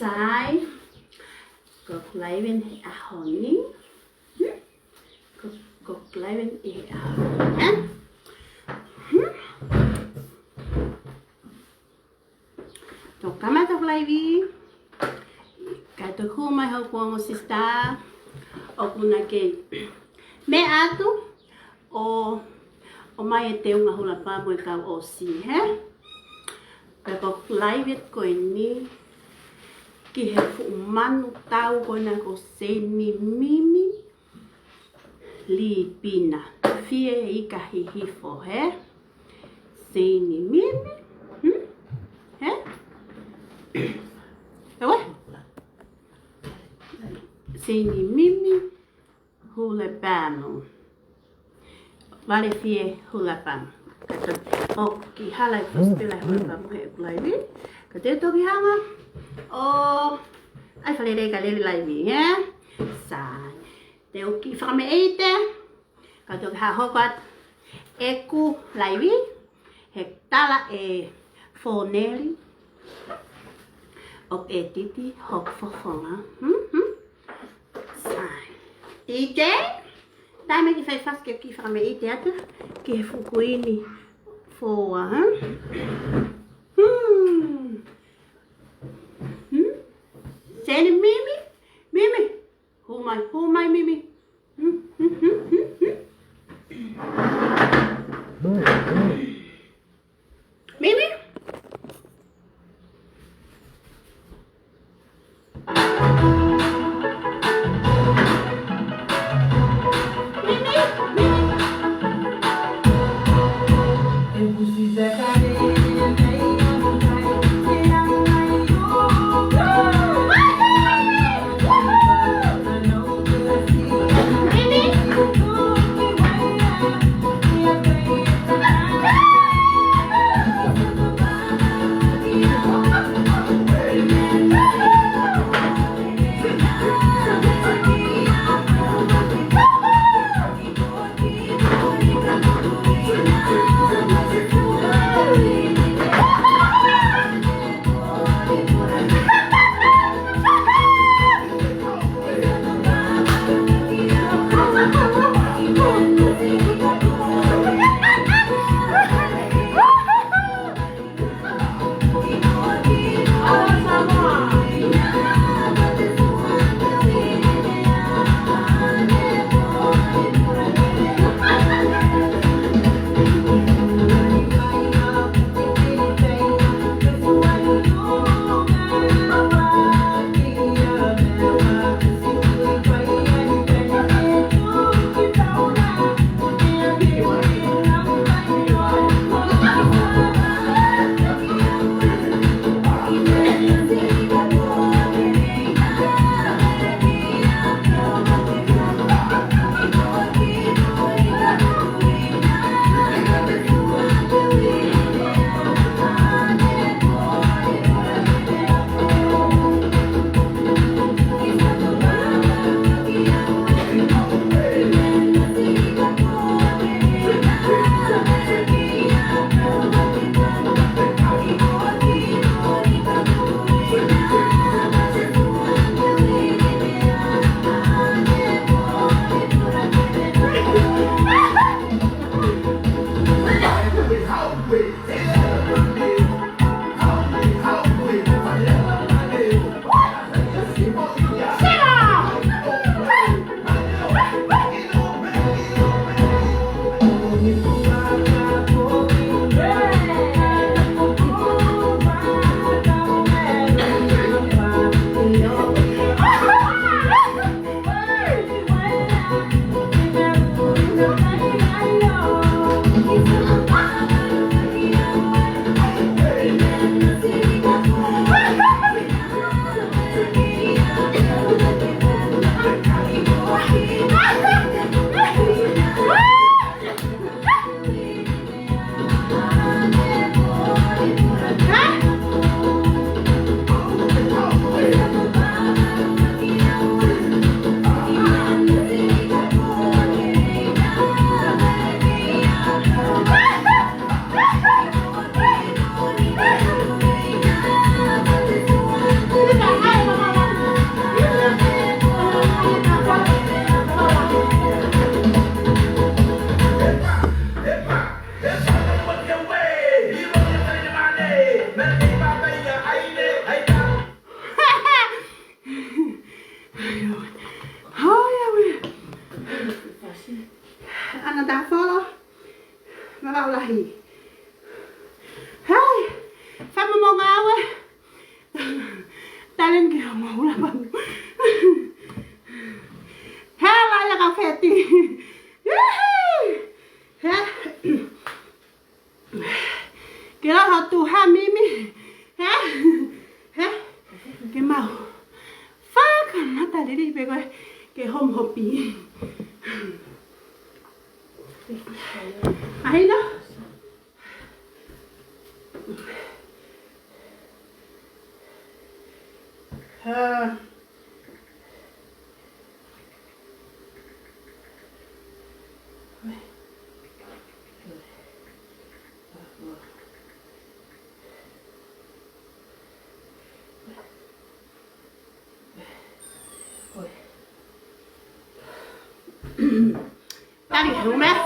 side gok bleiben honning gok bleiben honning Então, kama to bleiben Kaya to kumay ho po mo sista o kuna kay me ato o mai te unga hula pa mo ka o si he pero live ko ni ki he fu manu tau ko na ko se ni mimi li pina fie I ka hi fo he se ni mimi he ewe se ni mimi hula pano vale fie hula pano o ki halai postela hula pano he kulaivi ka te toki hanga o ai fale re ka lele laivi he sai te o ki whakame eite ka toki ha hokat e ku laivi he tala e foneli o e titi hok fofonga sai DJ Dai me ki fai fast ki whakame eite ata ki he fukuini foa Sene Mimi? Mimi? Who my Mimi? Mimi? ke mo hula pa. Hela ya ka feti. He. Kira hatu ha mimi. He. He. Ke mau. Fuck, mata diri pe ko ke hom hopi. Ahí no. Daddy, who mess?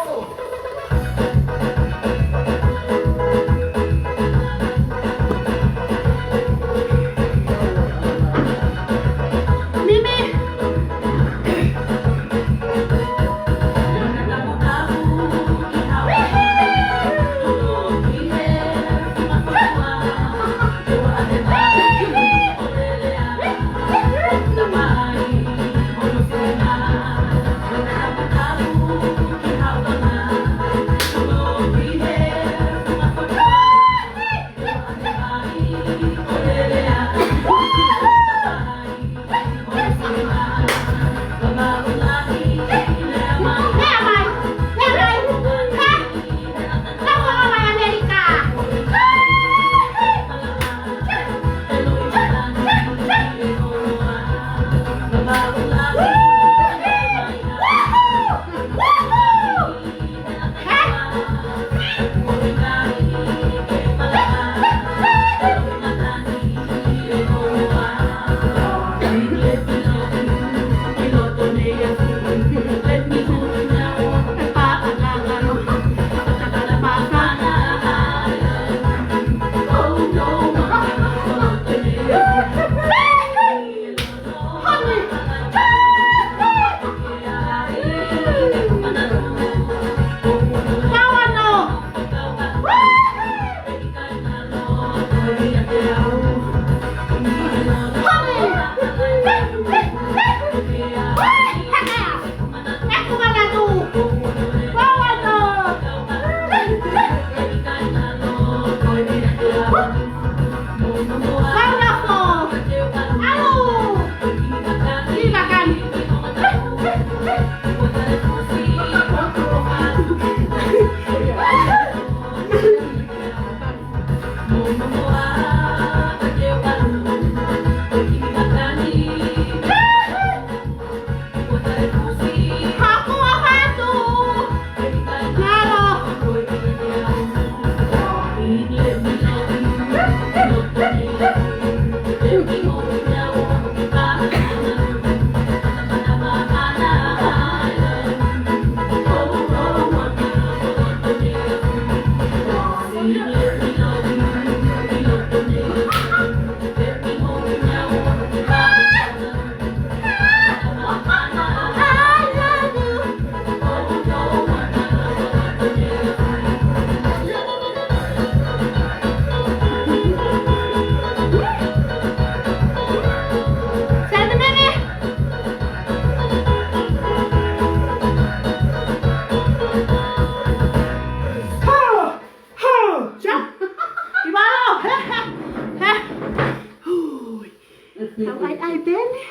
Ai bene,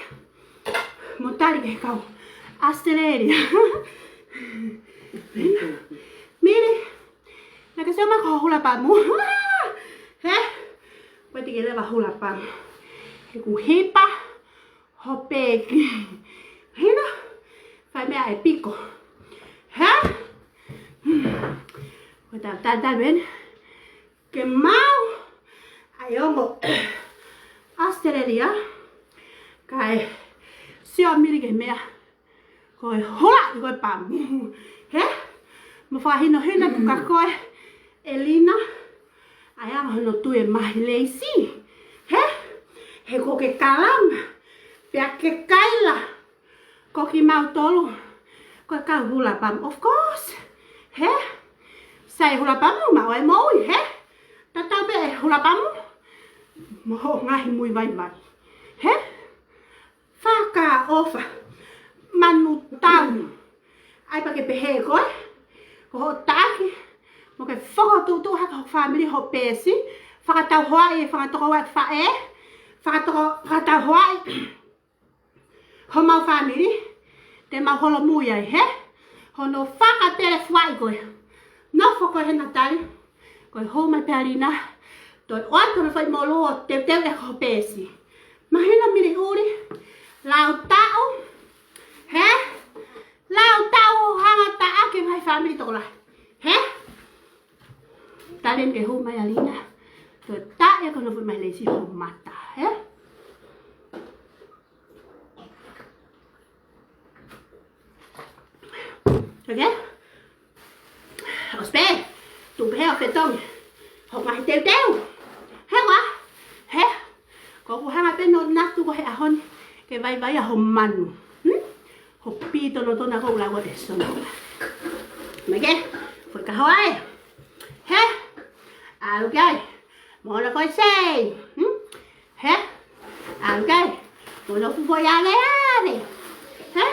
montare che cau, asteleri. Mire, la que se llama hula pamu. Puede que le va hula pamu. Que cujipa, hopek. Hino, fai me ai pico. Puede tal ben. Que mau, ai ongo. Astereria. Cái siêu mi cái mẹ coi hoa coi bám hết mà phải nó hết là cả coi Elina ai ăn nó tuổi mày lazy hết hết có cái calam bẹt cái cái là có cái màu to luôn coi cả hula bám of course hết xài hula bám mà ai mối hết ta tao bé hula bám mà hộ ngay mùi vay vay He? Whaka ofa. Manu tau. Ai pa ke pehe koe. Ko ho taki. Mo ke whakatutu haka ho family ho pesi. Whakatau hoai e whakatoko wat whae. Whakatau hoai. Ho mau family. Te mau holo muia he. Hono whakatere whai koe. No whako he na tai. Koe ho mai pearina. Toi oato na whai molo o te teu e ho pesi. Mahina miri uri. Lau tau. He? Lau tau hanga ta ake mai family toko lai. He? Talen ke ho mai alina. Toi ta e kono fu mai leisi ho mata. He? Okay? Ospe, tu pe o fetong. Ho mai teu. He wa? He? Ko ku hanga pe no natu ko he ahon. Ke vai a ho manu. Ho pito no tona ko la wa eso no. Mege? Foi ka hoai. He? Okay. Mo na foi sei. He? Okay. Mo no fu foi ale. He?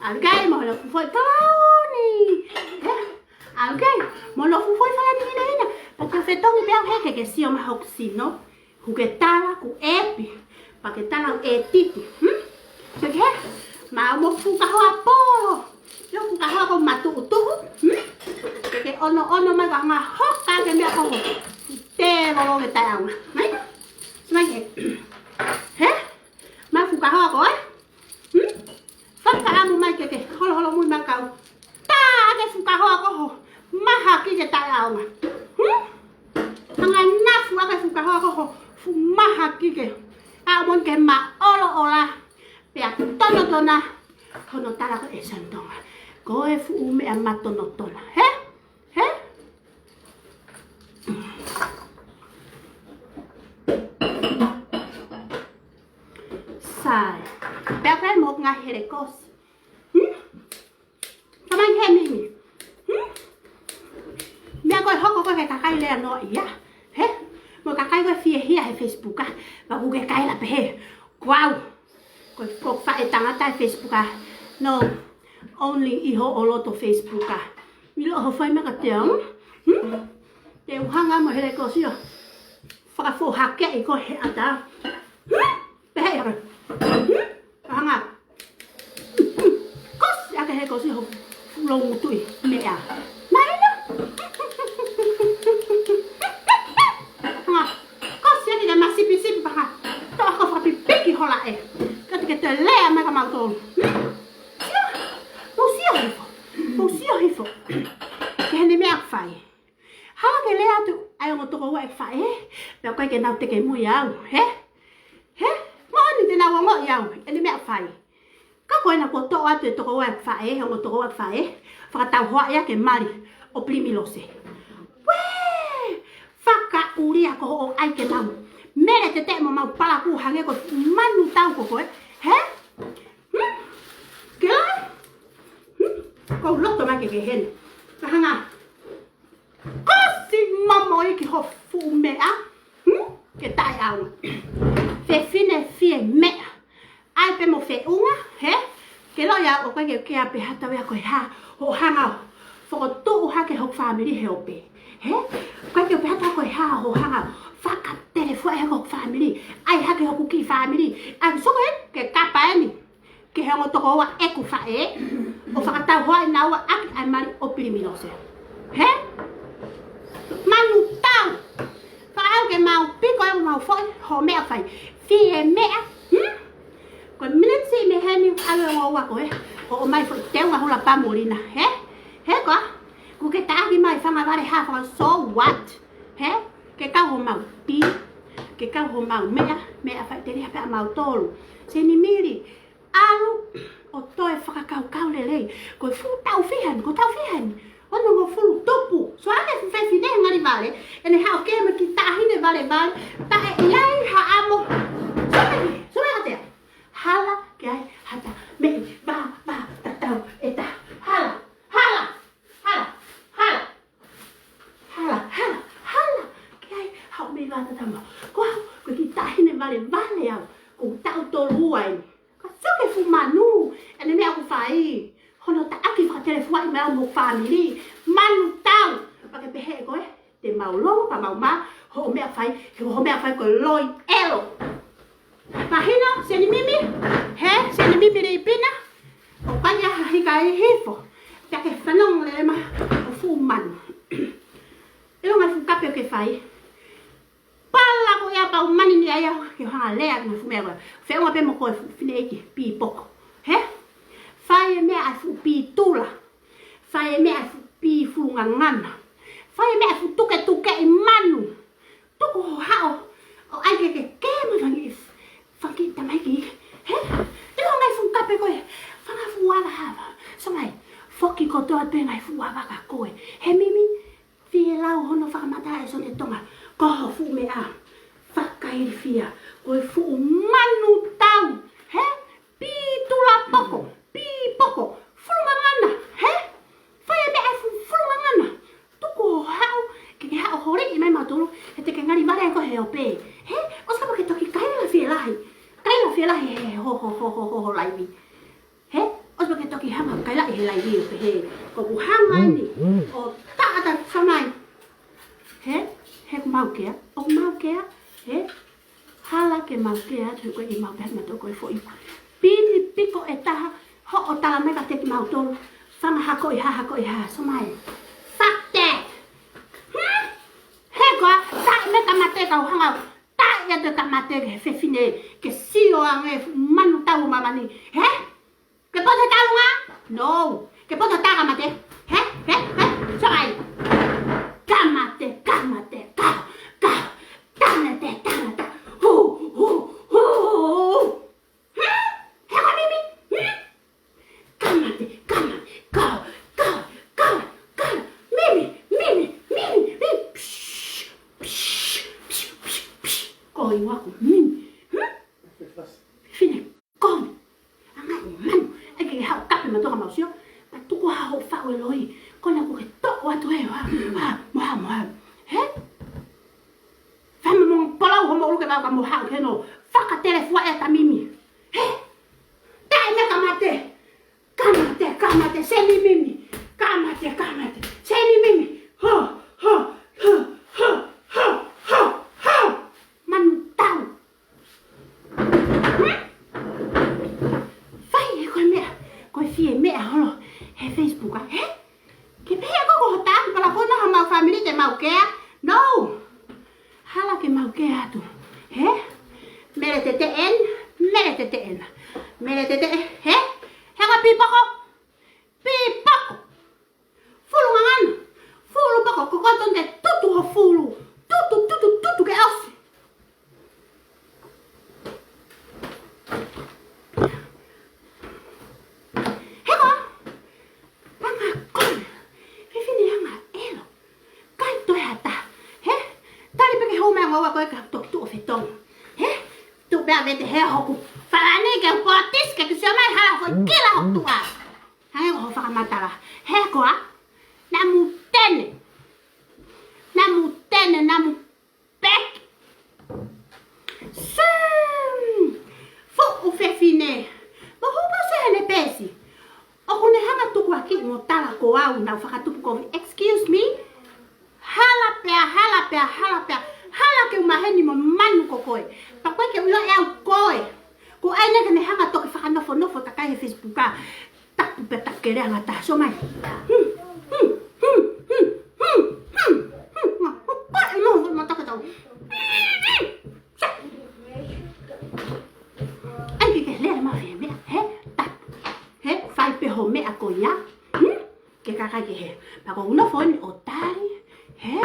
Okay, mo no fu foi toni. He? Okay. Mo no fu foi fala ni na. Pa que fetong pe he que si o ma hoxino. Ku ke tala ku epi. Pa que tala e titi. Okay? Ma mo fu ka hoa po. Yo fu ka hoa ko matu tu. Que ono ma ga nga hoka ke me ko. Te lo ke ta au. Mai. Mai ke. He? Ma fu ka hoa ko ai. Fa ka amu mai ke holo mu ma ka. Ta ke fu ka hoa ko ho. Ma ha ki ke ta au. Hanga na fu ka fu ka hoa ko ho. Fu ma ha ki ke. A mon ke ma ola. Pea tona. Kono tala ko esandonga. Ko e fu ume a matono tona. He? He? Sai. Pea koe mo nga here kosi. Kamang he mimi. Mea koe hoko koe ke kakai lea no ia. He? Mo kakai koe fie hia he Facebook a. Wa kuke kai la pehe. Wow. Ko fa e tangata Facebook a. No. Only iho o loto Facebook a. Milo ho fai maka te ang. Te uhanga mo here ko sio. Whakafo hake i ko he ata. Pehe i haka. Hanga. Kos ake he ko sio. Long tui. Mea. Maina. Hanga. Kos yaki te masipi paka. To ako whakapi piki hola e. Kati ke te lea maka mautonu. Mo hifo. Ke hene mea whai. Hala ke lea tu. Ai o toko wa e whai he. Pea koe ke nau te ke mui au. He? He? Mo ni te nau o iau. Ene mea whai. Ka koe na ko toa tu e toko wa e whai. He o toko wa e whai. Whakatau hoa ia ke mari. O primi lose. Wee! Whaka uria ko o ai ke nau. Mere te te mo mau pala ku hange ko manu tau ko koe. He? Ke lai? Ko loto mai ke hen. Hanga. Kosi mamo ki ho fu mea. Ke tai au. Fe fine fie mea. Ai pe mo fe unga, he? Ke lo ya o ke ape hata we ko ha. Ho hanga. Fo tu ha ke ho family help. He? Ko ke pe hata ko ha ho hanga. Faka telefone he ko family. Ai ha ke ho ki family. Ai so ke kapa ni. Ke he mo toko wa e ku fa e. O whakatau hoa na ua aki ai mari o piriminose. He? Manu tau. Whakau ke mau piko e mau foi ho mea whai. Fie mea. Koe minute me heni alu e ngō wako he. O mai foi teunga hula pamurina. He? He koa? Ku ke taaki mai whanga ware ha whanga so what? He? Ke kau ho mau pi. Ke kau ho mau mea. Mea whai te rea pia mau tolu. Se ni miri. Alu. O toi whakakau lelei. Koe fu tau whihan, ko tau whihan. Ono mo fulu tupu. So ane fu whai whine ngari vale. Ene hao kema ki tahine vale. Ta e iai ha amo. Sume hatea. Hala ke ai hata. Me ba tatau eta. Hala. Ke ai hao me va tatama. Ko ki tahine vale au. Ko o tau tolu ai. Ka soke fu manu, ene mea ku fai. Hono ta aki fa telefua i mea mo family. Manu tau. Pake pehe koe, te maulongo pa mauma, ho mea fai ko loi elo. Mahina, seni mimi? He, seni mimi rei pina? O kanya hika e hifo. Pake whanong le ma, o fu manu. Eo ngai fu kape o ke fai. Pala ko ea pau mani ni aia ke hanga lea na fu mea koe. Whenua pe mo koe fine eki pi poko. He? Fai e mea ai fu pi tula. Fai e mea ai fu pi fu ngangana. Fai e mea ai fu tuke i manu. Tuku ho hao. O ai ke mo rangi is. Whaki tamaiki. He? Eo ngai fu kape koe. Whanga fu wala hava. So mai, foki ko toa te ngai fu wawaka koe. He mimi? Fie lau hono whakamata e son e tonga. Koho fu mea. Whakairi fia. Koe fu manu tau. He? Pi tula poko. Pi poko. Fulungangana. He? Whaia mea fu fulungangana. Tuku ho hao. Ke hao hore i mai matulu. He te ke ngari ware ko he o pe. He? Oska pa ke toki kaila fie lahi. Kaila fie lahi he ho laivi. He? Oska pa ke toki hama kaila he laivi o pe he. Ko ku hanga ni. O taata whanai. He? He ku maukea. O maukea. He? Hala ke maukea. Tu koe i maukea mato koe fo i. Pini piko e taha. Ho o tala meka te ki mautolo. Whanga hako i ha. So mai. Fuck that. He koa. Tai meka mate kau hangau. Tai ya te ka mate ke whewhine. Ke sio ange manu tau mamani. He? Ke poto tau ngā? No. Ke poto taka mate. He? So mai. Kamate. Tanate. Hu. He koa mimi? Kamate. Kau. Mimi. Koi waku mimi. Fine. Koi. Anga i manu. Eke ke hao kape matoka mausio. Pa tuku hao whao e loi. Kona ku ke toko atu e. Moha. He? Whama mong polau homo uruke wau ka moha keno. Whaka telefua e ta mimi. He? Tai me kamate. Kamate. Seni mimi. Kamate. Seni mimi. Ho. Manu tau. Fai e koe mea. Koe fie mea holo. He Facebook a. He? Ke pea koko ho tāku pala kona ha mau family te mau kea. No. Hala ke mau kea atu. He? Mere te te en. He? Hega pipako. Fulu pako. Kokoton te tutu ho fulu. Tutu ke osi. Hega. Panga kone. Fifine hanga elo. Kai toi hata. He? Tali peke home ngawa koe ka toki tu o fetong. He? Tu pea vete he hoku. Whalane ke potis ke kusiomai hala hoi kila hok tua. Hange ko ho whakamatara. He koa. Namu tene. Namu pek. Fo u fefine. Mo hupa se hene pesi. O kune hanga tuku aki mo tala ko au na whakatupu ko. Excuse me. Hala pea. Hala ke umaheni mo manu ko koe. Pa koe ke uyo e au koe. Ko aina ke ne hanga toki whakanofo takai he Facebook ka. Tapu pe takere hanga ta. So mai. Ho mea koia. Ke kakake he. Pa ko una phone o tari. He?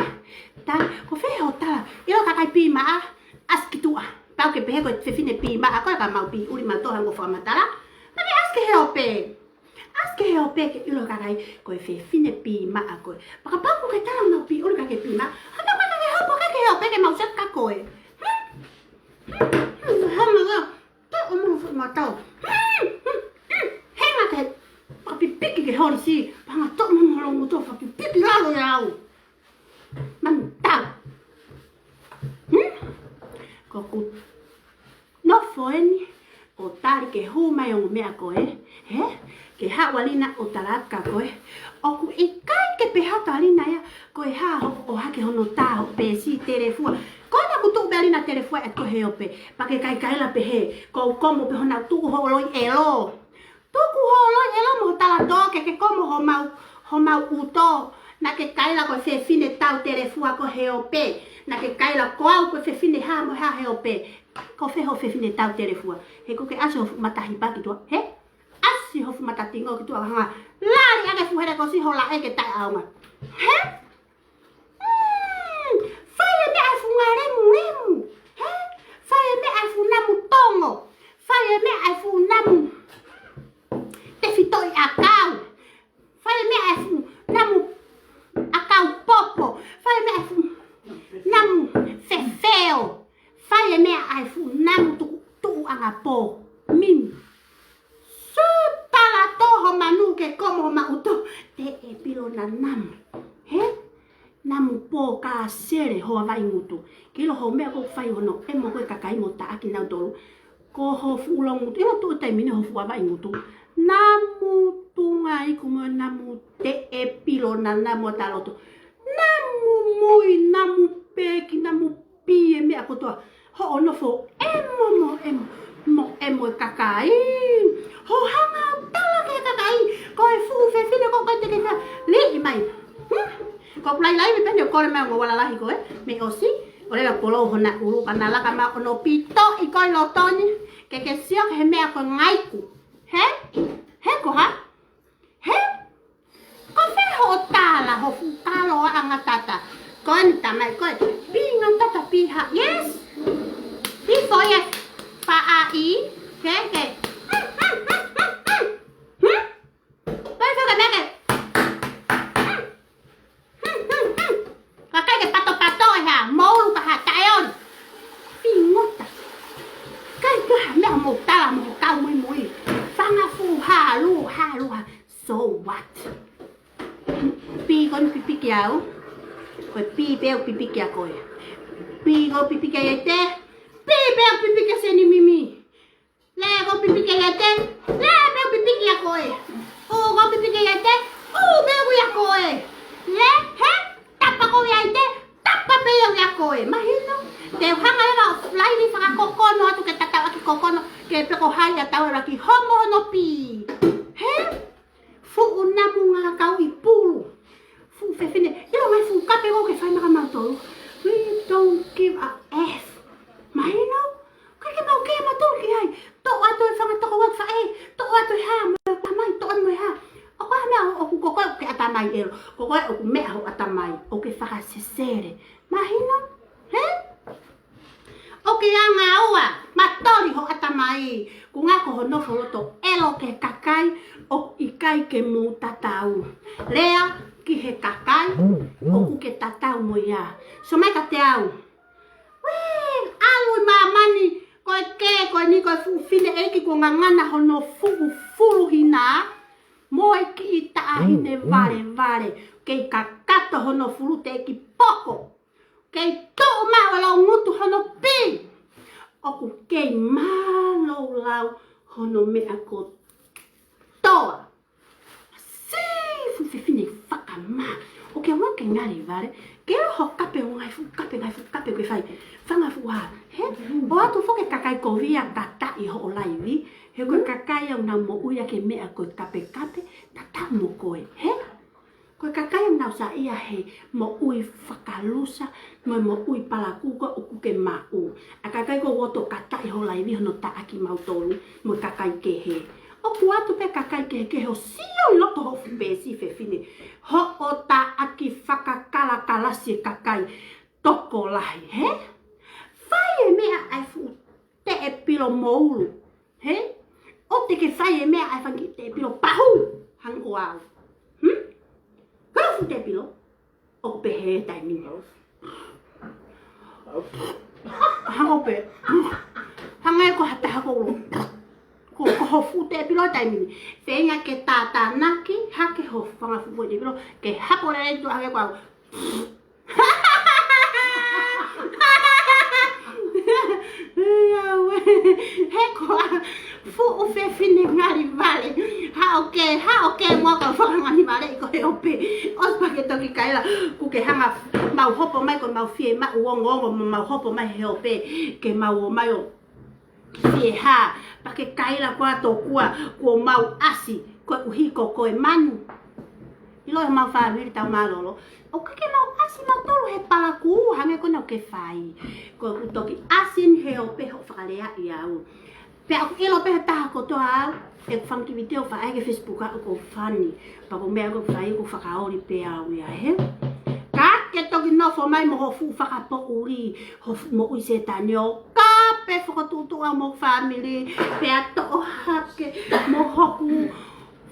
Tari. Ko fehe o tala. Ilo kakai pi maa. Askitua. Pau ke pehe ko fefine pi maa. Ko ka mau pi uri mantoha ngo whamatara. Pake aske he o pe. Ke ilo kakai ko fefine pi maa koe. Paka pau ke tala mau pi uri kake pi maa. Hana kake he o pake he o pe ke mau set ka koe. Hana ga. Ta o munu whamatau. Henga ke. Piki ke hori si, panga tok mong holong motor, piki lalo yau. Mantap. Ko ku no foeni o tari ke huma e o mea koe, he? Ke hawalina o talaka koe. O ku i kai ke pe hatalina ia, koe ha o hake hono taho pe si telefua. Koe na kutu belina telefua e kohe o pe, pa ke kai kaila pe he, ko komo pe hona tuku holoi elo. Tuku holoi elo mo tala doke ke komo ho mau uto. Na ke kaila koe fe fine tau telefua kohe o pe. Na ke kaila koau koe fe fine ha mo ha he o pe. Ko fe ho fe fine tau telefua. He ko ke aso matahi paki tua, he? Asi hofu matatingo ki tua hanga. Lari ake fuhere ko si hola eke tai aunga. He? Fai me afu ngaremu remu. He? Fai me afu namu tongo. Fai me afu namu. Te fitoi akau. Fai me afu namu akau popo. Fai me afu namu fefeo. Fai me afu namu tu anga po. Mimi. Tala toho manu ke komo mauto te e pilo na namu. He? Namu po ka sere hoa vai ngutu. Kilo ho mea ko fai hono e mo koe kakai mo ta aki nau tolu. Ko ho fulong ngutu. Ilo tu tai mine ho fua vai ngutu. Namu tunga iku mo namu te e pilo na namu taloto. Namu mui, namu peki, namu pie mea kotoa. Ho ono fo emo e kakai. Ho hanga tala ke kakai. Koe fu fe fine ko koe te kena. Li mai. Ko plai lai me pende ko le mea wala lahi koe. Me osi. O le polo hona uru kana la kama ono pito I koe lotoni. Ke sio he mea ko ngaiku. He? He ko ha? He? Ko fe ho tala ho fu talo anga tata. Koe ni tamai koe. Pingan tata piha. Yes. Before yes. Pa a I. Ke. So what? Pi con pipi kiau. Koe pi beo pipi kia koe. Pi go pipi kia yete. Pi beo pipi kia seni mimi. Le go pipi kia yete. Le beo pipi kia koe. O go pipi kia yete. O beo kia koe. Le he tapa ko yete. Tapa beo kia koe. Mahino. Te hanga ega lai ni whaka kokono atu ke tatau aki kokono. Ke peko hai atau raki homo no pi. He? Fu namu nga kau I pulu. Fu fefine. Ilo mai fu kape go ke whai maka mautolu. We don't give a F. Mahino? Kai ke mau ke mautolu ki hai. To ato e whanga toko wak whae. To ato e ha. Mo tamai. To anu e ha. O ka mea o ku kokoe o ke atamai ero. Kokoe o ku mea ho atamai. O ke whaka sesere. Mahino? He? O ke anga aua. Matori ho atamai. Ku ngako ho nofo loto. Elo ke kakai. O ikai ke mo tatau. Lea ki he kakai. O ku ke tatau mo ia. So mai ka te au. Wee, alui mamani. Koe ke, koe ni koe fufine eki ko ngangana hono fulu hina. Mo eki I taahine vare. Kei kakato hono fulu te eki poko. Kei tō mawala o ngutu hono pi. O ku kei malo lau hono mea ko toa. Si, fufine whakama. O ke wake ngari vare. Kero ho kape o ngai fu kape ke whai. Whanga fu ha. He? O atu foke kakai ko via tata I ho o laivi. He koe kakai au nau mo uia ke mea koe kape. Tata mo koe. He? Koe kakai au nau sa ia he mo ui whakalusa. Mo ui palakuka o kuke mau. A kakai ko woto katai ho laivi hono ta aki mautolu. Mo kakai ke he. O ku atu pe kakai ke ho sio I loto ho fupesi fefine. Ho o ta aki whakakala kalasi kakai toko lahi, he? Whai e mea ai fu te e pilo moulu, he? O te ke whai e mea ai whangi te e pilo pahu, hango au. Kau fu te e pilo? O pe he tai ni. Hango pe. Hangai ko hata hako ulo. Ko ho fu te pilo tai mini. Whenga ke tata naki, hake ho whanga fu te pilo, ke hako le tu hake kwa. Heko fu ufe fine ngari vale. Ha oke mo ka fa ngani vale ko he ope. Os pa ke toki kaila ku ke hanga mau hopo mai ko mau fie ma uongo mau hopo mai he ope ke mau mai o fie ha pa ke kaila kwa to ko mau asi ko uhiko ko e manu. Ilo e mau fa viri tau malolo. O que mau asi mau tolu he palaku hange ko no ke fai ko toki asin he o pe ho falea iau pe o ilo pe ta ko to a e fanki video fa ai ke Facebook ko fani pa ko me ko fai ko fa ka ori pe au ia he ka ke toki no fo mai mo ho fu fa ka po uri ho mo i se tanyo ka pe fo ko tu a mo family pe a to ha ke mo ho ku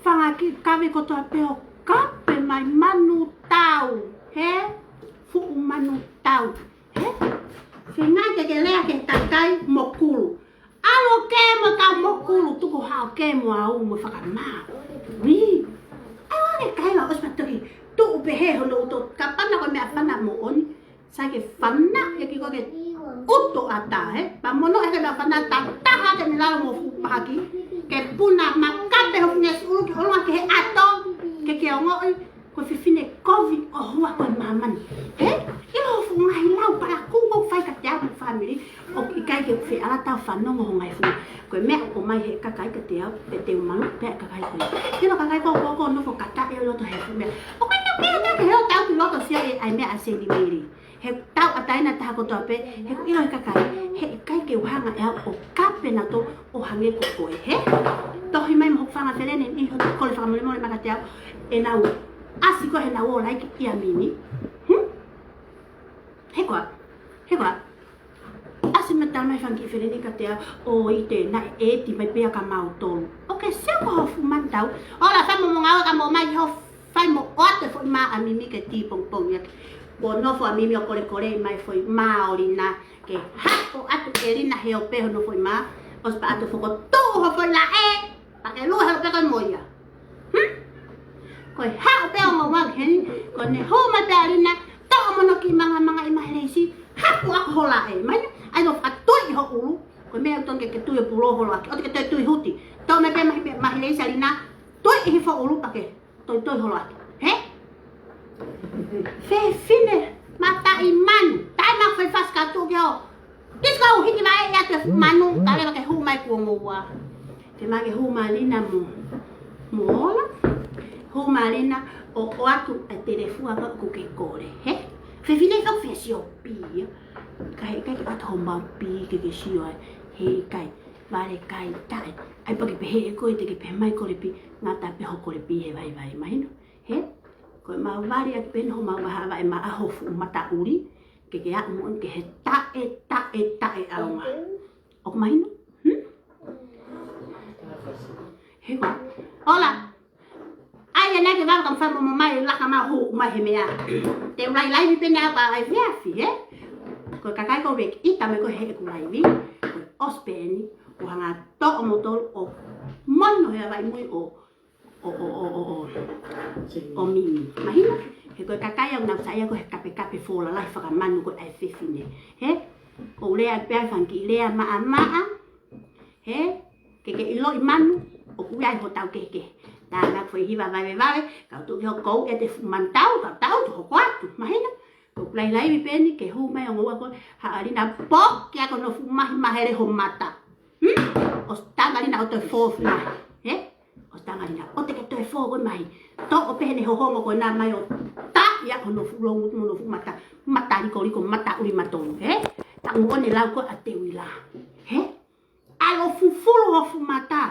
fa ki ka ve ko to pe o kape mai manu tau, he? Fu manu tau, he? Fingai ke lea ke takai mokulu. Alo ke mo ka mokulu tuko hao ke mo au mo whakamau. Wi, ai kai la os patoki. Tu upe he hono to kapana ko me afana mo oni. Sa ke fana ke ko ke uto ata, he? Pa mono e ke me afana ta ha ke me la mo fu paki. Ke puna makape ho fines ulu ke olwa ke ato. Que ongo ko fifine covid o hua ko maman he ilo fu ngai lau para ku ko fai ka tia ku family o kai ke fe ala ta fa no ngo ngai fu ko me ko mai he ka kai ka tia te mang pe ka kai ko ilo ka kai ko no ko kata e lo to he fu me o kai no pe ta ke ho ta ku lo to sia ai me a se di meri he tau atai na ta ko to pe he ilo ka kai he kai ke hanga e o kape na to o hange ko ko he to hi mai mo fa nga fele ni ho ko le fa mo le ma ka tia e nau asi ko he nau like ia mini he kwa asi me tau mai fanki fere ni katea o ite na e ti mai pe ka mau tolu okay se ko fu man tau ola fa mo ngau ka mo mai ho fai mo ote fo ma a mimi ke ti pong pong ya bo no fo a mimi o kore mai foi ma orina ke ha o atu elina he o pe no foi ma os pa atu fo ko tu ho foi la e pa ke lu he pe ko moia koi ha pe o mo hen ko ne ho ma dalina to mo no ki mga imahelesi ha ku ak hola e mai ai no fa to i ho ulu ko me ton ke tu e pulo hola o ke tu i huti to me pe mahelesi alina to i fo ulu pa ke to hola he fe fine mata iman tai ma foi fas ka tu ke o dis ka hiti mai ya te manu tale ke hu mai ku ngowa te ma ke hu malina mo hola ho marina o atu a telefua ka ku ke kore he fe fine ka fe sio pi kai atu ma pi ke sio he kai vale kai tai ai pa ke he ko te ke pe mai ko le pi ngata pe ho ko le pi he vai mai no he ko ma vari a pen ho ma ha vai ma ho fu mata uri ke a mo ke he ta e a ma o mai no he ko hola ai na ke va kam fa mo mai la ka ma hu mai he mea te lai vi pena pa ai via fi he ko ka kai ko vek i ta me ko he ku lai vi ospeni o hanga to o motor o mono he vai muy o mimi imagina he ko ka kai na sa ya ko kape fo la lai fa ka manu ko ai fe fine he ko le a pe fan ki le ma he ke ilo i manu o ku ai ho tau ke ta na foi hiva vai ka tu ho ko e te mantau ka tau ho kwatu imagina ko lai vi peni ke hu mai ngo ko ha ali na po ke ko no fu mahere ho mata o sta ali na o te fo na he o sta ali na o te ke to fo ko mai to o pene ho ho ko na mai o ta ya ko no fu lo no fu mata ri ko mata uri mato he ta ngo ne la ko ate wila he alo fu ho fu mata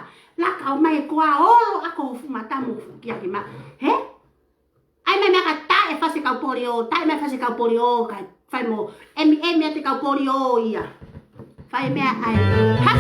la ka mai ko a olo ako fu mata mo ki a ma he ai me ka ta e fase ka polio ta me fase ka polio ka fai mo emi te ka polio ia fai me ai ha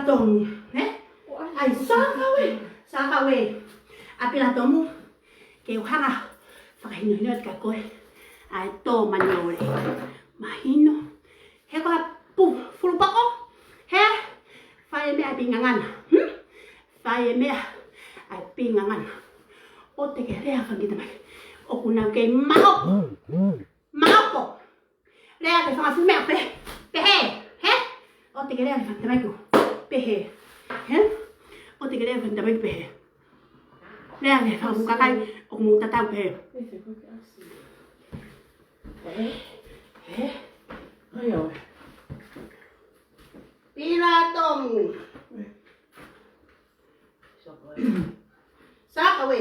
tong, ai saka we, apila tomu, ke uhanga, whakahinunut ka koe, ai tō maniore, mahino, he koha furupako, he, whae mea pingangana, whae mea ai pingangana, o te ke rea whangita mai, o kuna kei maopo, rea ke whangafu mea pehe, he, o te ke rea ke whangita mai ku, pehe, he, o te ke rea whangita mai pehe, rea ke whangafu kakai, o kumu tatau pehe. Piratong. Saka we,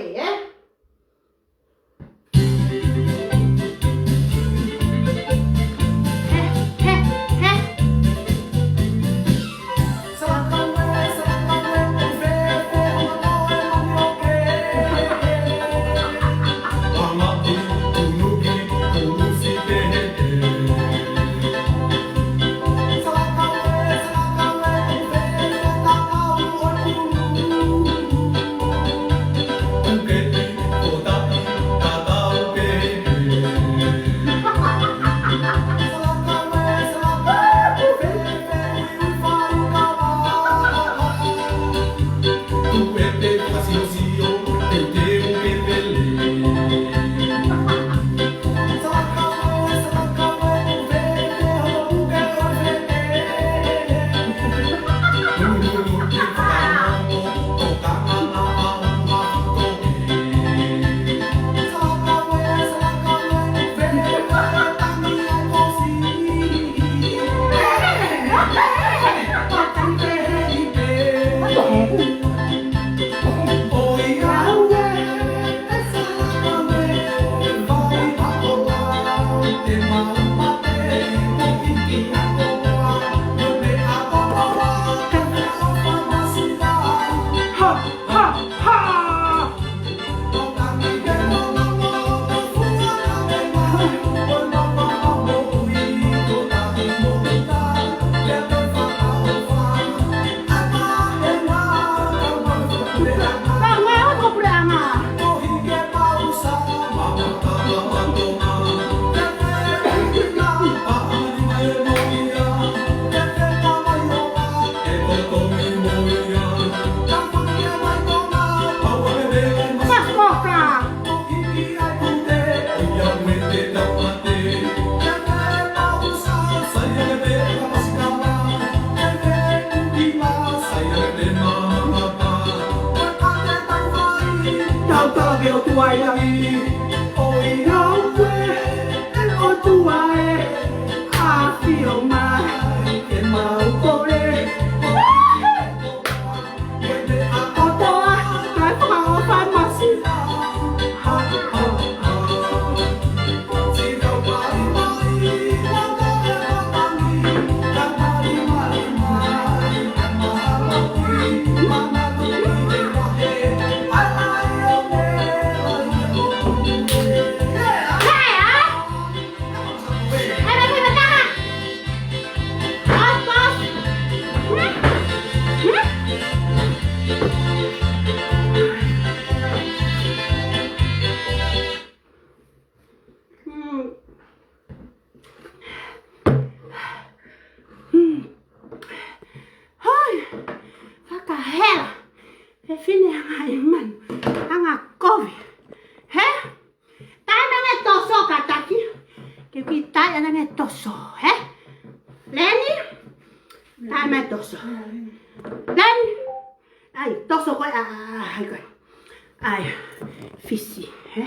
Fissi, he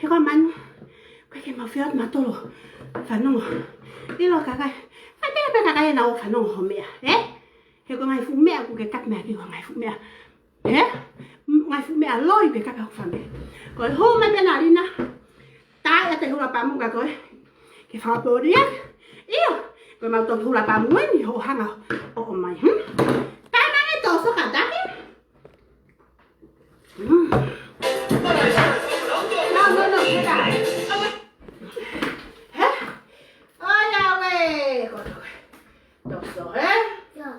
ko manu, ko ke mafiot matolo, fanongo, dilo kakai, ate pe kakai na o fanongo homea, he ko ngai fu mea ku ke kap mea ki ko ngai fu mea, ngai fu mea loi pe kakai fu fame, ko ho me pe na rina, ta ate hula pamu ka ko, ke fa po ria, iyo, ko mau to hula pamu ni ho hanga o mai, ta na e to so ka ta ki. Hola, güey. Dos, ¿eh? Ya.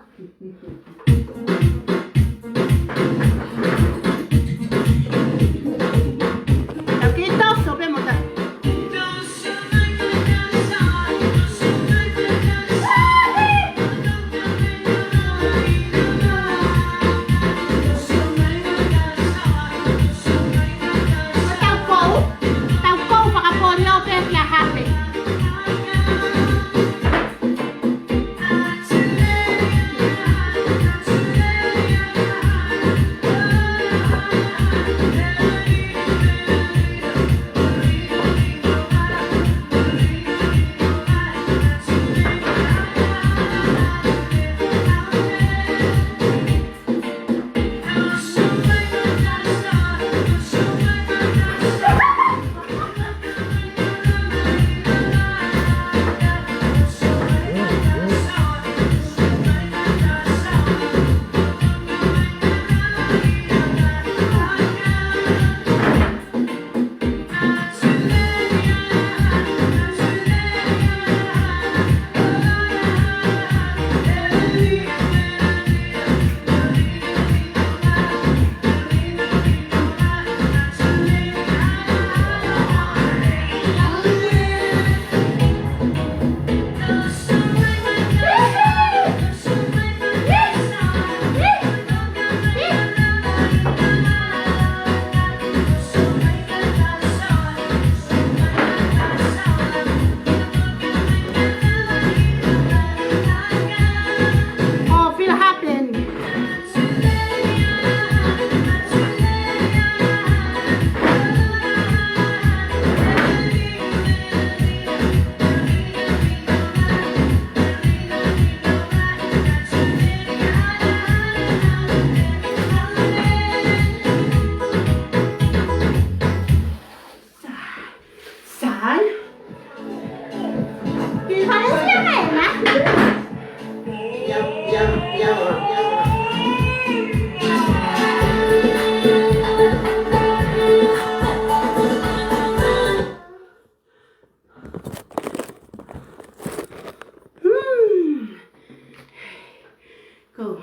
Oh.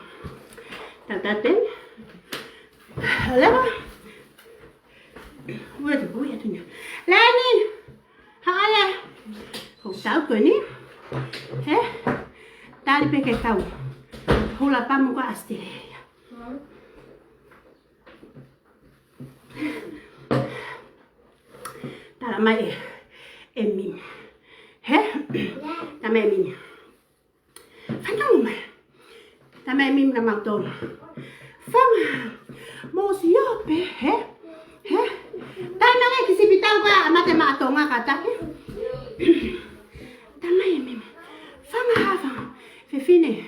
Tatatin. Alam. Wala di buhay ito niya. Lani! Hakaya! Kung tao ko ni. He? Tali peke tao. Hula pa mo ka astireya. Tala mai emin. He? Tama emin. Fanang mo. Tama emin na magdol. Fang. Mo siya pe. He? He? Tama nga kisipitaw ka. Amate maato nga kata. Tama emin. Fang hafang. Fefine.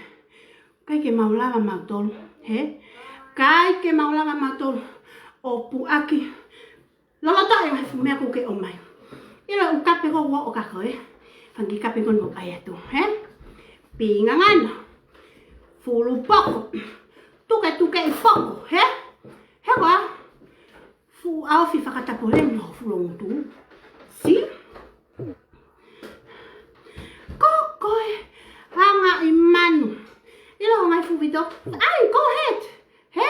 Kaikki maulava magdol. He? Kaikki maulava magdol. Opu aki. Lolo tayo ay fumea kuke omay. Ilo ukape ko wo okakoy. Fangi kape ko mo kaya to, he? Pingangan. Fulu poko. Tuke foko, he? He ba? Fu au fi fakatapole no fulong tu. Si? Kokoy. Hanga iman. Ilo ngai fu bito. Ay, go ahead. He?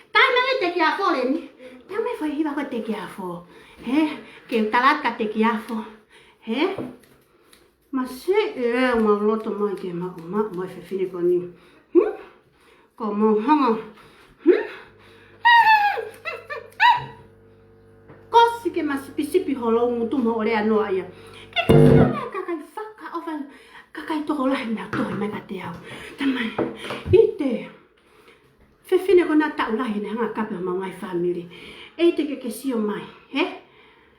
Tai na te kia fo le ni. Tama foi hiva ko te kia fo. He? Ke talat ka te kia fo. He? Ma se ma loto mai ke ma fe fini ko ni. Como hanga. Kosi ke ma sipi holo mutu mo ole ano aya. Ke kakai faka oval kakai to hola na to mai ka te au. Tama. Ite. Fe fine ko na taula hina nga kape ma mai family. E te ke sio mai, he?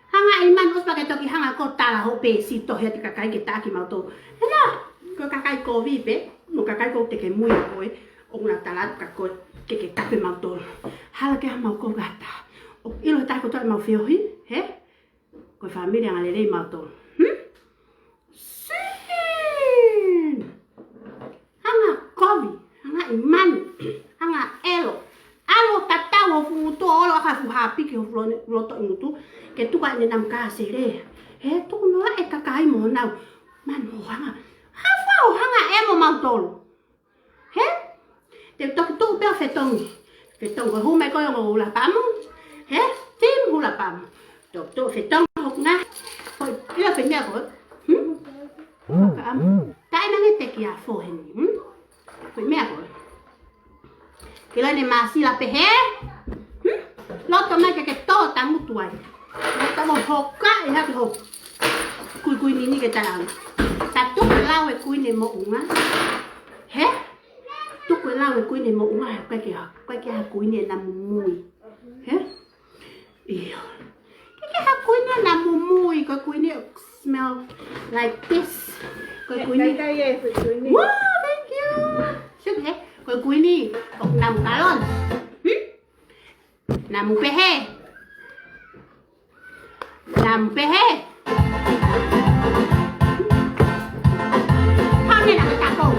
Hanga iman os pakai toki hanga ko tala ho pe si to he te kakai ke taki mau to. Ela, ko kakai ko vive, mo kakai ko te ke mui ko e o na tala ka ko ke kape mau to. Hala ke mau ko gata. O ilo ta ko to mau fio hi, he? Ko family nga le mau to. Sin. Hanga kovi, hanga iman, hanga elo. Alo tatawa futu olo ka fu happy ke loto mutu ke tu ka ni nam ka sere he tu no e ka kai mo na man ho hanga ha fa hanga e mo mantolo he te to tu perfetong ko hu me ko yo la pam he tim hu la pam to fetong ho nga ko ila pe nya ko ka am tai na te ki a fo hen ko me ko Kila ni masi la pehe. Loto mai ke to tamu tuai. Loto mo hoka e ha ho. Kui ni ke ta. Ta tu lawe kui ni mo unga. He? Tu lawe kui ni mo unga ka ke ha. Ka ke ha kui ni na mui. He? Iyo. Ke ha kui ni na mui ka kui ni smell like this. Ka kui ni. Wow, thank you. Sige. Koi kui ni ok nam kalon. Nam pehe. Nam pehe. Hang ni nak tako.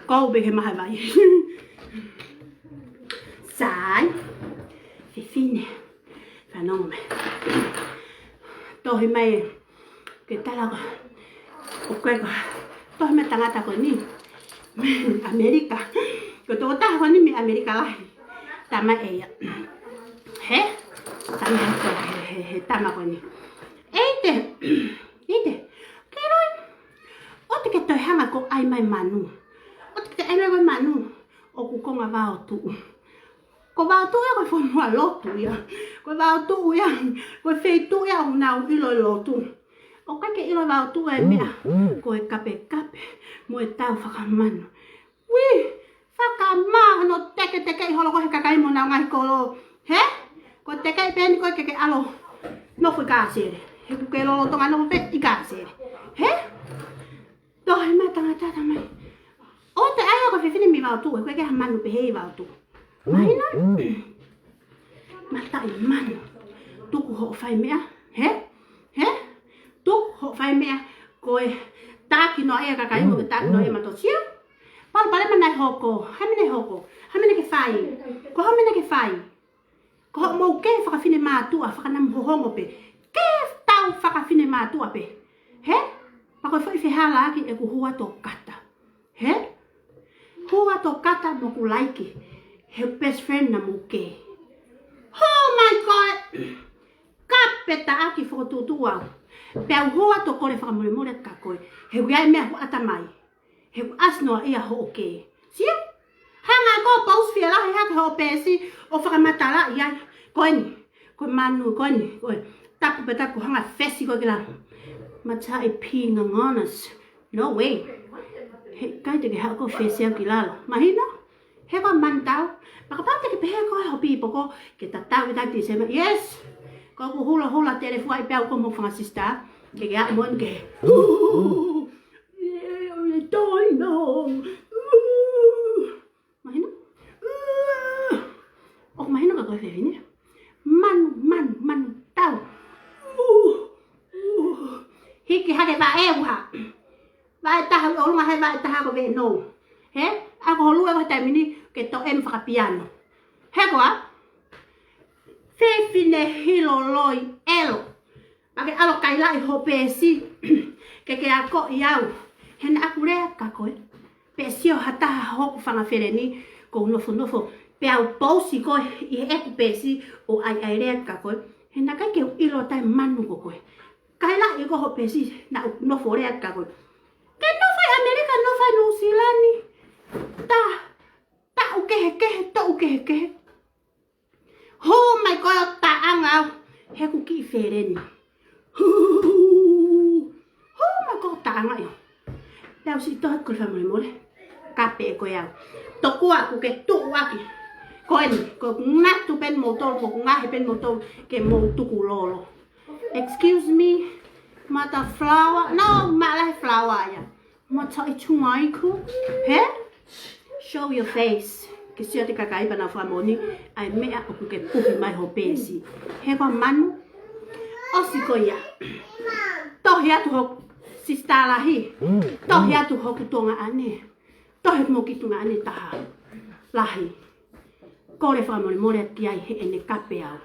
Câu bị mà vậy. Sai. Fine. Fenome. Tôi mày cái ta là ok rồi. Tôi mày tăng ta còn đi. America. Cái tôi ta còn đi mi America lại. Ta mà ấy. Hả? Ta mà cái ta mà còn đi. Ete. Cái rồi. Ôtê cái tôi hàng có ai mai manu. Ôtê cái ai mai manu. Ô cô con vào tụ. Cô vào tụ ya, cô phun hoa lót tụ ya. Cô vào tụ ya, cô phê tụ ya, ông nào đi lôi lót tụ. Ô cái lôi vào tụ em mẹ. Cô cặp, mua tao phá cam manu. Ui, phá cam manu, nó teke holo cô cái cái món nào ngay cô lo. Hé? Cô teke bên cô cái alo. Nó phải cả xe. Cái lo tông ăn nó phải đi cả xe. Hé? Tôi mà tăng ta mày. Ô tại ai có phải phim mi vào tủ cái hàm manu bị vào tủ. Mày nói. Mà tại manu. Tủ họ phải mẹ. Hé? Tủ họ phải mẹ. Coi ta khi nói cái người ta nói mà tôi xíu. Bao mà này họ cô, hay này họ cô. Hay này cái phải. Có hay này cái phải. Có họ mau cái phải phim mà tủ phải nằm hồ hông ở cái tao phải phim mà tủ ở hé? Ako foi feha lagi e ku hua to kata. He? Hua to kata mo ku like. He best friend na mo ke. Oh my god. Kapeta aki fo tu tua. Pe hua to kore fa mo mo ka koi. He wi me ho atamai. He asno ia ho ke. Si? Hanga ko paus fia la ha ho pesi o fa matala ia. Koin. Ko manu koin. Koin. Tak beta ku hanga festi ko kila. Mà ai phi ngongas. No way. He cái thì họ có phê xeo kỳ la mà hết nó. He có man tao. Mà các bạn thì cái he có họ bị boko cái tao cái thì xem yes. Có cô hula telephone ai bèo có một Francisca. Cái muốn cái. Tôi no. Mà hết nó. Ô mà hết nó có phê nhỉ. Man tao. Hiki hake ba e ha. Ba ta ha o nga he ba ta ha ko be no. He? A ko lu e ko ta mini ke to em piano. He koa. Fefine hilo loi elo. Ake alo kaila I ho pesi. Ke ako iau. Hen aku rea kakoe. Pesio hata hoku whanga whereni. Ko nofo. Pe au pausi koe. I eku pesi. O ai rea kakoe. Hen akai ke ilo tai manu ko koe. Kaila I ko ho pesi. Na nofo rea kakoe. Ke nofo Amerika nofo New Zealand. Ta ukehe. To ukehe. Oh my God, taanga. He kuki whereni. Oh my God, taanga yo. Tau si toha koi whamole. Kape ko yau. Toku aku ke tuku aki. Koeni, ko ngatu pen motor, ko ngahe pen motor ke mo tuku lolo. Excuse me, mata flower? No, malai flower ya. Mata itungai ku? He? Show your face. Ke sia te kakai pana whamoni, ai mea oku ke puhi mai ho pesi. He kwa manu, osi ko ia. Tohi atu hoku sista lahi. Tohi atu hoku tonga ane. Tohi mo ki tunga ane taha. Lahi. Kore whamoni more ati ai he ene kape au.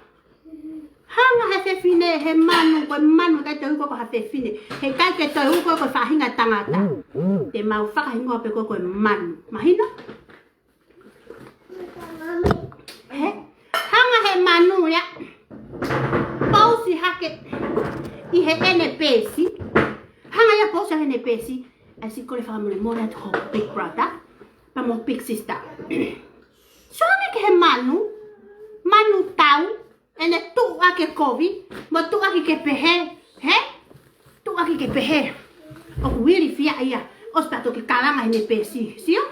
Hanga he whewhine, he manu, kai te uko ko ha whewhine. He kai ke te uko ko whahinga tangata. Te mau whakahingoa pe ko manu. Mahina? He? Hanga he manu ya. Pausi hake. I he ene pesi. Hanga ya pausi he ene pesi. Asi kore whamoni more ati ho big brother. Pa mo big sister. So ke he manu. Manu tau. Ene tu ake kovi, mo tu ake ke pehe, he? Tu ake ke pehe. O kuiri fia ia, o spato ke kalanga ene pesi, sio?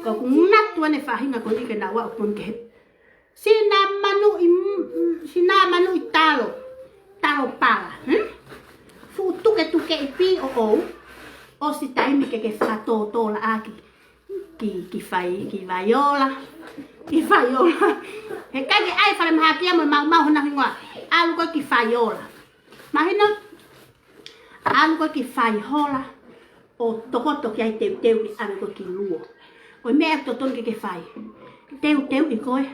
Ko kunatu ane fahinga ko ike na wa upon ke. Sina manu I talo pala, Fu tuke ipi o si taimi ke fato to la aki. Ki vaiola. Ki faiola. He kai ai fale mahakia mo mau hona hingoa. Alu ko ki faiola. Mahina. Alu ko ki faiola. O toko ki ai teu ni ame ko ki luo. Ko me to ton ke fai. Teu I koe.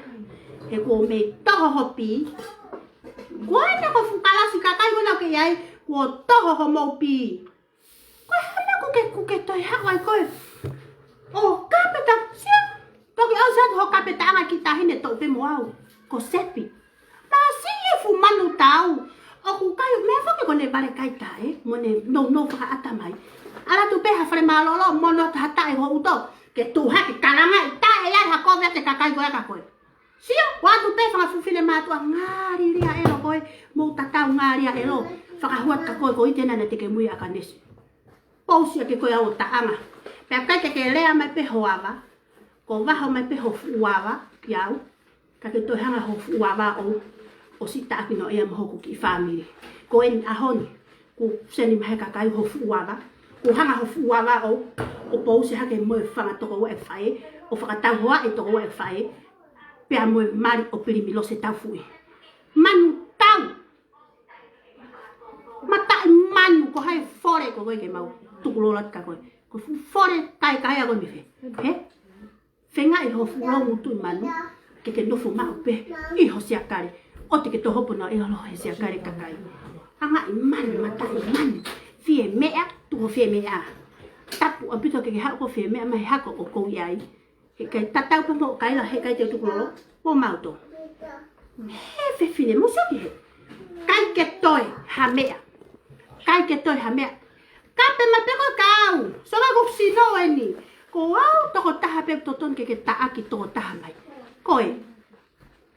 He ko me toho hopi. Ko na ko fukala si kakai ko na ke ai ko toho ho mo pi. Ko hana ko ke toi hawa koe. Oh, kapeta, sia. Toki au sa ho kapeta anga kita hine to pe moau. Ko sepi. Ma si e fu manu tau. O ku kai me fa ke kone bare kai ta mone no fa ata mai. Ala tu pe ha fre malolo mono ta ta ho uto. Ke tu ha ke kalanga ta ya ha ko te kakai ko ka koe. Sia, wa tu pe fa fu file ma tu ngari ria elo koe. Mo ta ta ngari elo. Fa ka huat ka koe ko itena na te ke mui akanes. Pausi ke koe au ta anga. Pea kai ke lea mai pe hoava, ko waho mai pe ho fuava, ki au, ka ke toi hanga ho fuava o sita aki no ea mohoku ki family. Ko en ahoni, ku seni mahe kakai ho fuava, ku hanga ho fuava o pousi hake moe whanga toko e whae, o whakatau hoa e toko e whae, pea moe mari o pirimilo se tau fui. Manu tau! Matai manu, ko hai fore ko koe ke mau, tukulolat ka koe. Ko fore kai ako mi fe. He? Fenga I ho fulo mutu manu. Ke nofo ma pe. I ho sia kare. O te ke to hopo no e lo he sia kare kakai. Anga I manu mata I manu. Fie mea tu ho fie mea. Tapu apito ke ha ko fie mea mai ha ko ko iai. He kai tatau pa mo kai la he kai te tu lo. Po mauto. He fe fine mo so ke. Kai ke toi ha mea. Kai ke toi ha mea. Kape mateko kau. Soga ko sino ni. Ko au toko taha pe toton ke taaki toko taha mai. Koe.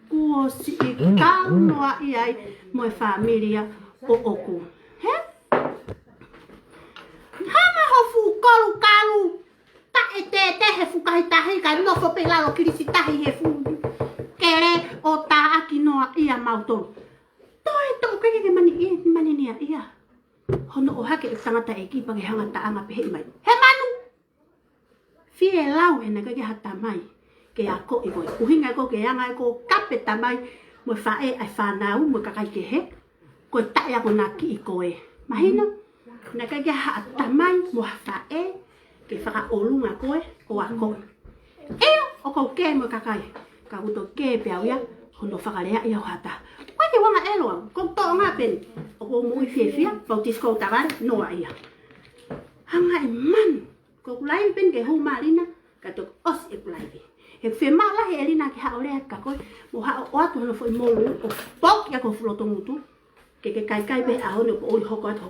Kuo si kau noa iai mo familia o oku. He? Hanga ho fu kalu. Ta te he fu kai tahi kai no fo pe lalo kirisi tahi he fu. Kere o taaki noa ia mauto. Toi to ke mani nia ia. Hono o hake e tangata e ki pake hanga taanga pehe mai. He manu! Fie lau he naga ke hata mai. Ke a ko i koe. Uhinga ko ke anga e ko kapeta mai. Mo whae ai whanau mo kakai ke he. Koe tae ako na ki I koe. Mahina? Naga ke hata mai mo whae. Ke whaka olunga koe o a koe. Eo! o ko ke mo kakai ka uto ke pe au ya hono whakalea ia o hata koe ke wanga eloa ko to ngā pen o ko mui whiawhia Bautisko Taware noa ia hanga e manu ko kulai pen ke hu marina ka to os e kulai he whema lahi e rina ki hao lea ka koe mo hao o atu hana fo i molu o pok ia ko fuloto mutu ke kai be a hono ko oi hoko atu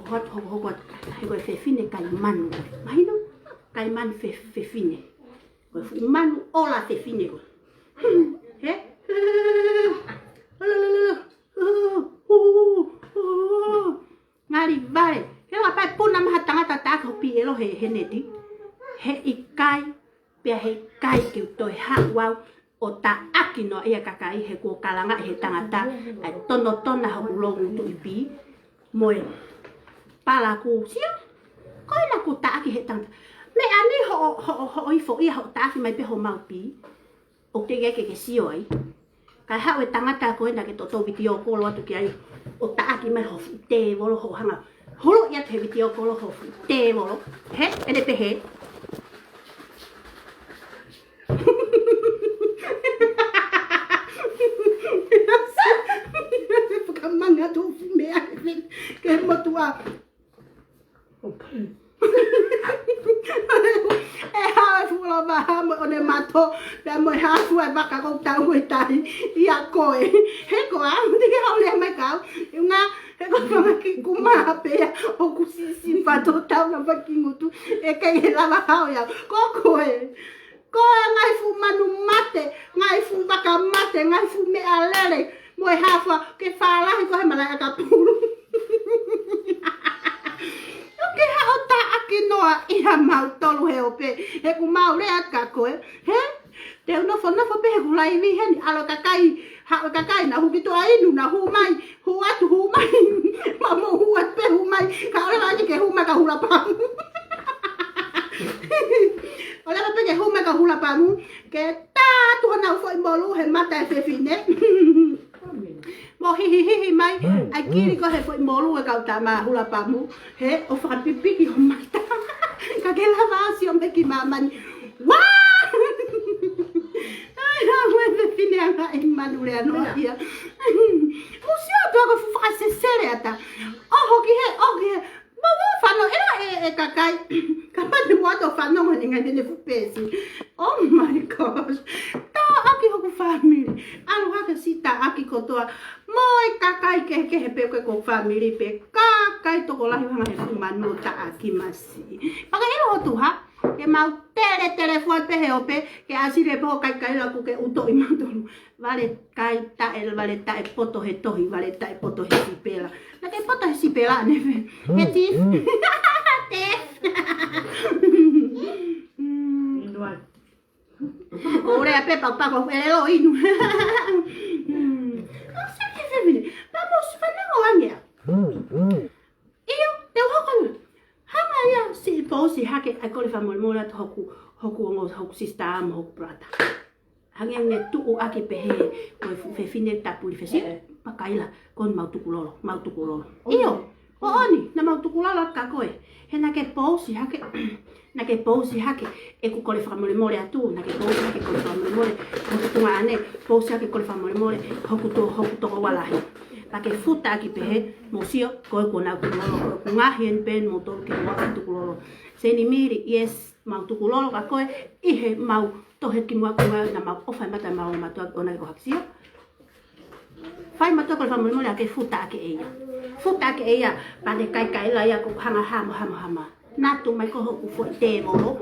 he koe whewhine kai manu mahino kai manu whewhine koe manu ola whewhine koe he ngari vare he la pai puna maha tangata taka hopi elo he neti he i kai pia he kai ki toi hawau o ta aki no ia kakai he ko kalanga he tangata ai tono tona ho longu tu ipi moe pala ku sia ko na ku ta aki he tangata me ani ho i fo ia ho ta aki mai pe ho mau pi o te ke sio ai kai hau e tangata ko na ke toto video ko lo atu ki ai o ta aki mai ho te volo ho hanga holo ia te video ko lo ho te volo he ene pe he manga tu me ke mo tua e ha fu la ba mo ne mato da mo ha fu e ba ka ko ta mo tai ia koe he ko a ndi ke ha le mai ka nga he ko ma ki ku ma pe o ku si fa to ta na ba ki ngutu e ke la ba ha ya ko koe ko ngai fu manu mate ngai fu ba ka mate ngai fu me alele mo e hafa ke fala ko he mala ka pulu ke ha ota aki noa ia mau tolu he ope he ku mau le aka koe he te no fo pe ku lai vi he alo kakai na hu ki to ai nu na hu mai hu atu hu mai mamo hu at pe hu mai ka ole la ke hu mai ka hula pa ole la pe ke hu mai ka hula pa mu ke ta tu na fo molu he mata fe fine mo hi mai ai kiri ko he foi molu e ka ta ma hula pa mu he o fa pipi ki o mata ka ke la va si o me ki mama wa ai ha we de fine ana e manure no ia mo si o dogo fu fa se sere ata o ki he mo fa no era e kakai kapa de mo to fa no ninga de fu pesi oh my gosh aki hoku family anu haka sita aki kotoa moi kakai ke he pe ko family pe kakai to ko lahi hanga he manu ta aki masi paka ero tu ha ke mau telefone pe he ope ke asire po kai la ku ke uto i mandolu vale kai ta vale ta e poto he tohi vale ta e poto he sipela na ke poto he sipela ne ke ti te ora pe papá ko ele o inu sa ke se vini vamos fana o anya io te hokan hanga ya si posi hake a ko le famol mola hoku sista am hoku prata hanga ne tu o ake pe he ko fe fine tapu le fesi pakaila kon mautukulolo io o oni na mautukulolo ka koe he na ke posi hake na ke pousi hake e ku kole famole mole atu na ke pousi hake kole famole mole ko tu ane pousi hake kole famole mole hoku to wala he pa ke futa ki pehe mosio ko na ku nga hien pen motor ke wa tu kulolo se ni miri yes mau tu kulolo ka koe I he mau to he ki mo ku na mau o fa mata mau mato ona ko haksio fai mato kole famole mole ke futa ke eia pa de kai la ya ku hanga hama natu mai ko hoku fo te volo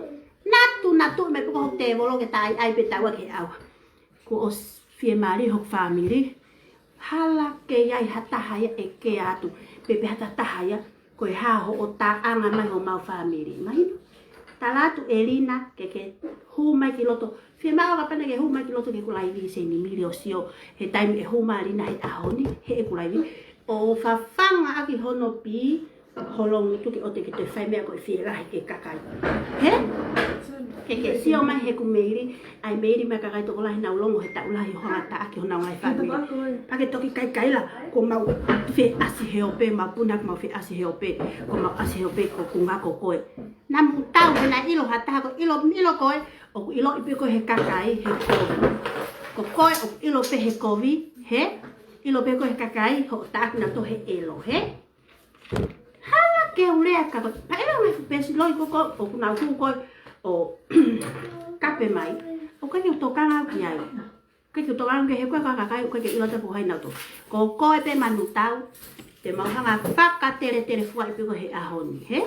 natu mai ko hoku te volo ke tai ai pe tawa ke awa ko os fie mari hok family hala ke ai hata haya e ke atu pepe hata haya ko ha ho o ta anga mai ho mau family mai talatu elina ke hu mai ki loto fie ma ka pana ke hu mai ki loto ke ko lai vi se ni mili o sio he time e hu mari na he ahoni he e ko lai vi o fa fanga aki hono pi holong tu ke o te fai mea ko e whiera ke kakai. He? Ke sio mai he ku meiri, ai meiri me ka kai to la hina ulongo he ta ula hi honga ta ki hona ngai fa. Pa ke toki kai la ko mau fe asi he ope ma puna ma fe asi he ope ko ma asi he ope ko kunga ko koe. Na mu tau na ilo hata ko ilo koe o ilo ipe ko he kakai he ko. Ko koe o ilo pe he kovi he ilo pe ko he kakai ho ta na to he elo he. Hala ke ulea ka pa ela me pesi loi ko o kuna ku ko o kape mai o ka ke to kanga ki ai ke to kanga ke he ko ka kai ko ke ilo te po hai na to ko ko pe manu tau te mau hanga faka tere fua i ko he ahoni he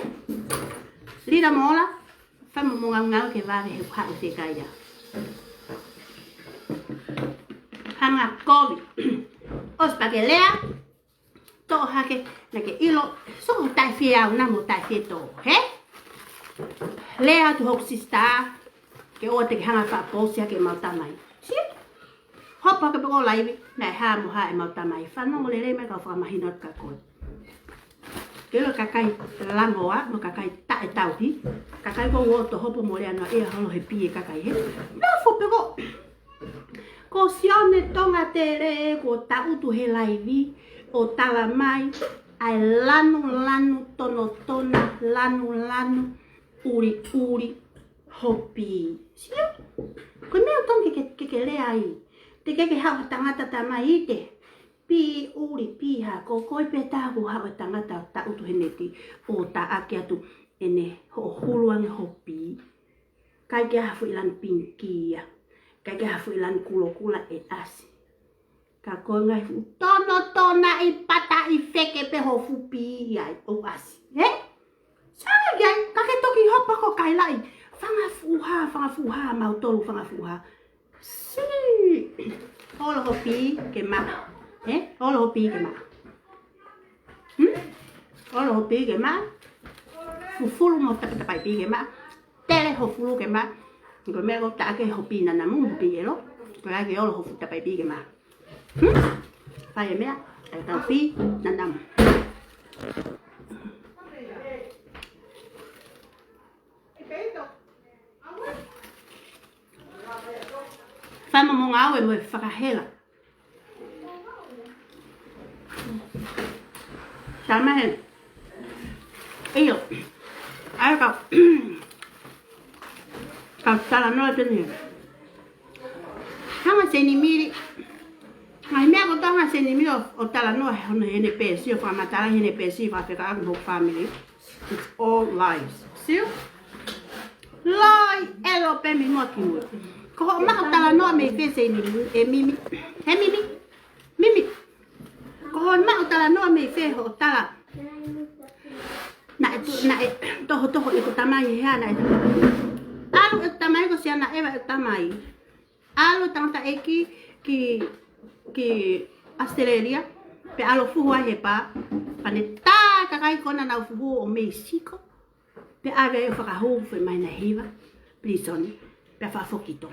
lira mola fa mo ngau ke va he pa te kai ya hanga kovi os pa ke lea to hake na ke ilo so tai fia una mo tai fia to he lea tu hok sista ke o te hanga fa posia ke mau tamai si hopa ke ko live na ha mo ha mau tamai fa no le me ka fa mahinot ka ko ke lo kakai langoa no kakai ta e tau hi kakai ko wo to hopo mo le ana e holo he pi kakai he na fo pe ko sione tonga tere ko ta utu he live o tala mai ai lanu tona lanu uri hopi sia ko me ton ke le ai te ke ha tangata tamai te pi uri pi ha ko pe ta ku ha tangata ta utu heneti o ta ake atu ene ho huluang hopi kai ke ha fu ilan pinkia kai ke ha fu ilan kula e asi ka ko ngai fu tona i pata i feke pe ho fupi ai o asi he sai gai ka ke toki hopa ko kai lai fanga fuha mau tolu fanga fuha si olo hopi ke ma he olo hopi ke ma olo hopi ke ma fulu mo ta pai pi ke ma tele ho fulu ke ma ko me ko ta ke hopi na na mu pi elo ko ai ke olo ho fu ta pai pi ke ma Pai mea, ai tau pi, nanam. Fama mo ngau e mo whakahela. Tama he. Iyo. Ai ka. Ka tala no teni. Hanga se ni miri. Ai mea ko tanga se ni mi o tala no hono hene pesi o wha matala hene pesi wha peka aku family. It's all lies. See? Lai elo pe mi moki mo. Ko ho ma o tala no me fe se ni e mimi. He mimi. Mimi. Ko ho ma o tala no me fe ho tala. Na toho e ko tamai he ana. Alu e tamai ko se ana eva e tamai. Alu tanta eki ki Australia pe alo fuwa he pa pane ta kakai kona na fuwa o Mexico pe ave e whaka hou fe mai na hiva prison pe wha whokito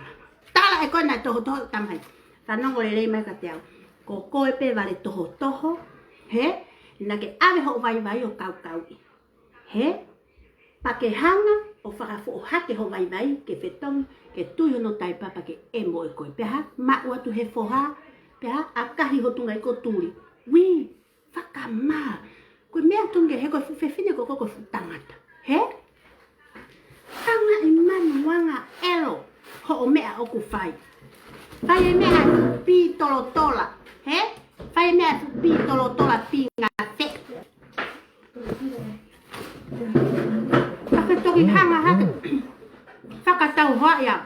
tala e kona toho tamai whanongo e rei mai ka te au ko koe pe vale toho he na ke ave ho vai o kau he pa ke hanga o whaka fo hake ho vai ke whetong ke tuyo no tai papa ke e mo e koe pe ha ma ua tu he foha pea akahi hotunga i ko turi. Wi, whakama. Koe mea tunge he koe whewhine ko koko tangata. He? Tanga i manu wanga elo. Ho o mea oku whai. Whai e mea pi tolotola. He? Whai e mea pi tolotola pi ngā te. Whaka toki hanga hake. Whakatau hoa ia.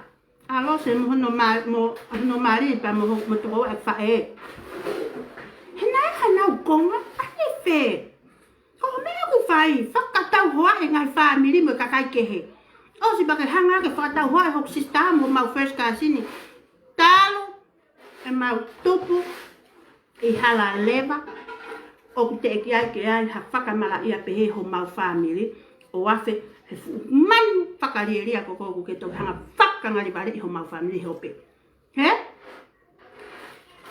Alo se mo no mari pa mo to e fa e. Hena hana konga ani fe. Ko me ku fai fa ka ta hoa e ngai family mo ka kai ke he. O si ba ke hanga ke fa ta hoa e hok system mo mau first ka sini. Talo e mau tupu e hala leva. O te ki ai ke ai ha fa ka mala ia pe he ho mau family. O afe man whakarieria ko ke to hanga whakangari bare i ho mau family hope. He?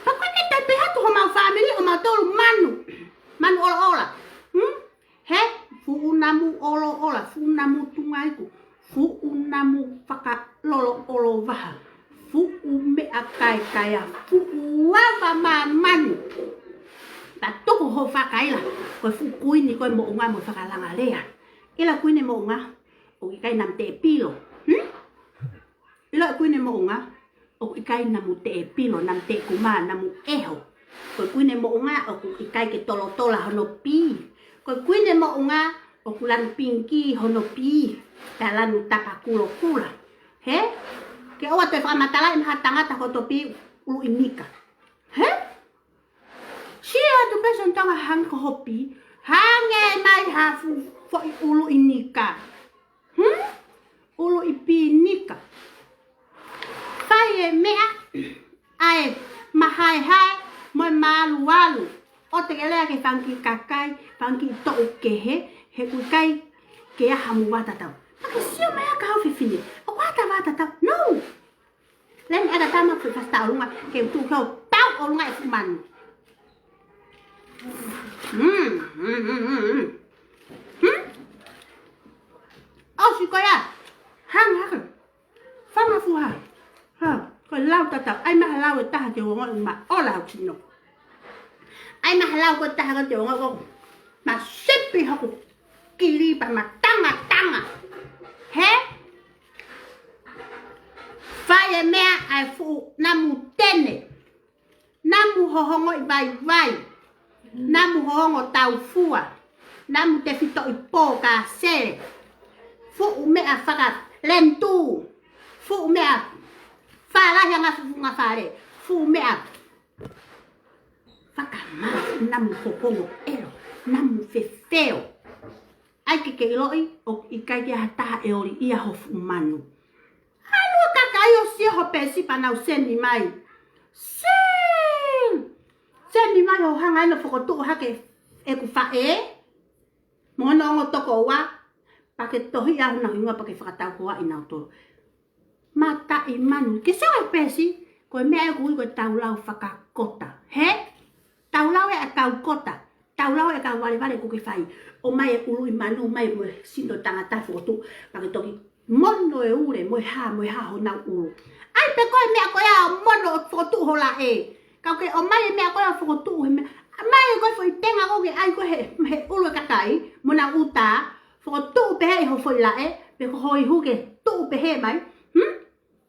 Pako ke te pe hatu ho mau family o mau tolu manu ola. He? Fuunamu ola, fuunamu tungaiku, fuunamu waha. Fu'u mea kai kai a fu'u wawa mamanu. Ta toko ho whakaila. Koe fukuini koe mo unga mo whakalanga lea. Ila kuine mo unga. O i kai nam te pilo. Ila kuine mo unga. O i kai namu te pilo. Nam te kuma namu eho. Koe kuine mo unga. O i kai ke tolo tola hono pi. Koe kuine mo unga. O kulanu pinki hono pi. Ta lanu tapa kulo kula. He? Ke oa te whakamatala i maha tangata ko to pi ulu inika. He? Sia tu pesan tanga hang ko hopi. Hange mai hafu fo i ulu inika. Ulu ipi nika. Faye mea. Ai mahai hai. Moi malu walu. O te kelea ke whanki kakai. Whanki to'u kehe. He kui kai. Ke aha mu wata tau. Pake sio mea ka hau whiwhine. O wata tau. No. Leni aga tama kui fasta o lunga. Ke utu kau tau o lunga e fumanu. Oh si koya. Hang hang. Fama fuha. Ha. Ko lau tatau. Ai maha lau e taha te wongo ma. O lau tino. Ai maha lau ko taha te wongo ko. Ma sepi haku. Kili pa ma tanga. He? Faye mea ai fu namu tene. Namu hohongo i vai. Namu hohongo tau fua. Namu te fito i pō ka sere. Fu mea whaka lentu. Fu mea whalahi anga fufunga whare. Fu mea whaka mafu namu hohongo ero. Namu fefeo. Ai ke iloi o i kai kia hataha e ori ia hofu manu. Halua kakai o sia ho pesi panau sendi mai. Sendi mai ho hanga ino whakotu o hake e ku whae. Mono ongo toko wa. Pake tohi ahu na ingoa pake whakatau hoa i nau toro. Mata i manu. Ke sewa pesi. Koe mea e kui koe taulau whakakota. He? Taulau e a kau kota. Taulau e kau wale kuke whai. O mai e ulu i manu, mai mo sindo tangata whakotu. Pake toki mono e ure, mo e ha ho nau ulu. Ai pe koe mea koe a mono o whakotu ho la e. Kau ke o mai e mea koe a whakotu he mea. Mai e koe fwoi tenga koke ai koe he ulu e kakai. Mo na uta. Whakotu pehe i ho fwoi la e. Pe ko hoi huke tu pehe mai.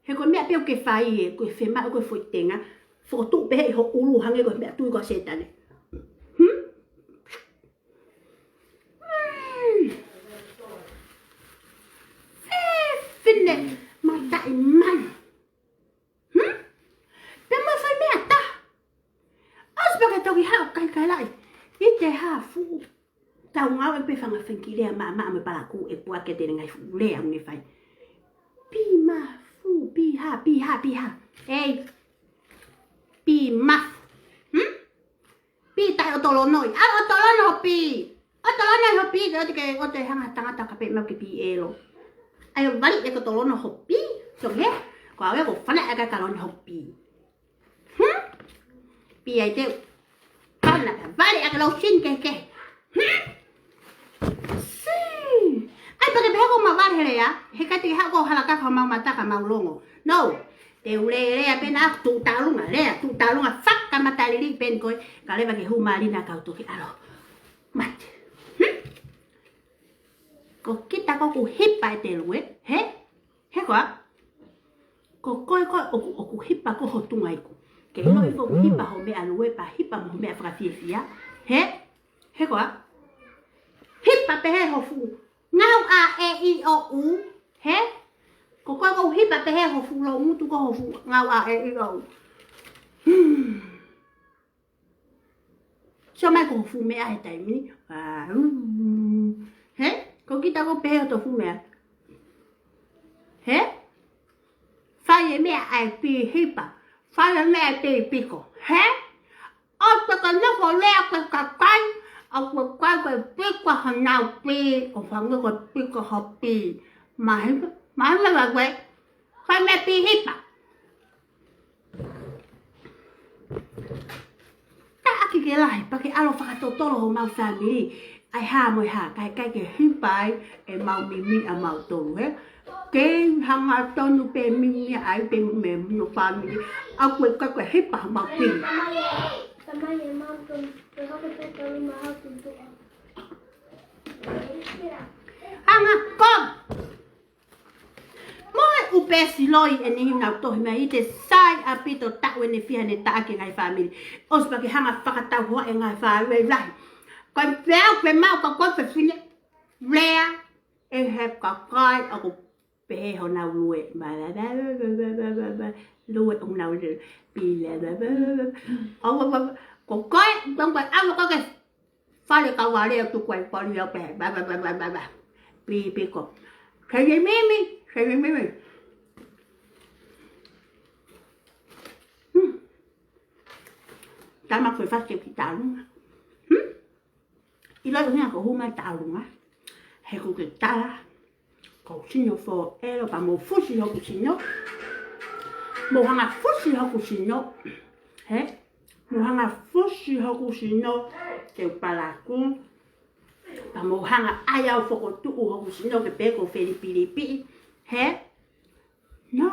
He koe mea peo ke whai e. Koe whema e koe fwoi tenga. Whakotu pehe i ho ulu hange koe mea tui koe setane. Finne mata i man. Pe mo fai mea ta. Os baka toki hao kai lai. I te ha fu. Tau ngau e pe whanga whenki lea ma me paraku e pua ke tere ngai fu lea unge fai. Pi ma fu pi ha. Ei. Pi ma. Pi tai o tolo noi. A o tolo no pi. O tolo no ho pi. O te hanga tangata ka pe mau ki pi elo. Ai balik e ko tolono hopi. So he. Ko awe ko fana aga kalon hopi. Pi ai te. Kana ka balik aga lo sin ke. Si. Ai pake behe ko mawar hele ya. He ka te ha ko halaka ka mau mata ka mau longo. No. Te ule lea pena tu talunga fak ka mata lili pen koe. Ka leva ke humarina ka utoki alo. Mate. Ko kita ko ku hipa e te lue, he? He koa? Ko koe o ku hipa ko ho tunga iku. Ke ilo i ku hipa ho mea lue pa hipa mo mea whakawhiawhia. He? He koa? Hipa pe he ho fu. Ngau a e i o u. He? Ko koe ko hipa pe he ho fu lo mutu ko ho fu. Ngau a e i o u. So mai ko ho fu mea he taimini. He? Ko kita ko pehe o tofu mea. He? Whai e mea ai pi hipa. Whai e mea te piko. He? O te ka noko lea koe kakai. A koe kai koe piko ha nau pi. O whangu koe piko ha pi. Mahipa wa koe. Whai mea pi hipa. Ta aki ke lahi. Pake alo whakatotoro ho mau family. Ai ha moi ha kai ke hipai e mau mimi a mau tolu he Ke hanga tonu pe mimi ai pe me no family. Aku ka ka hepa ma pi. Tamanya mountain. Aku tak tahu mahal tu. Hanga kom. Moi upe siloi eni na to me ite sai apito ta wene fia ne ta ke ngai family. Os pa ke hanga fakata ho e ngai family lai. Kan peo pe mau ka ko pe fine. Rea e he ka kai aku pe ho na lue ba lue ông nào rồi bị ông có coi trong bài ăn có cái pha được cầu vào đây tụi quay qua đi bè ba bị có thấy gì mi ta mặc phải phát triển cái tao luôn ý nói là có hôm nay tao luôn á hay có cái ta là có xin nhau phô em là một phút xin nhau xin nhau một hàng phút xin nhau xin nhau hết một hàng phút xin nhau xin nhau kiểu bà là cũng và một hàng ai ao phục của tụ học xin nhau cái bé của Philippines hết no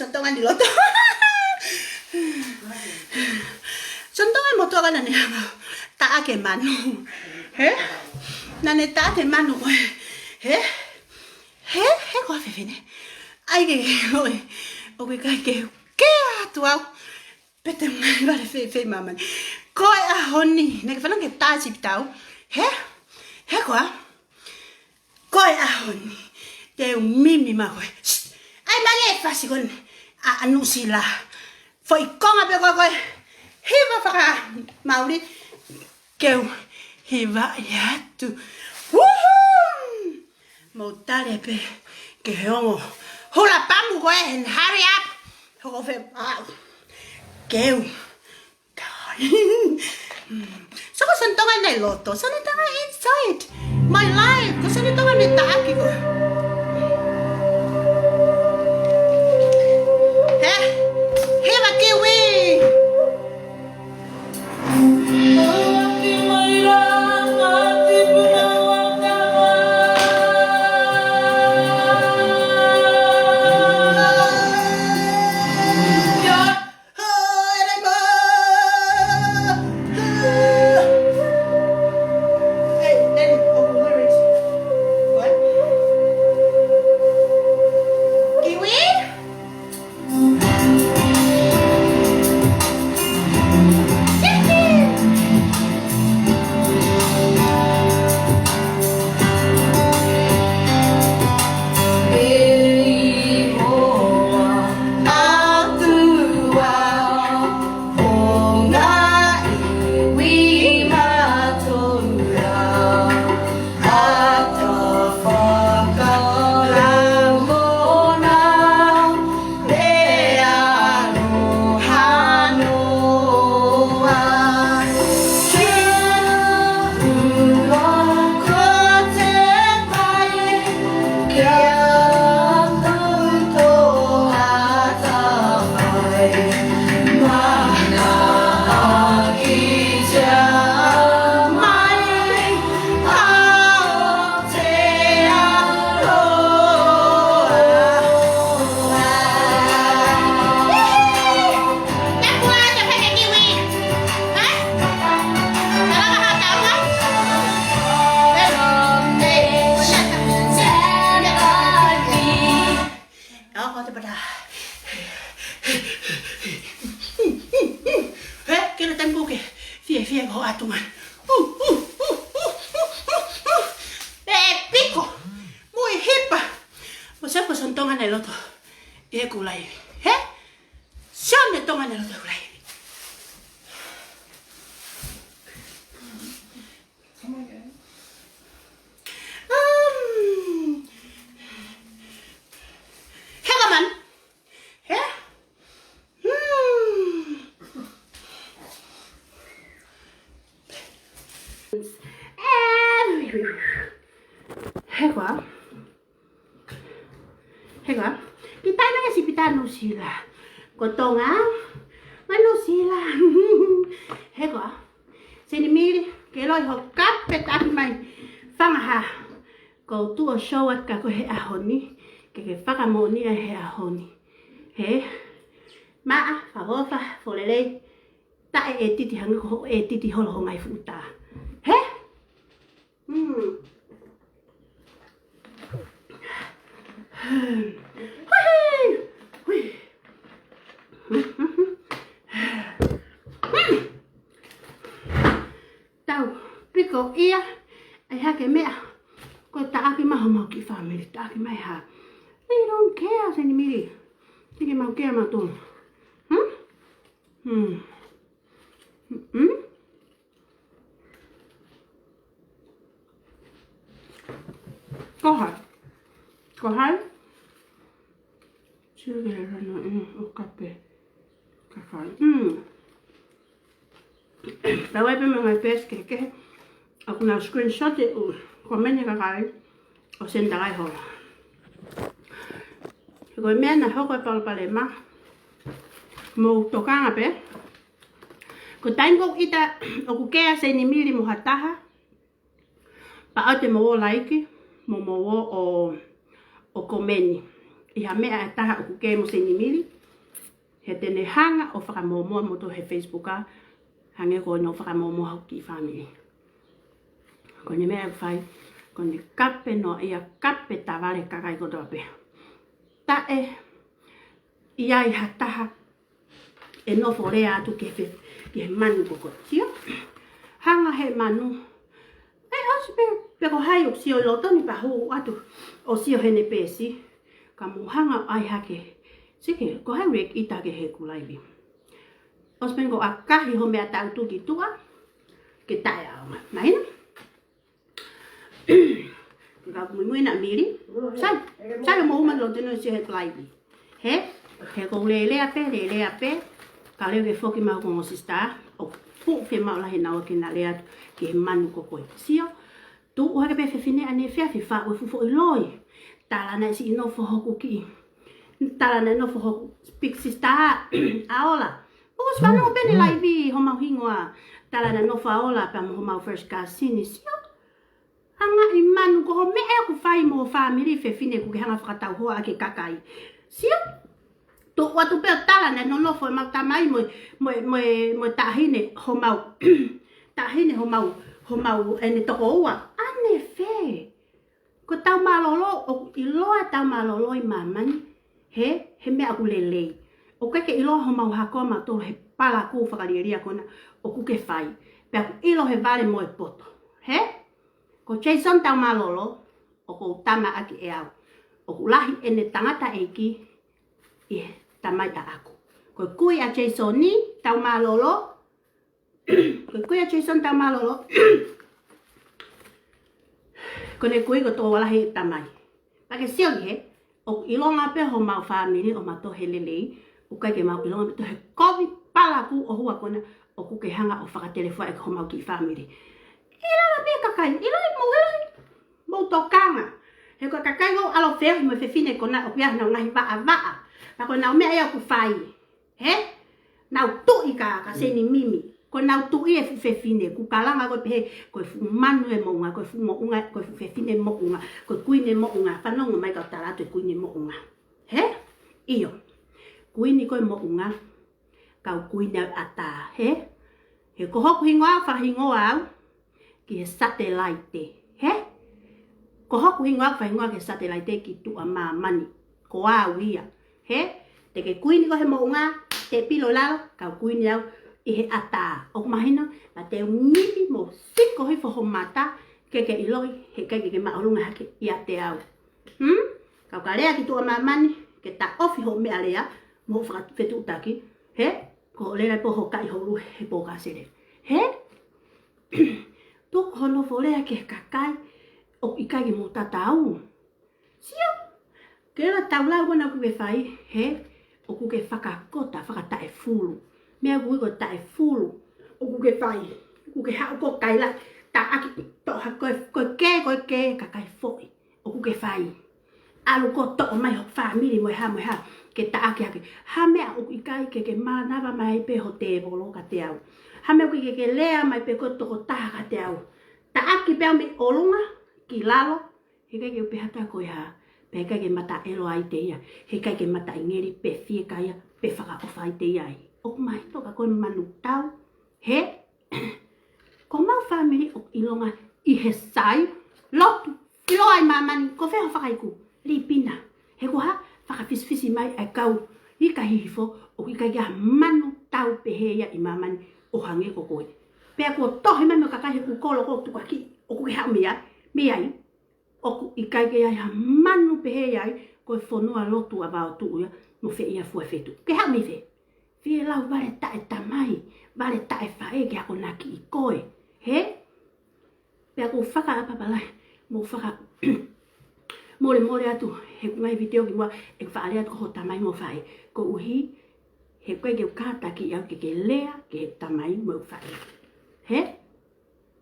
sontonga ni loto. Sontonga mo toga na ni ta ake manu. He? Na ne ta te manu ko. He? He ko fefene. Ai ke oi. O ke kai ke atu au. Pete mai vale fe mama. Ko a honi, ne ke fana ke ta si tau. He? He ko? Ko a honi. Te mimi ma ko. Ai mange fasi kon a anusila. Foi konga pe ko. Hiva faka mauri. Keu hiva yatu. Woohoo! Mo tale pe ke hongo. Hula pamu ko en hurry up. Ho fe keu. So ko santonga na loto. Sana tanga inside my life. Ko sana tanga ni taaki ko. He? Hiva kiwi. Fie ko atungan. Pico. Muy hipa. Pues pues son tongan el otro. Y kulai. Son de tongan el otro kulai. Hagaman. Hega, kita na si pitano sila. Kotonga, manusila. Hega, sinimili, keloi ho kapet mai. Fangaha, ko tu show at ka ko he ahoni, ke fakamoni he ahoni. He, ma fagofa folele. Ta titi hang ko titi hol ho mai futa. He? Tau, piko ia, ai hake mea, ko taaki maho mau ki family, taaki mai ha. They don't care, seni miri. Tiki mau care mau tuon. Kohai. Sugar no kape. Kakao. Tahu apa memang best ke? Aku nak screenshot itu. Komen ya kakak. O send takai ho. Kalau mana ho kau pal mah. Mau tokan apa? Kau tengok ita. Aku kaya seni mili muhataha. Pa ate mau like. Mau o komeni. Iha mea taha aku kaya mo seni mili. he tene hanga o whakamomoa moto he Facebooka, hange ko no whakamomoa hau ki family. Ko ni mea whai, ko ni kape no ia kape taware kakai ko toa pea. Ta e, ia i hataha, e no forea atu ke manu ko tio. Hanga he manu, e osi pe ko hai o sio loto ni pahu atu, o sio hene pesi, ka mu hanga ai hake, sike, ko hai rek ita ke he kulaibi. Osi ko akahi ho mea tau tuki tua, ke tae au maina. Ka mui na miri, sai mo uma lo teno si he kulaibi. He ko le ape, ka lewe foki mau ko sista, o fu fe mau la he nao ke na lea ke he manu ko koe sio. Tu uha ke pe fine ane fea fa o fu loi. Tala na si no fo hoku ki. Tala na no fo hoku speak sista aola. O spa no bene live ho mau hingoa. Tala na no fa aola pa mo mau first casini sio. Hanga i manu ko ho me e ku fai mo family fe fine ku ke hanga whakatau hoa ke kakai. Sio? To watu pe tala na no fo mau tamai mo tahine ho mau. Tahine ho mau ene toko ua. Ane fe. Ko tau malolo o iloa tau malolo i mamani. He mea ku lelei. O keke iloa ho mau hakoa ma to he pala ku whakarieria kona o ku ke whai. Pea ku ilo he vale mo e poto. He? Ko Jason tau malolo o ko tama aki e au. O ku lahi ene tangata eiki tamai ta aku. Ko kui a Jason ni tau malolo. Ko kui a Jason tau malolo. Ko ne kui ko tō walahi tamai. Pake sio he, o ilonga pe ho mau family o mato he lelei, o kai ke mau ilonga pe to he kovi pala ku o hua kona, o ku ke hanga o whakatelefoa e ko mau ki family. Ila pe kakai, ila mo tokanga. He ko kakai go alo feo mo fe fine kona o kia na ngahi vaa. Pa ko na o mea ku fai. He? Na tu ika ka seni mimi. Ko na tu e fe fine ku kalanga ko pe ko fu manu e mo nga ko fu mo nga ko fu fe fine mo nga ko kuine mo nga fa no mai ka tala to kuine mo nga. He? Iyo. Kuini ko mo nga ka kuine ata, he? He ko hoku hingoa fa hingoa ki he satellite. He? Ko hoku hingoa fa hingoa ki satellite ki tu a mani. Ko a wia. He? Te ke kuini ko he mo nga te pilo lao ka kuini au i he ata. O kumahina, ma te mimi mo siko hi foho mata ke iloi he kai ke maolunga hake i a te au. Kau ka rea ki tua mamani ke ta ofi ho mea rea mo whakawhetu utaki. He? Ko lera po ho kai ho ru he po ka sere. He? Tuk hono fo rea ke kakai o i kai mo tatau. Sio? Ke la tau lau wana ku ke whai, he? O ku ke whakakota, whakatae fulu. Mea kui ko tae fulu. O ku ke whai. Ku ke hao ko kai la. Ta aki toha koe ke kakai foi. O ku ke whai. Alu ko to mai ho family mo ha. Ke ta aki hake. Ha mea o ikai ke manawa mai pe ho te bolo ka te au. Ha mea ke lea mai pe ko toko taha ka te au. Ta aki pe me olunga ki lalo. He kai ke upehata koe ha. Pe kai ke mata elo ai te ia. He kai ke mata ingeri pe fie kaya. Pe whaka ofa ai te iai. O mai toka koe manu tau. He? Ko mau family o ilonga i he sai. Lotu. Ilo ai mamani. Ko wheho whakaiku. Lipina. He ko ha whakafisfisi mai ai kau. I ka hihifo o i ka ia manu tau peheia i mamani o hange ko koe. Pea ko tohi mai me kakahi ku kolo ko tuka ki. O ku ke hao mea. Mea i. O ku i ka ia manu peheia i. Ko e whonua lotu a vao tuu ia. Mo whe ia fua fetu. Ke hao mi whe. Fie lau vale tae tamai, vale tae whae ki ako naki i koe. He? Pea ko whaka apapalai, mo whaka mole atu, he kungai video ki mua, e whaare atu ko tamai mo whae. Ko uhi, he koe ke ukata ki au ke lea, ke he tamai mo whae. He?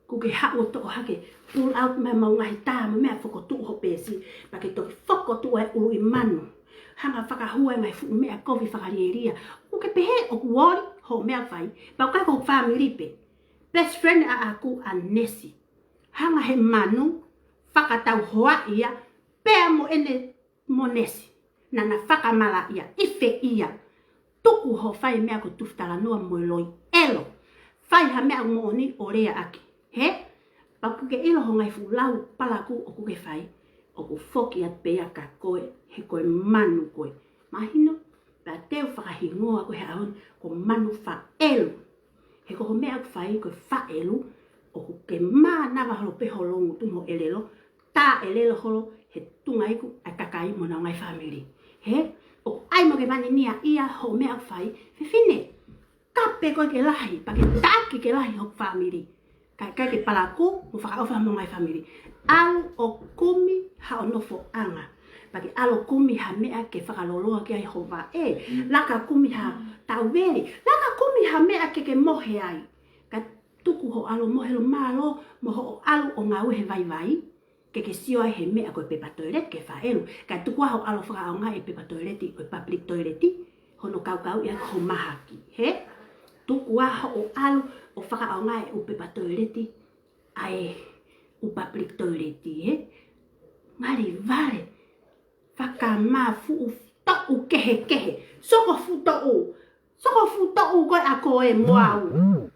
Ko ke hao to hake, pull out mai mau ngahi tā, mo mea whakotu ho pēsi, pa ke toki whakotu e ulu i manu. Hanga whakahua mai fu mea kovi whakarieria. O ke pehe o kuori ho mea whai. Pau kai ko family pe. Best friend a aku a Nessie. Hanga he manu whakatau hoa ia. Pea mo ene mo Nessie. Nana whakamala ia. Ife ia. tuku ho fai mea ko tuftala noa moe loi elo. Fai ha mea mo ni o rea aki. He? Paku ke ilo ho ngai fu lau palaku o ku ke fai. O ku foki at pea ka koe he koe manu koe. Mahino, pa teo whakahingoa koe he ahon ko manu wha elu. He ko ho mea ku fai koe wha elu. O ku ke maa nawa holo peho longu tungo elelo. Tā elelo holo he tunga iku a kakai mo na ngai family. He? O ai mo ke mani nia ia ho mea ku fai. Fifine, kape koe ke lahi, pa ke taki ke lahi ho family. Kai ke palaku mo whakaofa mo ngai family. Alu o kumi ha o nofo anga. Pake alo kumi ha mea ke whakaloloa ke ai hova e. Laka kumi ha tauweri. Laka kumi ha mea ke mohe ai. Ka tuku ho alo mohe lo malo. Moho o alu o ngā uhe vai vai. Ke sio ai he mea koe pepa toilet ke whaelu. Ka tuku ho alo whakaonga e pepa toileti o public toileti. Hono kau ia ko mahaki. He? Tuku ho o alu o whakaonga e o pepa toileti. Ai o public toileti. He? Ngari vale. Whakama fu to'u kehe. Soko fu to'u koe a koe moau.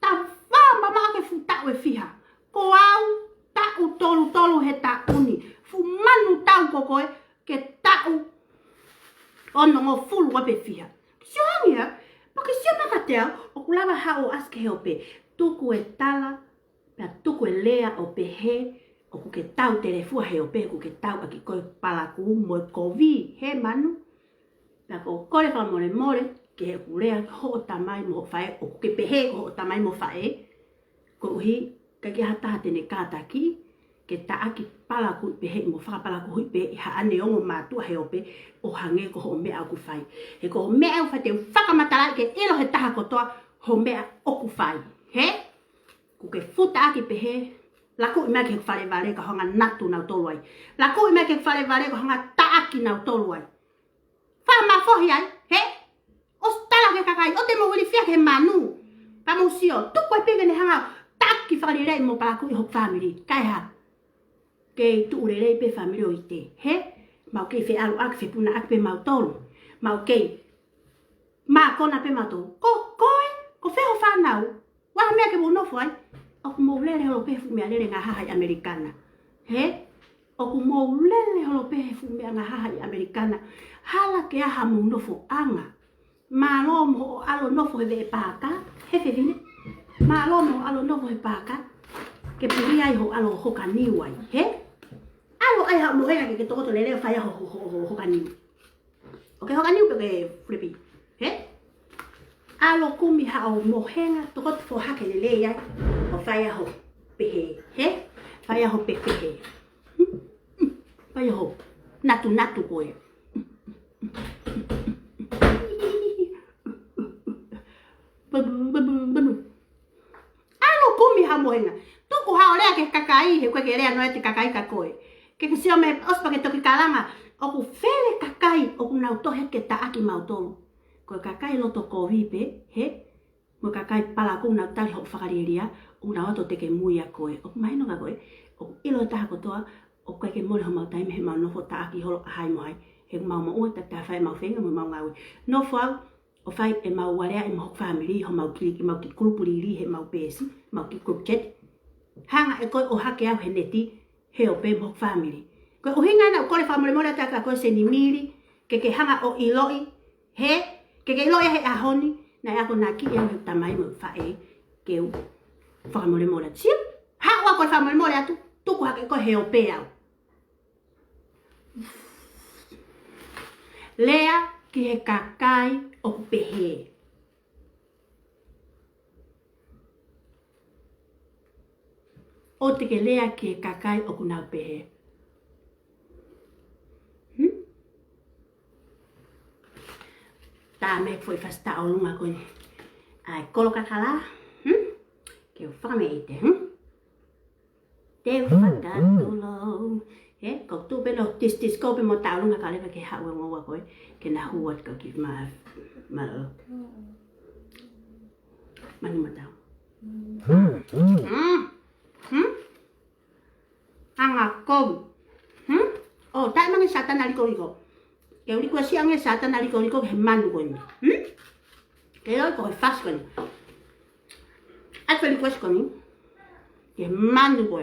Ta whama maa ke fu ta'u e fiha. Ko au ta'u tolu he ta'uni. Fu manu tau ko koe ke ta'u. Ono ngo fulu wape fiha. Sio hangia. Pake sio makatea. O kulawa hao aske he ope. Tuku e tala. Pea tuku e lea ope he. O ku ke tau telefua he ope, ku ke tau aki koe palaku mo e kovi, he manu. Pea ko kore wha more, ke he kulea ho o tamai mo whae, o ku ke pehe ho o tamai mo whae. Ko uhi, ka ki hataha tene kātaki, ke ta aki palaku pehe mo whakapalaku hui pe, ha ane ongo mātua he ope, o hange ko ho mea aku whai. He ko ho mea aku whai te whakamatara ke ilo he taha kotoa, ho mea oku whai. He? Ku ke futa aki pehe, Laku i mea ke whare ware ka honga natu nau toluai. Laku i mea ke whare ware ka honga taaki nau toluai. Whama fohi ai, he? O stala ke kakai, o te mo wili fia ke manu. Pa mo sio, tuku e pinga ni hanga taaki whare rei mo palaku i hok family. Kai ha? Kei tu ure rei pe family o ite, he? Mau kei whi alu ak, whi puna ak pe mau tolu. Mau kei, maa kona pe mau tolu. Ko wheho whanau. Waha mea ke wunofu ai. Oku moulele holo pehe fumea lele ngā hahai Amerikana. He? Oku moulele holo pehe fumea ngā hahai Amerikana. Hala ke aha mou nofo anga. Mā lo mo o alo nofo he vee pāka. He whewine. Mā lo mo o alo nofo he pāka. Ke puri ai ho alo hoka niwai. He? Alo ai ha mohenga ke tokoto lele whai ho hoka niwai. Ok, hoka niwai ke flippy. He? Alo kumi ha o mohenga tokoto fo hake lele iai. O whai aho pehe, he? Whai aho pehe. Whai aho natu koe. Alo kumi ha mohenga. Tuku hao lea ke kakai, he koe ke lea noe te kakai ka koe. Ke kusio me ospa ke toki kalanga. Oku whele kakai, oku nau tohe ke taaki mautolo. Koe kakai loto kovipe, he? Mo kakai pala ku nau tali hok whakariria. Una wato te ke mui a koe. O mahino ka koe. O ilo taha kotoa. O koe ke mole ho mau taime he mau nofo taaki holo ahai mohai. He mau ua ta whai mau whenga mo mau ngawe. Nofo au. O whai e mau warea e mau whamiri. Ho mau ki kurupuriri he mau pēsi. Mau ki kurupchet. Hanga e koe o hake au he neti. He o pē mau whamiri. Koe o hinga na o kore whamore mora taka koe se ni miri. Ke hanga o iloi. He. Ke iloi he ahoni. Na ako naki ia he tamai mo whae. Ke u. Whakamore mora tia. Hawa koe whakamore mora atu. Tuku hake koe he o pē au. Lea ki he kakai o pehe. O te ke lea ki he kakai o kunau pehe. Tā me foi whasta o lunga koe. Ai kolo kakala. Ke o whame i te. Te whakatulo. He, ko tupe no tis kope mo taulunga ka lewa ke haua ngoa koe. Ke na huat ko ki ma o. Manu matau. Anga kom. O, tai mangi satan ali ko iko. Ke uli ko siang e Satan ali ko he manu ko ni. Ke lo ko fast ko ni. At ko ko ni. Ke manu ko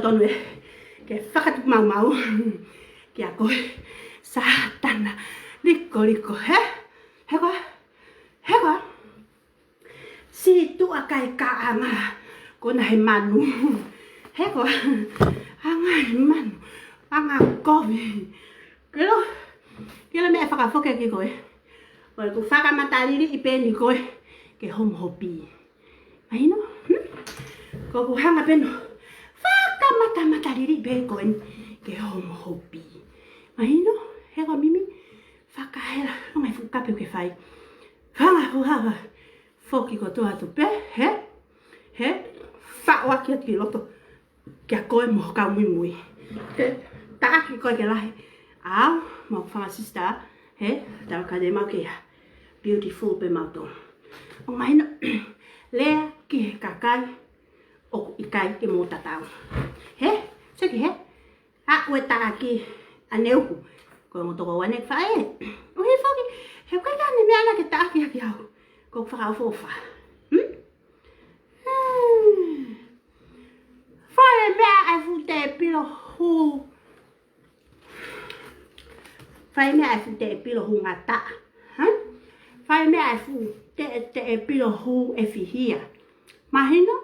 Tonne ke whakatuk mau ki a koe Satana liko he Heka. Si tu akai ka anga. Kona he manu. Heka. Anga he manu. Anga kovi. Kilo me whakafoke ki koe. Koe ku whakamatariri I pēni koe. Ke hom hopi. Mahino? Ko ku hanga peno. Whakamatariri pēni koe. Ke hom hopi. Mahino? Heka mimi. Whakahera. Ngai whukape ke whai. Hanga huhawa. Foki ko toa tu pe. He? Whawa kia ki loto. Kia koe mo kau mui mui. Taaki koe ke lahi. Au, mau whangasista. He? Tau ka de mau ke beautiful pe mau tō. O mahino. Lea ki he kakai. O ikai ke mō tatau. He? Seki he? A ue taaki. A neuku. Koe mo toko wane whae. O he whoki. He koe kane mea ana ke taaki haki au. Ko whakau fofa. Whae mea ai fute pilo hu. Whae mea ai fute pilo hu ngata. Whae mea ai fute pilo hu e fihia. Mahino?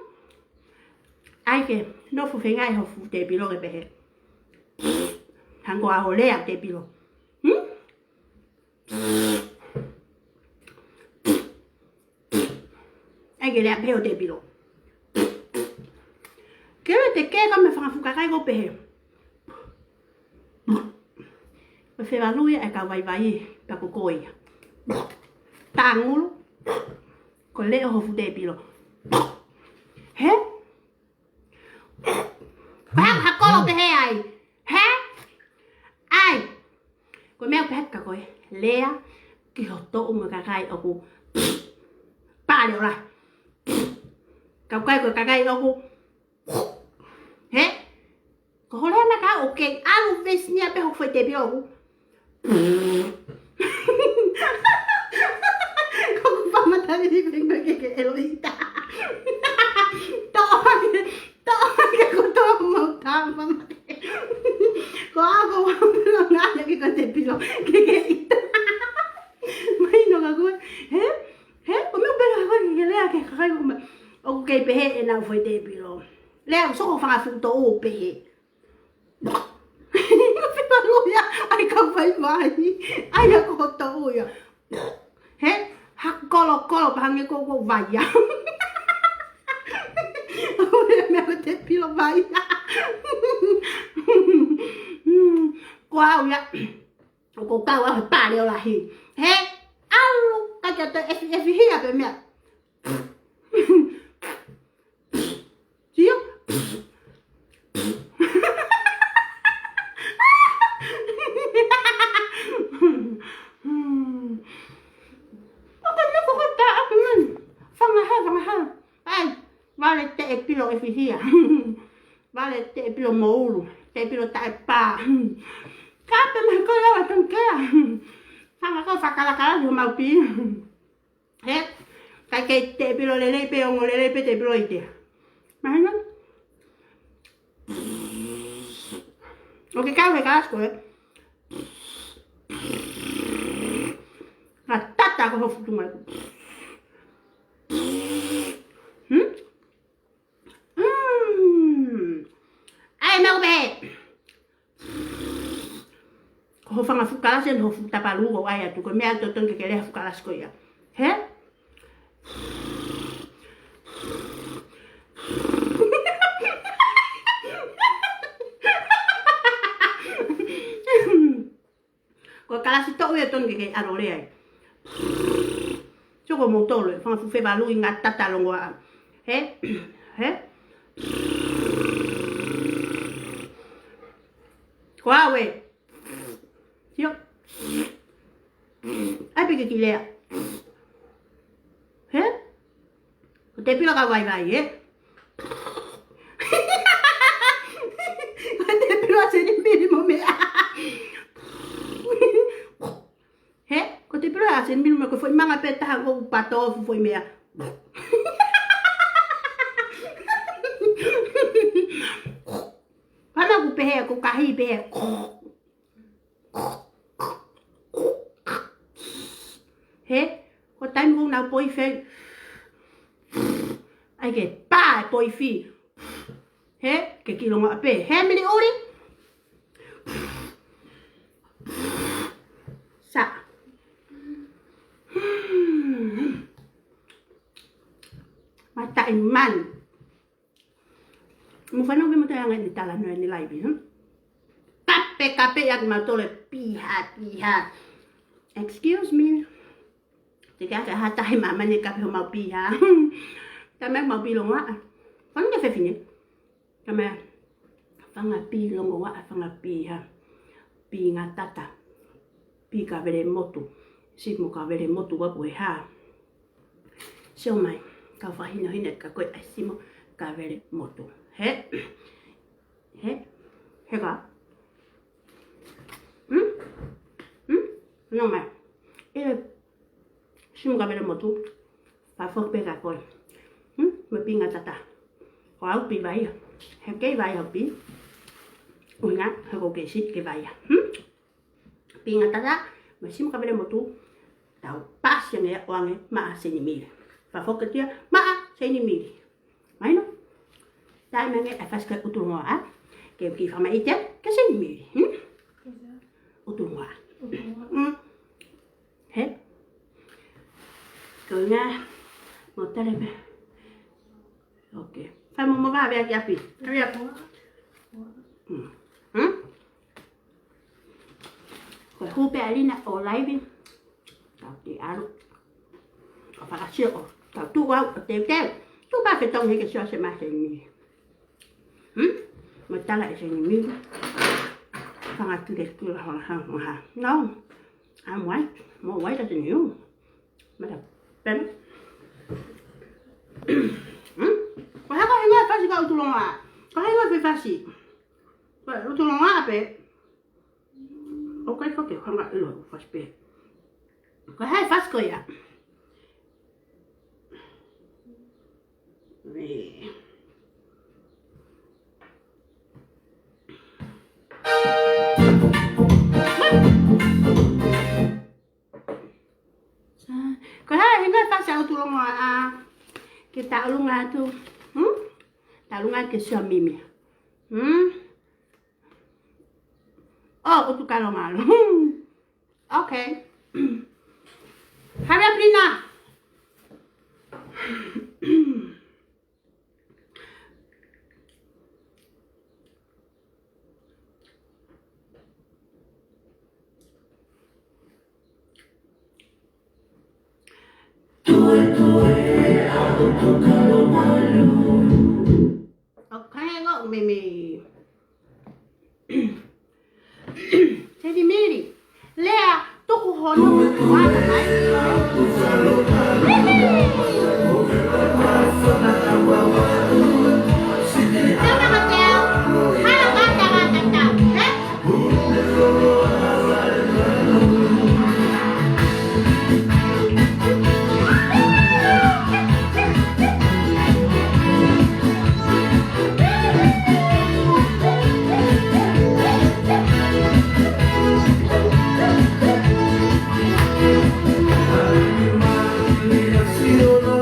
Ai ke no fu whengai ho fute pilo ke pehe. Hango aho lea te pilo. Ai ke lea peo te pilo. Kere te kē ka me whakafukakai ko pehe. Me whewaluia e ka waiwai pa kukoia. Tāngulu. Ko leo hofu te pilo. He? Pahang hakolo pehe ai. He? Ai. Ko mea peheka koe. Lea ki ho to unga kakai oku. Pāleo la. Kau kai koe kakai oku. He? Ko hore na ka o ke alu vesnia pe ho foi te pio oku. Ko ku pamatari di vengo ke Eloita. Ke ko to mo tama mate. Ko ako mo nga ke ko te pilo ke ita. Mai no ka ko. He? O meu pelo ko ke lea ke kai ko. O ke pehe e na foi te pilo. Lea so ko whakafuto o pehe. Whipaluia, ai ka waiwai. Ai a ko tauia. He? Hakolo pahange ko vaia. Oi, mea te pilo vaia. Ko ya. Ko kau a pāleo lahi. He? Alu, ka te efi hia pe mea. Tio? Vale te pilo e fihia. Vale te pilo moulu. Te pilo tae pā. Kāpe me koe awa tankea. Hanga kau whakalakala ni mau pi. He? Kai kei te pilo lelei pe ongo lelei pe te pilo ite. Mahina? O ke kau he kasko e. Nga tata ko hofu tunga. Ai meu be. Ko fanga fukala sen ho futa palugo ai atu ko me alto ton que querer fukala as coia. He? Ko kala si to e ton que arore ai. Choko motolo fanga fu fe balu inga tata longo. He? He? Kwawe. Yo. Ai pe que lea. He? O te pila ka vai, O te pila se ni mínimo me. He? O te pila se ni mínimo que foi manga pe ta o pato foi mea. Pana ku pehe ku kahi pehe. He, ko tai mo na poi fe. Ai ke pa poi fi. He, ke kilonga ape. He mili uri. Sa. Mata iman. Mufano be mo tayo ngayon itala no ni live. Kape yak matole pihat. Excuse me. Jika ka hatai mama ni kape mau piha. Kami mau pilong wa. Kan dia fini. Kami fanga pilong wa fanga piha. Pi ngatata. Pi ka vere motu. Si mo ka vere motu wa ha. Sio mai. Ka fahino hinet ka koe asimo ka vere motu. He ka. No mai. Simo ka vere motu. Pa fok pe ka koe. Mà pi ngà tata hóa pi vậy hay cái vậy học pi ui ngã hay có cái xịt cái vậy pi ngà tata mà sim cái bên một tu tao pas yang ya uangnya ma seni mil và phok cái dia ma seni mil mai no dai mà nghe fas cái utul ngoa cái kỳ phàm mai chết cái seni mil utul ngoa hết rồi nha một tay đây ok. Fai mau va ver aqui a pi. Hurry up. Coi hu pe ali na o live. Tao ti aro. Có phải là siêu. Tao tu vào tiêu. Tu ba phải trong cái sẽ mà thành mi. Mà ta lại thành mi. Thằng ăn cái là hàng. No. I'm white. More white than you. Mà đập bên. Có hay có người phát cái utulong à? Có hay người phải phát gì? Vậy utulong à bé? Ok có kiểu không lại lỗi phát bé. Có hay phát cái à? Về. Có hay người phát cái utulong à? Kita ulungan tu, talungan ke suami. Oh, tu kalau malu. Okay. Hurry up, Lina. Okay, go, Mimi. Jadi Miri, Lea, tuku hono mana mai? Jangan macam, kalau kata, Sido no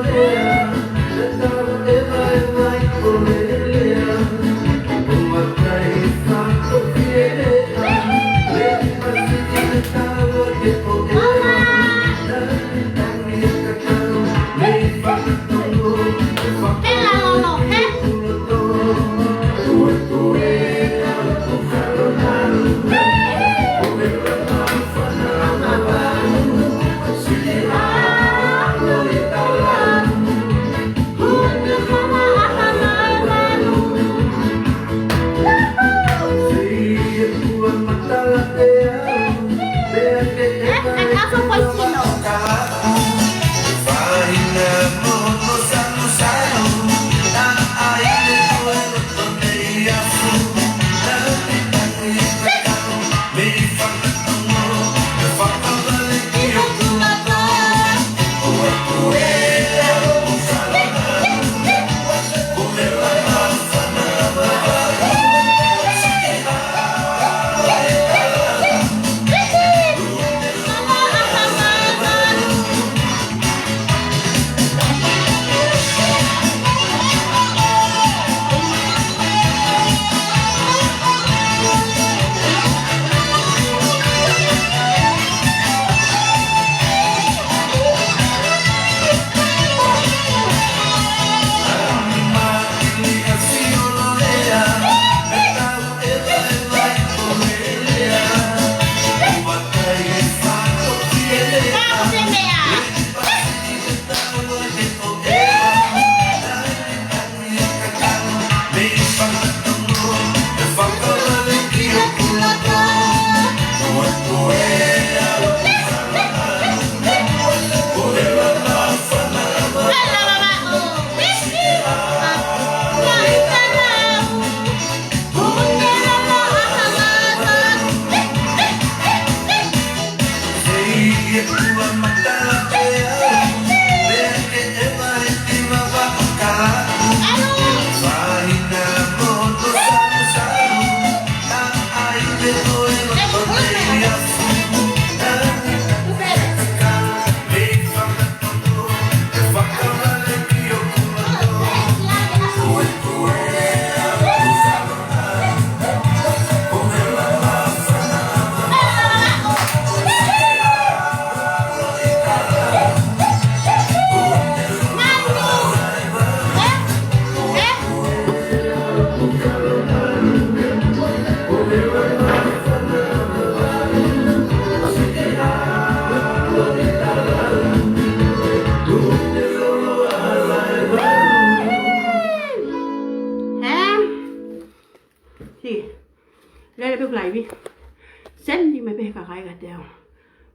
veka kaiga teo.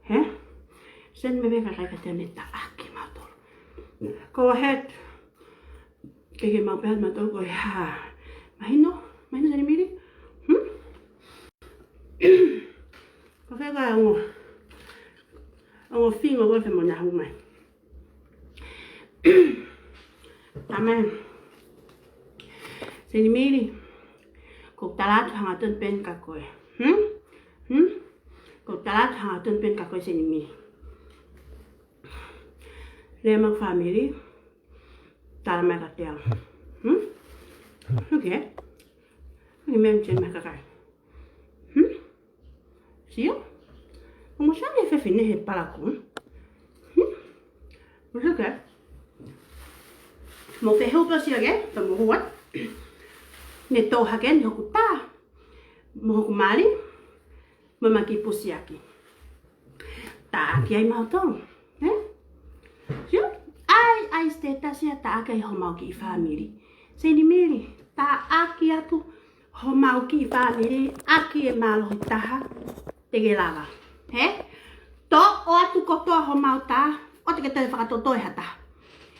He? Sen me veka kaiga teo ne taaki mautol. Go ahead. Keke mau pehat mautol ko ha. Mahino sa ni mili? Ko veka ongo fingo golfe mo na humai. Amen. Sen ni mili. Ko talat hanga tun pen ka koe. Ko talat hanga tun pen ka koe sen ni mili. Le mag family. Tala me ka teo. Okay. Ni men chen me ka kai. Sio? Mo sa ne fe fine he para ko. Okay. Mo fe help us again, to mo what? Ne to hagen hoku ta. Mo hoku mali. Mo maki pusiaki. Ta ki ai mau tong. Sio? Ai steta sia ta ka ho mau ki family. Se ni miri ta aki atu ho mau ki family aki e malo taha te ge lava. He? To o atu ko to ho mau ta. O te ke te whakatotoi hata.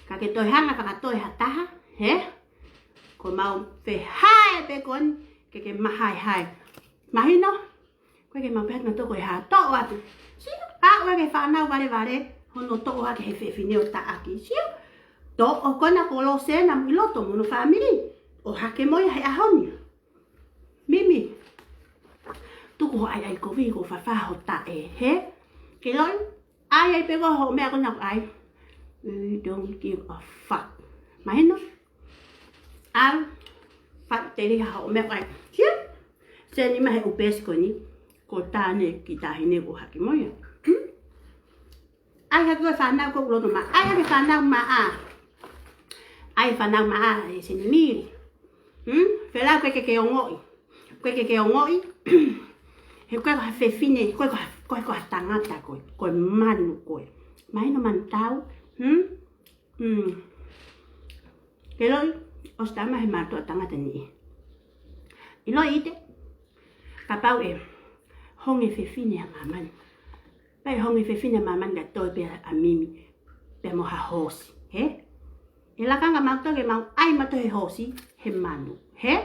Ka ke toi hanga whakatoi hata. He? Ko mau fe hai pe kon ke mahai. Mahino? Koe ke mau pehat mato koe ha to o atu. Sio? A oe ke whanau vare. Hono to o hake he whiwhine o ta aki. Sio? To o kona ko lo se na miloto mono family. O hake moia he ahoni. Mimi. Tuku ho ai ko vi ko whawha ho ta e. He? Ke loi? Ai pego ho mea kona ai. We don't give a fuck. Mahino? Al. Fak te riha ho mea ai. Sio? Se ni mahe upes ko ni. Ko tāne ki tāhine ko haki moia. Ai hake koe whanau ko uloto ma. Ai hake whanau ma a. Ai whanau ma a e se ni miri. Whelau koe ke ongoi. Koe ke ongoi. He koe ko hawhewhine. Koe ko tangata koe. Koe manu koe. Mahino manu tau. Ke loi. O stama he mātua tangata ni. I loi ite. Ka pau e. Hongi whewhine a mamani. Pai hongi whewhine a mamani ka toi pe a mimi. Pe mo ha hosi. He? E lakanga mauta ke mau ai mato he hosi. He manu. He?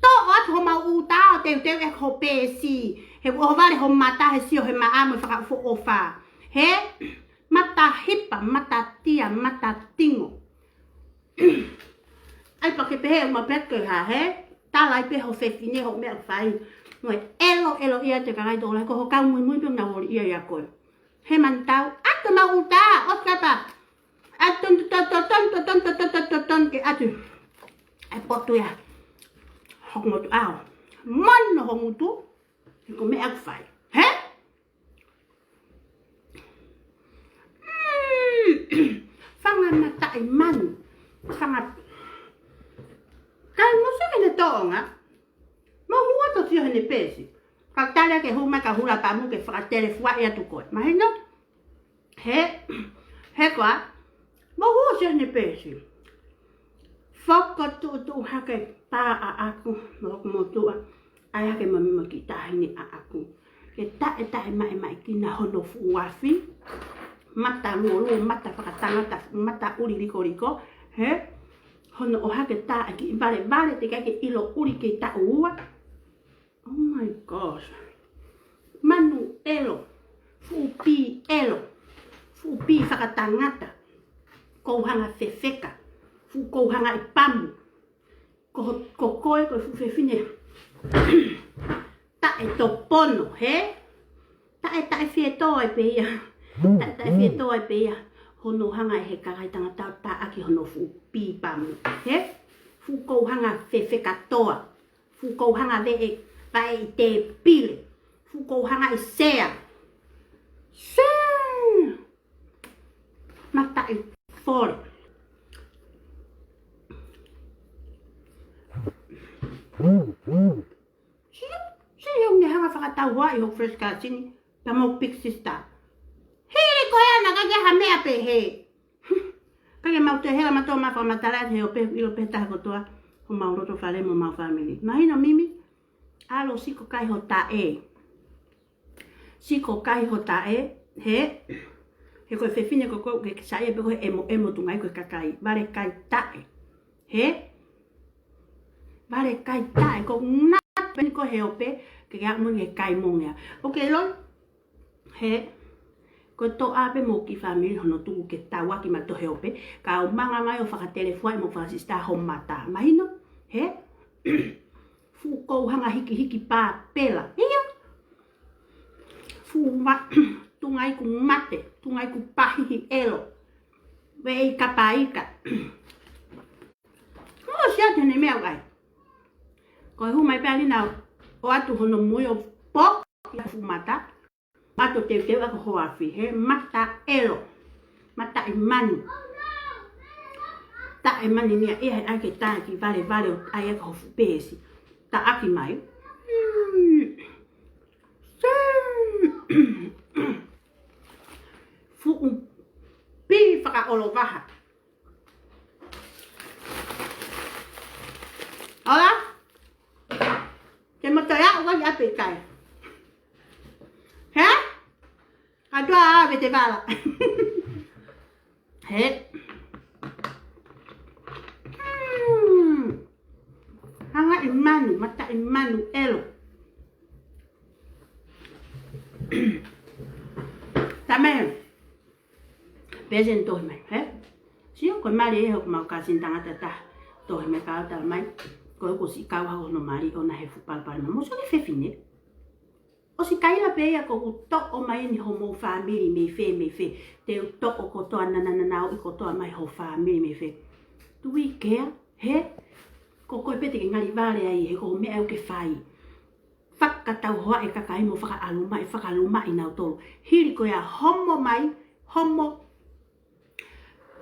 To o atu ho mau utao teu e ho pesi. He o vale ho mata he sio he maamu whakafo o wha. He? Mata hipa, mata tia, mata tingo. Ai pa ke pehe uma peke ha, he? Tala i pe ho whewhine ho mea whai. Noi elo ia te karai tō lai ko ho kau mui pe na wori ia koe. He man tau, atu mau uta, o kapa. Atun ke atu. Ai potu ia. Hok motu au. Mano ho mutu. Ko mea whai. He? Whanga mata i manu. Whanga. Kai mo se hene tōnga. Ma hua to tio hene pesi. Ka tala ke huma ka hula pamu ke whakatele fua ia tu koe. Ma hino? He koa. Ma hua se hene pesi. Whaka tu hake tā a aku. Moko motua. Ai hake mamima ki tāhine a aku. Ke tae mai kina hono fuafi. Mata luo, mata whakatangata, mata uri riko. He? Hono o hake tā ki vale te kake ilo uri ke ta ua. Oh my gosh. Manu elo. Fupi elo. Fupi whakatangata. Kouhanga whewheka. Fu kouhanga i pamu. Ko koe koe fu whewhine. Tae to pono, he? Tae whietoa e peia. Tae whietoa e peia. Hono hanga e he karai tangata ta aki hono fu pi pamu. He? Fu kouhanga whewheka toa. Fu kouhanga vee vai te pile. Fu kouhanga i sea. Sea! Mata i fore. Siya yung hanga whakatawa i ho fresh ka sini. Tamo pixista. Hiri ko ya nakagehamea pe he. Kage mau te hela mato ma whamatalat he o pe ilo pe taha kotoa. Ho mau roto whale mo mau family. Mahino mimi. Alo siko kai ho ta e. si ko kai ho tae he he ko fe fine ko ke sai pe ko emo tungai ko kakai vale kai tae he vale kai tae ko na pe ko he ope ke ga mo nge kai mo ya okay lo he ko to ape mo ki family hono tu ke tawa ki ma to he ope ka o manga mai o fa telefone mo Francisca ho mata mai no he fu ko hanga hiki pa pela ia fu ma tungai ku mate tungai ku pahi elo vei kapaika o sia tene me ai ko hu mai pali na o atu hono moi o po ia fu mata mato te ko ho afi he mata elo mata imanu ta imani ni ai ke ta ki vale ai ko fu pesi ta aki mai fu un pi whaka olo waha ola ke matoya o wai ape kai he adua ave te bala he hanga imanu mata imanu elo tamén presento me si ko mari e ko ka sin tanga tata to me ka ta mai ko si ka wa no mari ona he fu pal pal mo so le fe fine o si kai la pe ya ko to o mai ni homo family me fe te to ko to na o ko to mai ho family me fe tu wi ke he ko ko pete ke ngari vale ai he ko me au ke fai whakatau hoa e kakai mo whakaluma i nau tolu. Hiri ko ia homo mai, homo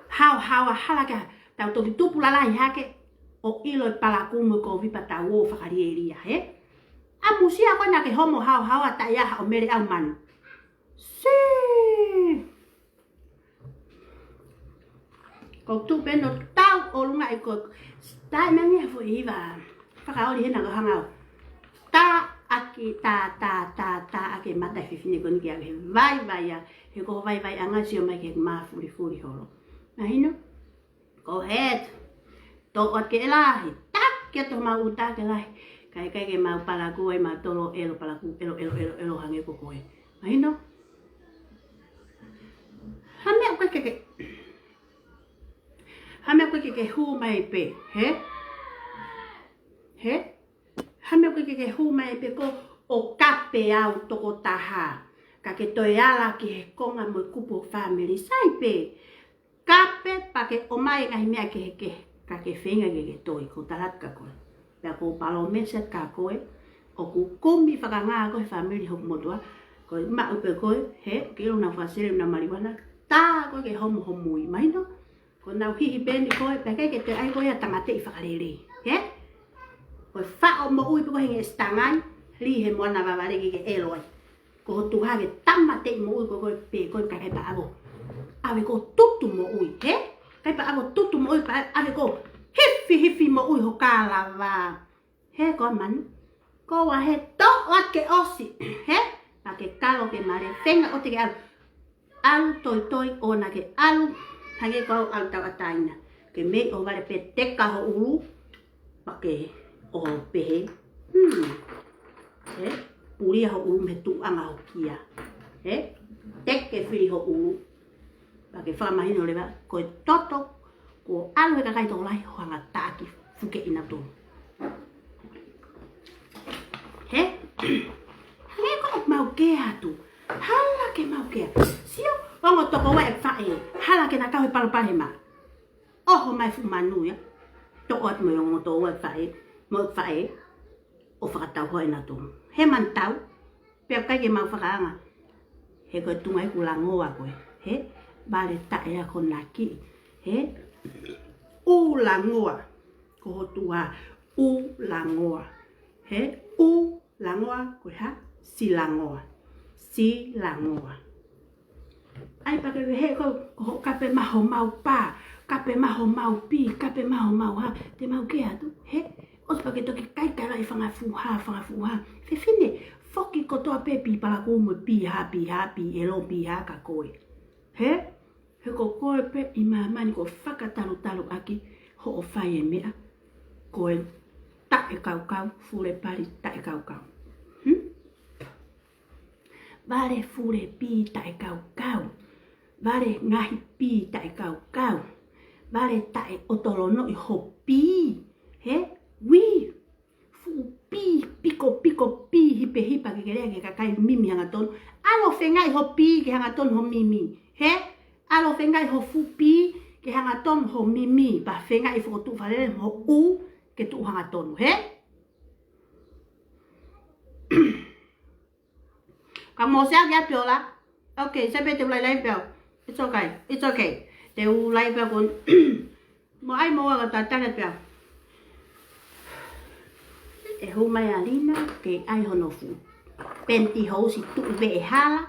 hau halaka tau toki tupu lalai hake o ilo i palaku mo ko vipa tau o whakarieria he. A musia koina ke homo hau a tai aha o mere au manu. Si! Ko tu pendo tau o lunga e ko tai mengi hafu iwa. Whakaori hena ko hangau. Ta aki ta ake mata fifine ko niki ake vai ya he ko vai anga sio mai ke ma furi holo ahino ko het to ake la tak ke to ma uta ke la kai ke ma pala ko e ma tolo elo pala ku elo hange ko ko ahino hame ko ke hu mai pe he hame ko ke hu mai pe ko o kape au toko taha ka ke toi ala ki he konga mo kupo family sai pe kape pa ke o mai ngai mea ke ka ke whenga ke toi ko tarat ka koe pa ko palo meset ka koe o ku komi whakanga koe family hok motua ko ma upe koe he ke una whasere na mariwana ta koe ke homo i mai no ko nau hihi bendi koe pa ke te ai koe a tamate i whakarere he ko whao mo ui piko hinge stangai li he moana waware ke eloi ko tu ha ke tamate mo ui ko pe ko ka pa abo ave ko tutu mo ui he kai pa abo tutu mo ui pa ave ko hifi mo ui ho kala wa he ko man ko wa he to wa ke osi he pa ke kalo ke mare tenga o te ke alu toi ona ke alu hage ko al tawataina ke me o vale pe teka ho ulu pa ke o pehe he puri ho ulu me tu anga ho kia he teke firi ho ulu pa ke fa mai no le ba ko toto ko alu ka kai to lai ho anga taki fuke ina to he he ko mau ke atu hala ke mau ke sio wango to ko wa e fa e hala ke na ka ho pal ma oho mai fu manu ya to ot mo yo to wa fa e mo fa e o whakatau hoi na tō. He man tau, pia kai ke mau whakaanga. He koe tunga i kulangoa koe. He, bale tae a ko naki. He, u langoa. Ko hotua, u langoa. He, u langoa koe ha, si langoa. Si langoa. Ai pake he ko kape maho mau pā, kape maho mau pi, kape maho mau ha, te mau ke atu. He, os pa ke toki kai kai i whanga fuha. Fe fine, foki kotoa pe pi pala kumu pi ha pi elo pi ha ka koe. He ko koe pe I mamani ko whakatalu aki ho o whai e mea. Koe ta e kau fure pari ta e kau. Vare fure pi ta e kau. Vare ngahi pi ta e kau. Vare ta e otolono I ho pi. He wi. Fu pi piko pi hipa ke kerea ke kakai mimi hanga tonu. Alo whengai ho pi ke hanga tonu ho mimi. He? Alo whengai ho fu pi ke hanga tonu ho mimi. Pa whengai fuko tu whalele ho u ke tu hanga tonu. He? Ka mo sea kia piola. Okay, sabe te ulai lai pio. It's okay. Te ulai pio kun. Mo ai mo aga tatanga pio. E ho mai alina ke ai hono fu. Penti ho si tu ve e hala.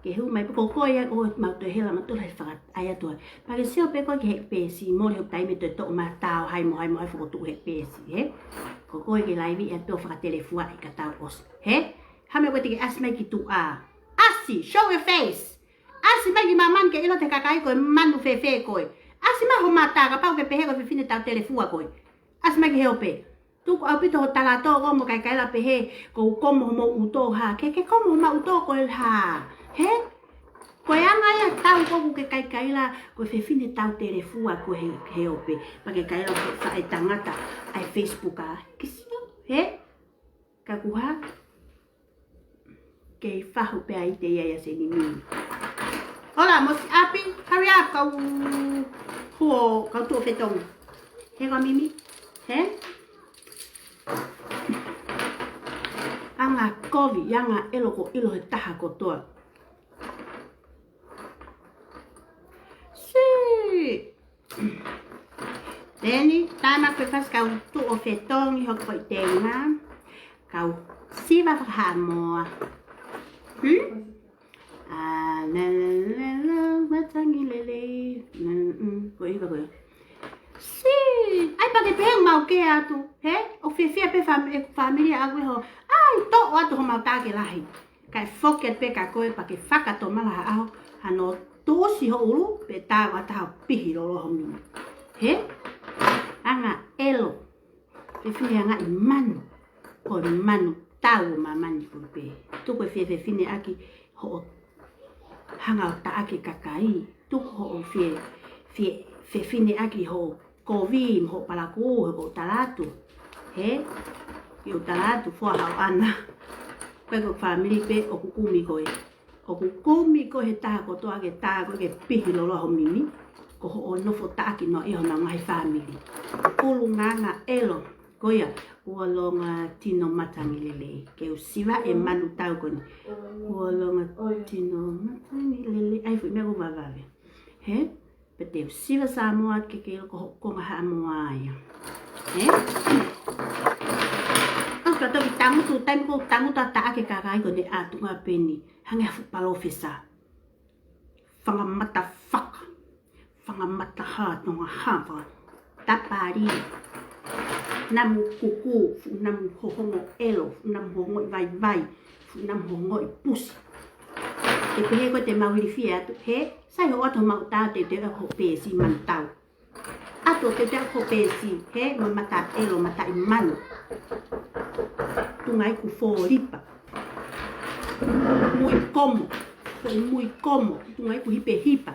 Ke hu mai poko koia o mau te hela ma tu lai whakat ai atua. Pa ke seo pe koe ke hek pesi. Mori ho taime te to ma tau hai mo hai fuko tu hek pesi. He? Ko koe ke laivi e pio whakatelefua I ka tau os. He? Hame koe te ke as mai ki tu a. Asi, show your face. Asi mai ki maman ke ilo te kakai koe manu fe koe. Asi mai ho mata ka pau ke pehe koe fifine tau telefua koe. Asi mai ki heo pe. Tuku au pito ho talato komo kai kaila pehe ko komo mo uto ha. Ke komo ma uto koe ha. He? Koe anga ia tau koku ke kai kaila koe fifine tau telefua koe heo pe. Pa ke kaila koe whae tangata ai Facebook a. Kisio? He? Kakuha? Ke whahu pe ai te ia se ni mimi. Hola, mosi api, hurry up, kau tu fetong. He ko mimi? He? Anga kovi, anga elo ko ilo he taha kotoa. Si. Teni, taima koe fas kau tu o fetong I hoko I tenga. Kau siwa whakamoa. Matangi lele. Koe hiwa koe. Si, ai pa ke peheng mau ke atu. He? O fefea pe familia agwe ho. Ai, to o atu ho mau take lahi. Kai foket pe ka koe pa ke whakato malaha aho. Hano tosi ho ulu pe tā wata hao pihi lolo ho mimi. He? Anga elo. Fefine anga I manu. Ko manu tau mamani kupe. Tuko fefine aki ho hanga o ta aki kakai. Tuko ho fefine aki ho kovi ho palaku ho talatu. He? Yo talatu fua hao ana. Koe ko family pe o kukumi koe. O kukumi koe he taha kotoa ke taha koe ke pihi lolo ho mimi. Ko ho o nofo taki no iho na ngai family. Ulu nganga elo. Koia, uolonga tino matangi lele. Ke usiwa e manu tau koni. Uolonga tino matangi lele. Ai fui mea kumavave. He? Pete usiwa sa moa ke ilo konga haa moa aia. He? Ka toki tangutu, taimi ko tangutu ata ake kakai ko ne atunga peni. Hange hafu palofisa. Whangamata whaka. Whangamata hāt nonga hāwha. Tapari. Namu kuku, namu hohongo elo, namu hohongo I vai, namu hohongo I pusi. E pehe ko te mawiri fia atu, he, sai ho ato mau tau te ho pēsi mantau. Ato te ho pēsi, he, ma mata elo, mata I manu. Tungai ku fōripa. Mui komo, tungai ku hipe hipa.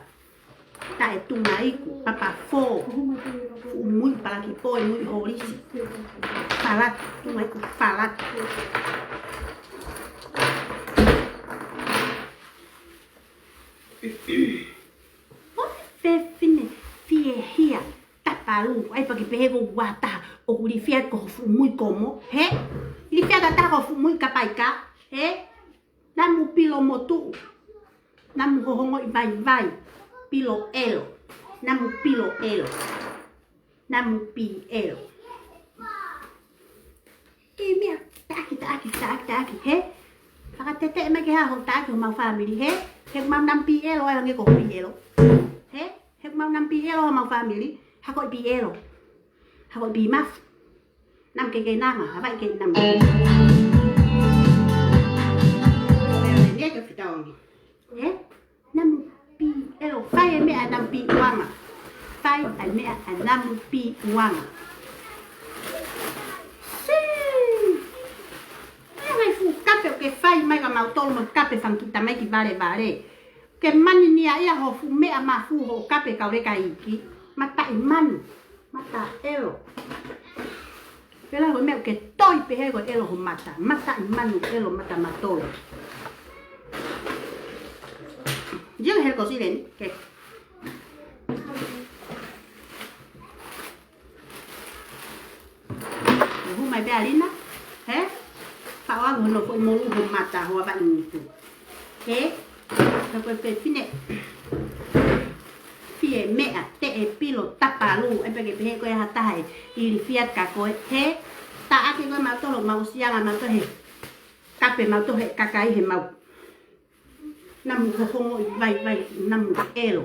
Ta e tungai ku, papa fō. Mui palaki poe, mui horisi. Falat, tungai ku falat. Fefine, fie hia, tapalu, ai paki pehe ko wata, o kuri fia ko fu mui komo, he? Li fia kata ko fu mui kapaika, he? Namu pilo motu, namu hohongo I vai, pilo elo, namu pilo elo, namu pi elo. E mea, taki, he? Whakatete me ke haho taki ho mau family, he? He mau nam pi elo, ai hange ko pi elo. He? He mau nam pi elo ho mau family, hako I pi elo. Hako I pi maf. Nam ke nanga, hawai ke nam. cái tao này thế năm pi elo phai mẹ năm pi quang à phai mẹ năm pi quang à ngày phụ cắp cái phai mai cái màu tô một cắp cái phẳng kita mai cái vare cái man ni ai họ phụ mẹ mà phụ họ cắp cái cái gì mà tại man mà tại elo cái là với mẹ cái tôi bị hay gọi elo hôm mata man elo mata matol dương hay có gì đến cái hôm mai bé lên á thế phao ăn nó phải mua hôm mata hoa bạn thế rồi cái pin này phía mẹ tệ pilo tapa lu em phải cái coi hạt tai đi fiat cả coi thế ta cái coi màu tôi là màu xiang màu tôi hệ cà phê màu tôi hệ cà cái hệ màu năm không vay năm elo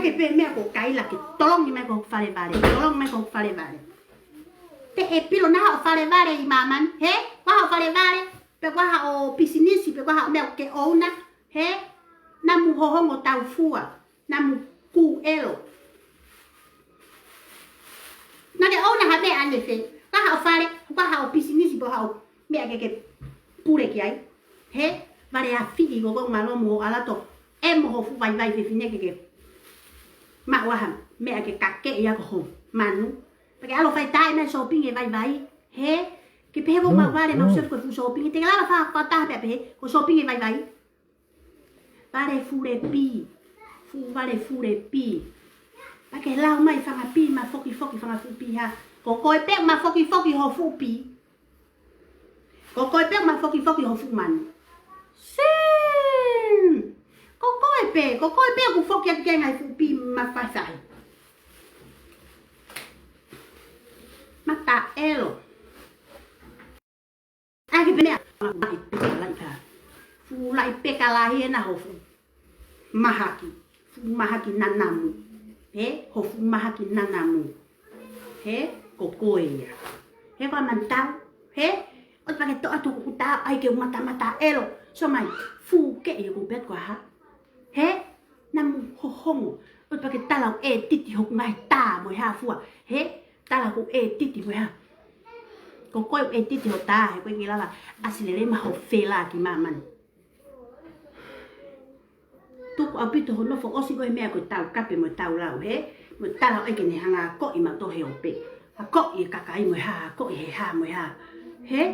cái về mẹ của cái là cái tolong ni mẹ của fare vale te pilo na họ fare vale maman he qua họ fare vale pe qua họ business pe qua họ mẹ cái ô na he năm hồ hông của tàu phu à năm cu elo na cái ô na ha mẹ ăn được thế qua họ fare qua họ business pe họ mẹ cái pure cái he vale a figi của con mà nó mua ala to em hồ phu vay về phía cái mà qua hàm mẹ cái cắt kệ ya của hồn mà nu cái alo phải tai mẹ shopping cái vay he cái bé bông mà vale mà xuất của shopping thì là pha ta bé bé của shopping cái vay vale phu de pi phu vale phu de pi cái lao mày phang pi mà foki phang pi ha có coi bé mà foki hồ phu pi có coi bé mà foki hồ phu man xin có coi bé của foki cái ngày phu pi mà phải sai mata elo ai cái này lại cả phu lại pekala hiena ho phu mahaki nanamu he ho phu mahaki nanamu he kokoi ya he qua man tao he ôi cái to của ta ai kêu mata elo so mày phu kệ của biết quá ha he nam ho hong ôi cái ta là titi học ngày ta mới ha phu à he ta là cũng titi mới ha có coi titi học ta hay cái là asilere mà học phê là cái mà mình tu ở bên đó nó phải oxy coi mẹ của tao cắt một tao lão hết một tao lão ấy cái này hàng cọ mà tôi hiểu bị cọ gì cả cái mới ha cọ gì ha mới ha hết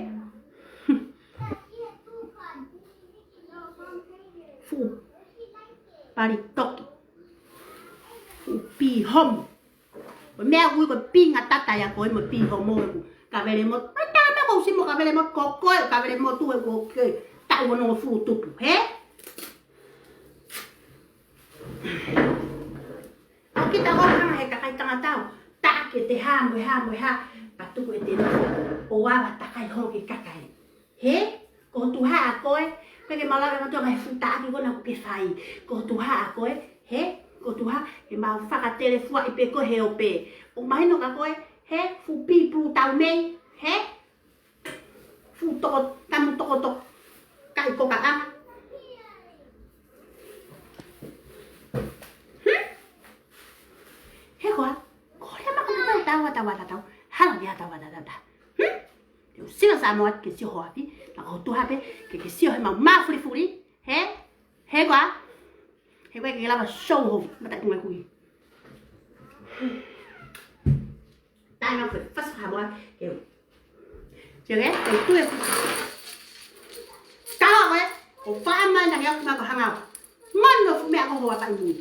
phụ bari tóc phụ pi hom mẹ vui còn pi ngắt tát tay à coi một pi hom môi cả về một ta mẹ không xin một cả về một có coi cả về một tuổi của cái tạo nó phụ tụt hết kita orang hay kakay tanga tao ta kete ha mo ha patu ko ite o wa ta kai ho ke kakay he ko tu ha ko cái mala nó cho mày phụ ta thì con nào cái phải ko tu ha ko he ko tu ha cái mà phát cái telephone ipe ko heo pe o mai no ka ko he phụ pi pu tao me he phụ to tam to kai ko ka ănへこはこれまかなたわたわたたはのやたわたたたよしがさもけしほあぴなこtu ha pe que si ho ma furi he ko he ko que la ba show ho ma ta kuma kui ta nó phải phát ha mo kiểu chưa nghe cái tu cao ấy có pha mà nhang yang ma ko hang ao man no fu mẹ ko ho ta ni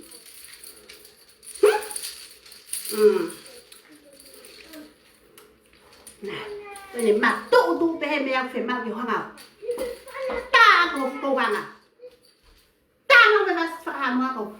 này tôi nhìn mặt tụ bé em phải mang kiểu hoa màu ta không cố gắng à ta không phải làm hoa không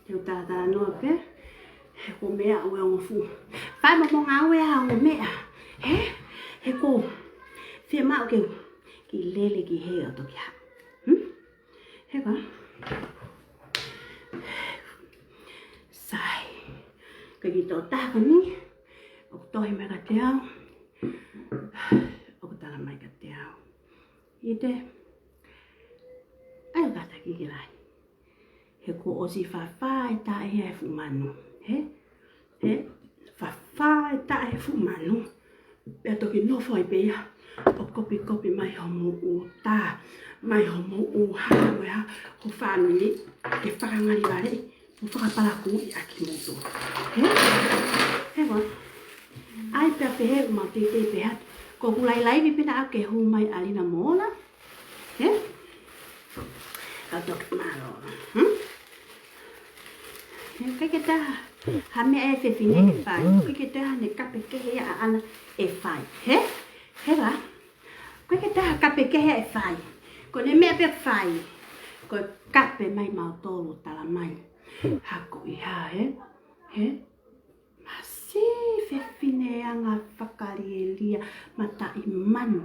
Teu tata no pe. He ko mea ue o fu. Fai mo ngā ue a o mea. He ko. Fia mau ke. Ki lele ki he o toki ha. He ka. Sai. Ka ki tō tāka ni. O tohi me ka te au. O tala mai ka te au. I te. Ai o kata ki ki lai. He ko o si whawhai ta e fu manu. He? Whawhai ta e fu manu. Pea toki nofo i pea. O kopi mai ho mo o tā. Mai ho mo o hawe ha. Ho whanini. Ke whakangari ware. Ho whakapalaku i aki moto. He wa. Ai pea pehe umau te pea. Ko kulai laivi pena au ke hu mai alina mola. He? Kau toki malo. Kai ke taha, ha mea e whewhine e whai. Kai ke taha ne kape kehe a ana e whai. He? He wa? Kai ke taha kape kehe e whai. Ko ne mea pe whai. Ko kape mai mau tolu tala mai. Hako i ha, he? He? Masi whewhine anga whakari e lia mata i manu.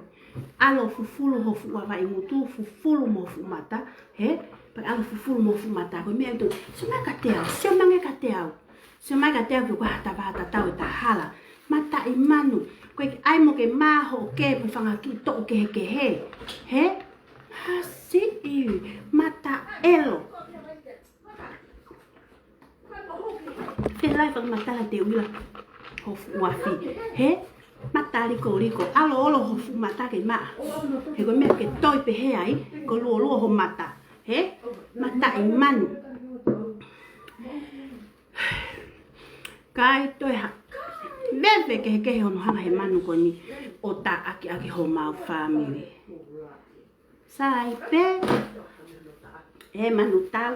Alo fufulu ho fuawa i mutu fufulu mo fumata. He? Pai alo fufulu mo fumata ko mea tu sema ka te au sema nge ka te au sema ka te au ko hata hata tau ta hala mata i manu ko ai mo ke maho ke pu fanga ki to ke he ha si i mata elo te lai fa mata la te wila ho fuafi he mata liko alo ho fumata ke ma he ko mea ke toi pe he ai ko lo ho mata he mata i manu kai toi ha bebe ke hono hanga he manu ko ni o ta aki ho mau family sai pe e manu tau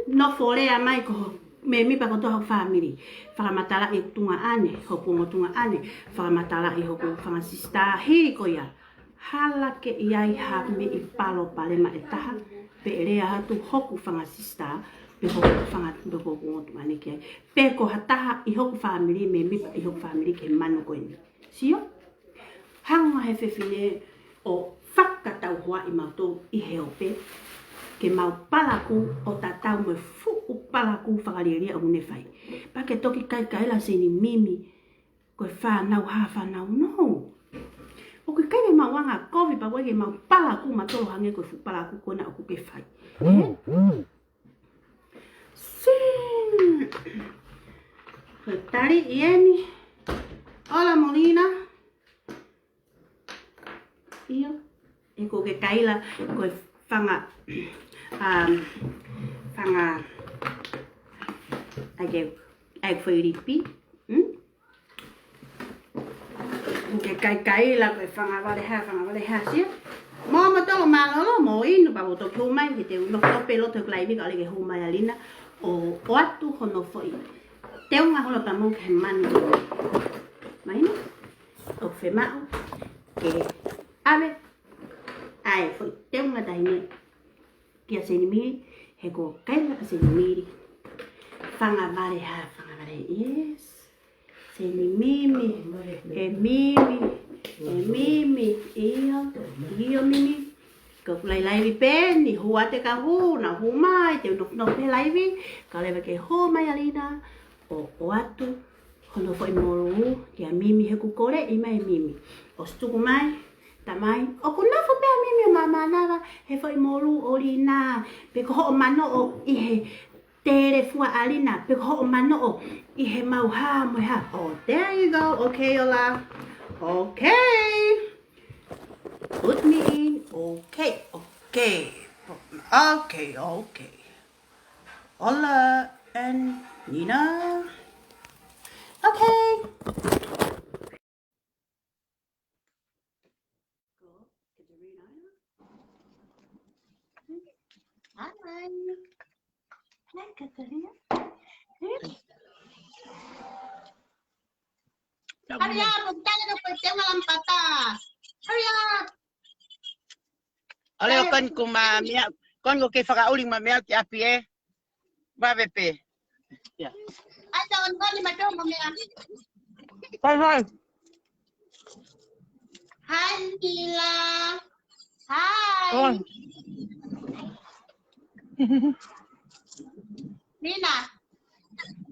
no fore a mai ko me mi pa ko to family fa matala e tunga ane ho pongo tunga ane fa matala e ho ko fa sista hi ko ya hala ke iai ha me i palo pale ma etaha pe rea hatu hoku whanga sista pe hoku whanga ndoko kungotu ane ke pe ko hataha i hoku family me mipa i hoku family ke manu koeni sio hanga he whewhine o whakatau hoa i mautou i heo pe ke mau palaku o tatau me fuku palaku whakariaria o mune whai pa ke toki kai la seni mimi koe whanau ha whanau no o ke kai me mawanga kovi pa wege mau palaku matolo hange koe fu palaku kona o kuke whai koe tari ieni hola Molina iyo e ko ke kaila koe whanga ai whairipi ke kai la koe whanga wale ha sia Mama tolo malolo mo inu pa o to humai ki te no pelo to klaivi ka le ke humai alina o atu hono foi te unha hola pa mo ke manu mai no o fe mau ke ave ai foi te unha daine ki a senimi he ko kai na senimi fanga vale yes senimi e mimi iyo mimi ko lai pen ni hua te ka hu na hu mai te no pe lai ka le ke ho mai alina o atu hono foi moru ki a mimi he ku kore i mai mimi o stuku mai tamai o ku na fo pe a mimi mama nava he foi moru olina pe ko ho mano o i he tere fua alina pe ko ho mano o i he mau ha mo ha oh there you go okay ola okay put me in. Okay. Hola and Nina. Okay. Go, Katerina. Hi. Hi, Katerina. Hurry up, magdala na po siya walang patas. Hurry up. Oleh kon ku ma mia kon ko ke whakauling ma mea ki api e. Babepe. Ata on gani madomo mea. Bye. Hi, Nila. Hi. Oh. Nina.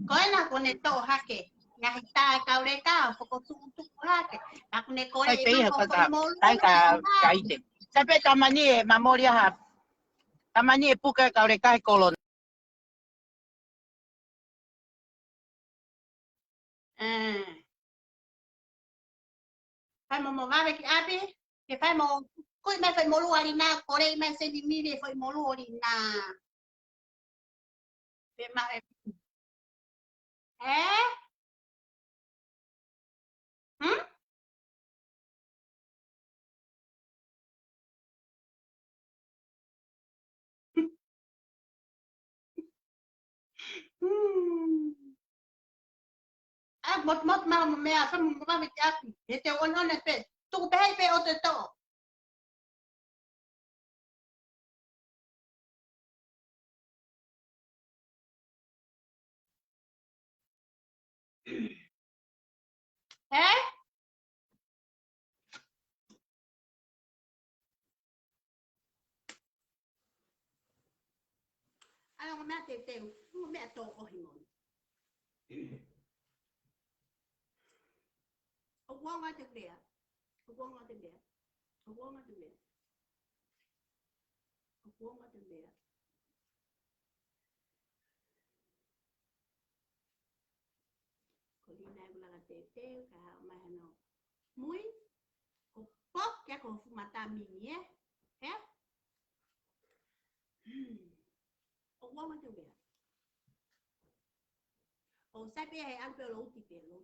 Koe na kone tō hake. Ngahi tā kaure kā, poko tuku hake. Nā kone kore Ai e pei mampo ka koe molu. tai ka kaite. Sape tamani e mamori ha. Tamani e puka ka ore kai kolon. Fai mo vawe ki api. Ke fai mo. Koe mai fai molu ari nā. Kore i mai se ni mire fai molu ari nā. Pe ma e. Eh? Hmm? Mot ma mea fa mo vawe ki api. E te on e pe. Tuku pe hei pe o te tō. Eh? Ai o mea te teu. O mea tō ohi mon. O wonga te rea. O wonga te rea. O wonga te rea. O wonga te rea. Ko lina e ulanga te teu ka hao mai hano. Mui. Ko pok kia ko fumata mini eh? O wonga te rea. O sai pe he alpe lo uti pe lo.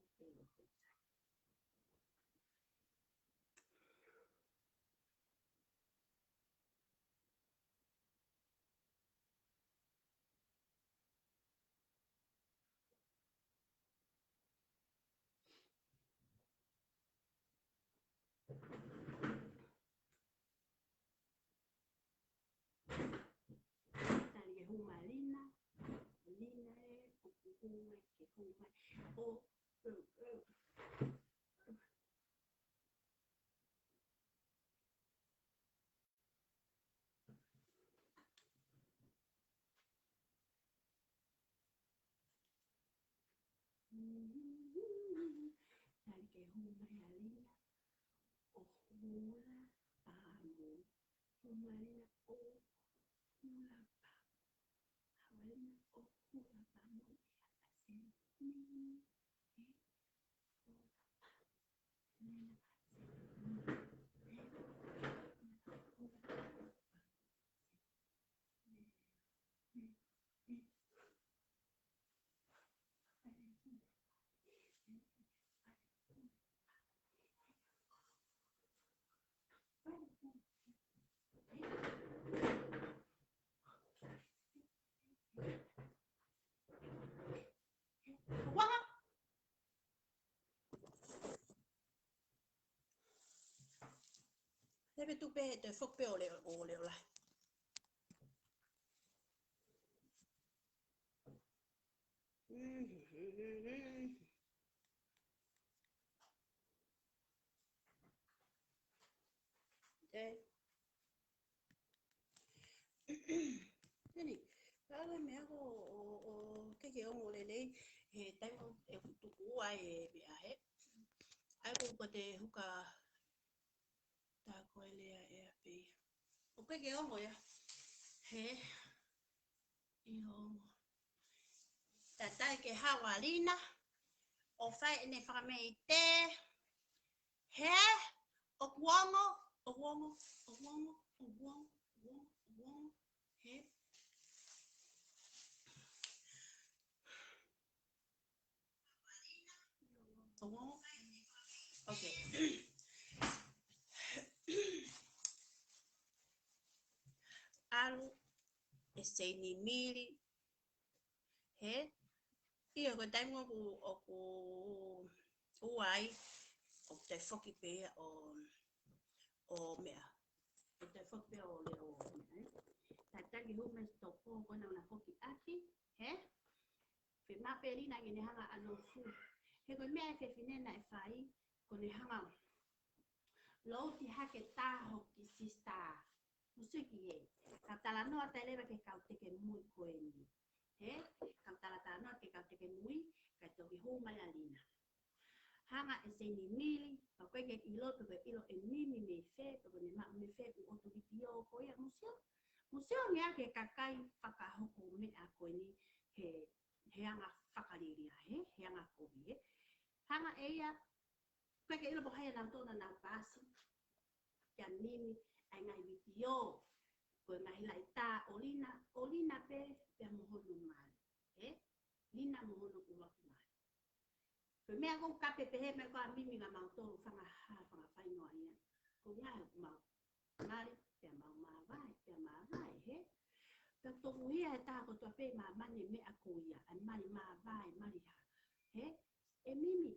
Tali huma lina. Lina e o kuhuma ke huma. O Tali ke huma ya lina. O hula pamu. Huma lina o hula hawalina o hula pamu. Wanga. Deve tu pe te fok pe ole la. Teni, kala me ako o ke o ole nei he tai o e tuku ai e bia he. Ai ko te huka ta ko ele e api. O ke o ya. He I ho. Tatai ke hawalina. O fai ne whakamei te. He. O kuongo. O wongo. O wongo. O wongo. O wongo. He. O wongo. Okay. Alu. E sei ni mili. He. Ia ko taimo ku o ku uai o te whoki pēa o mea. O te whoki pēa o leo. Tataki hume stoko kona una whoki aki. He? Fe mapelina ngi ne hanga ano fu. He koe mea fe finena e whai, ko ne hanga Lo ti hake tā hoki sista. Musiki e. Ka tala noa te lewa ke kau teke mui koe ni. He? Ka tala tā noa ke kau teke mui, ka toki hōmai alina. Hanga e se ni mili, ka koe ke ilo, ka koe ilo e mimi me fe, ka koe ne maa me fe ku otu ki pio koe a museo. Museo ngea ke kakai whakahoko me a koe ni he anga whakariria, he anga kohi, he. Hanga e ia, koe ke ilo pohaya nau tōna nau pāsi. Kia mimi ai ngai video ko ngai lai ta olina pe mohonu mai lina mohonu ku waki mai ko mea ko kape pe he me ko mimi nga mau tolu fanga fai no ia ko ngai mau mari pe mau vai he ta to ia ta ko to pe ma mani me akoia an mari ma vai mari ha he e mimi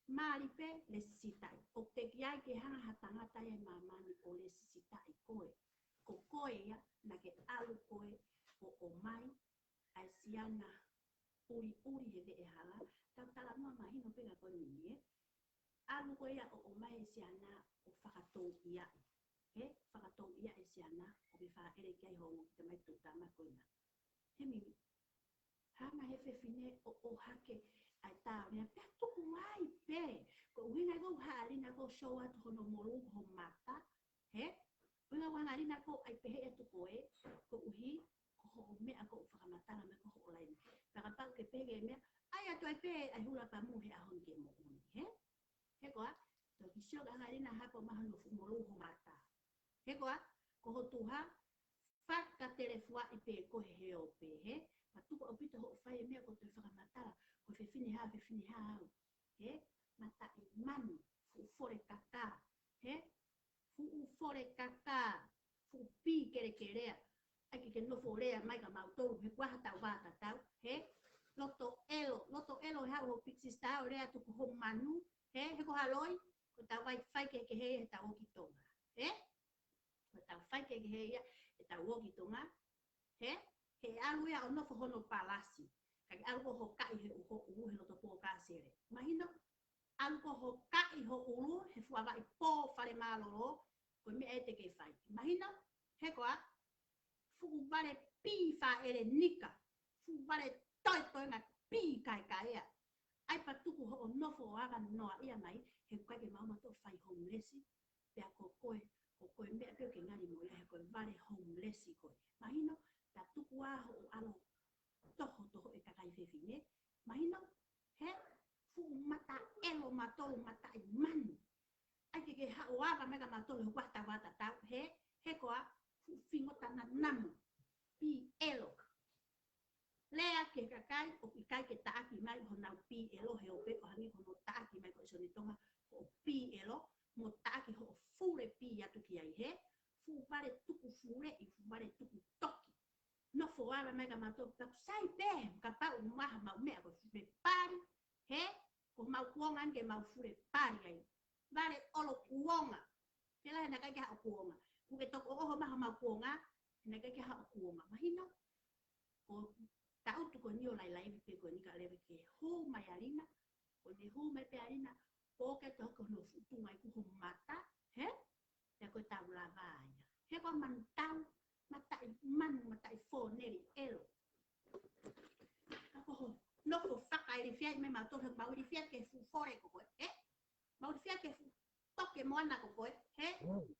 Mari pe le sisitai. O te kiai ke hanga hatangata e mamani o le sisitai koe. Ko koe ia na ke alu koe o mai ai siana uri he de e hala. Tau tala mua mahino pega koe nini e. Alu koe ia o mai e siana o whakatou ia. He? Whakatou ia e siana o me wha ere kiai hongo ki te mai tutama koe na. He mimi. Hanga he whewhine o hake ai tau rea pia tuku ai pe. Ko uhinga ko haarina ko show atu hono moru ho mata. He? Uhinga ko haarina ko ai pehe atu koe. Ko uhi ko ho mea ko whakamatara me ko ho olaini. Whakapau ke pege mea. Ai atu ai pe ai hula pa mu he ahon ke mo uni. He? He koa? Tau ki show ka haarina hako maha no moru ho mata. He koa? Ko ho tuha. Whaka telefua i pe ko he heo pe. He? Matuko o pita ho whai mea ko te whakamatara. Ko whewhine hao. He? Mata i manu. Fu fore kaka. He? Fu fore kaka. Fu pi kerea. Ai ke nofo rea mai ka mautou. He kuaha tau wata tau. He? Loto elo he hao ho pixis tau rea tuku ho manu. He? He ko haloi. Ko tau wai whai ke hei he tau oki tonga. He? Ko tau whai ke hei he tau oki tonga. He? He alu ia o nofo hono palasi. Kaki alu ko ho kai he uho uhu he loto pō kāsere. Mahino, alu ko ho kai ho uru he fuawa i pō whare māloro ko me e te kei whai. Mahino, he koa, fuku wale pī wha ere nika. Fuku wale toi ngā pī kai ea. Ai patuku ho o nofo o aga noa ia mai, he koe ke maumato whai homelessi. Pea ko koe mea peo ke ngani mo ia he koe wale homelessi koe. Mahino, ta tuku aho o alo toho e kakai whewhine. Mahino, he, fu mata elo matolo mata i manu. Ai ke hauaga mega matolo wata tau, he koa, fu fingota na namu, pi elo. Lea ke kakai, o kai ke taaki mai ho nau pi elo, he ope o hangi hono taaki mai ko isoni tonga ho pi elo, mo taaki ho fure pi atu ki ai he, fu vare tuku fure i fu vare tuku toki. No foara mega mato ka sai pe ka pa uma ma me ko fure pari he ko mau kuonga ke mau fure pari ai vale olo kuonga pela na ka ha kuonga ku ke to o ma mau kuonga na ka ha kuonga mahino ko ta utu ko ni lai pe ko ni ka leve ke ho mai alina ko ni ho mai pe alina ko ke to ko no futu mai ku mata he ya ko ta la vai he ko mantau mata i fo neri elo. Ako ho, loko whaka i fiat me mau tohe mau i fiat ke fu fore ko koe, he? Mau i fiat ke fu toke moana ko koe, he?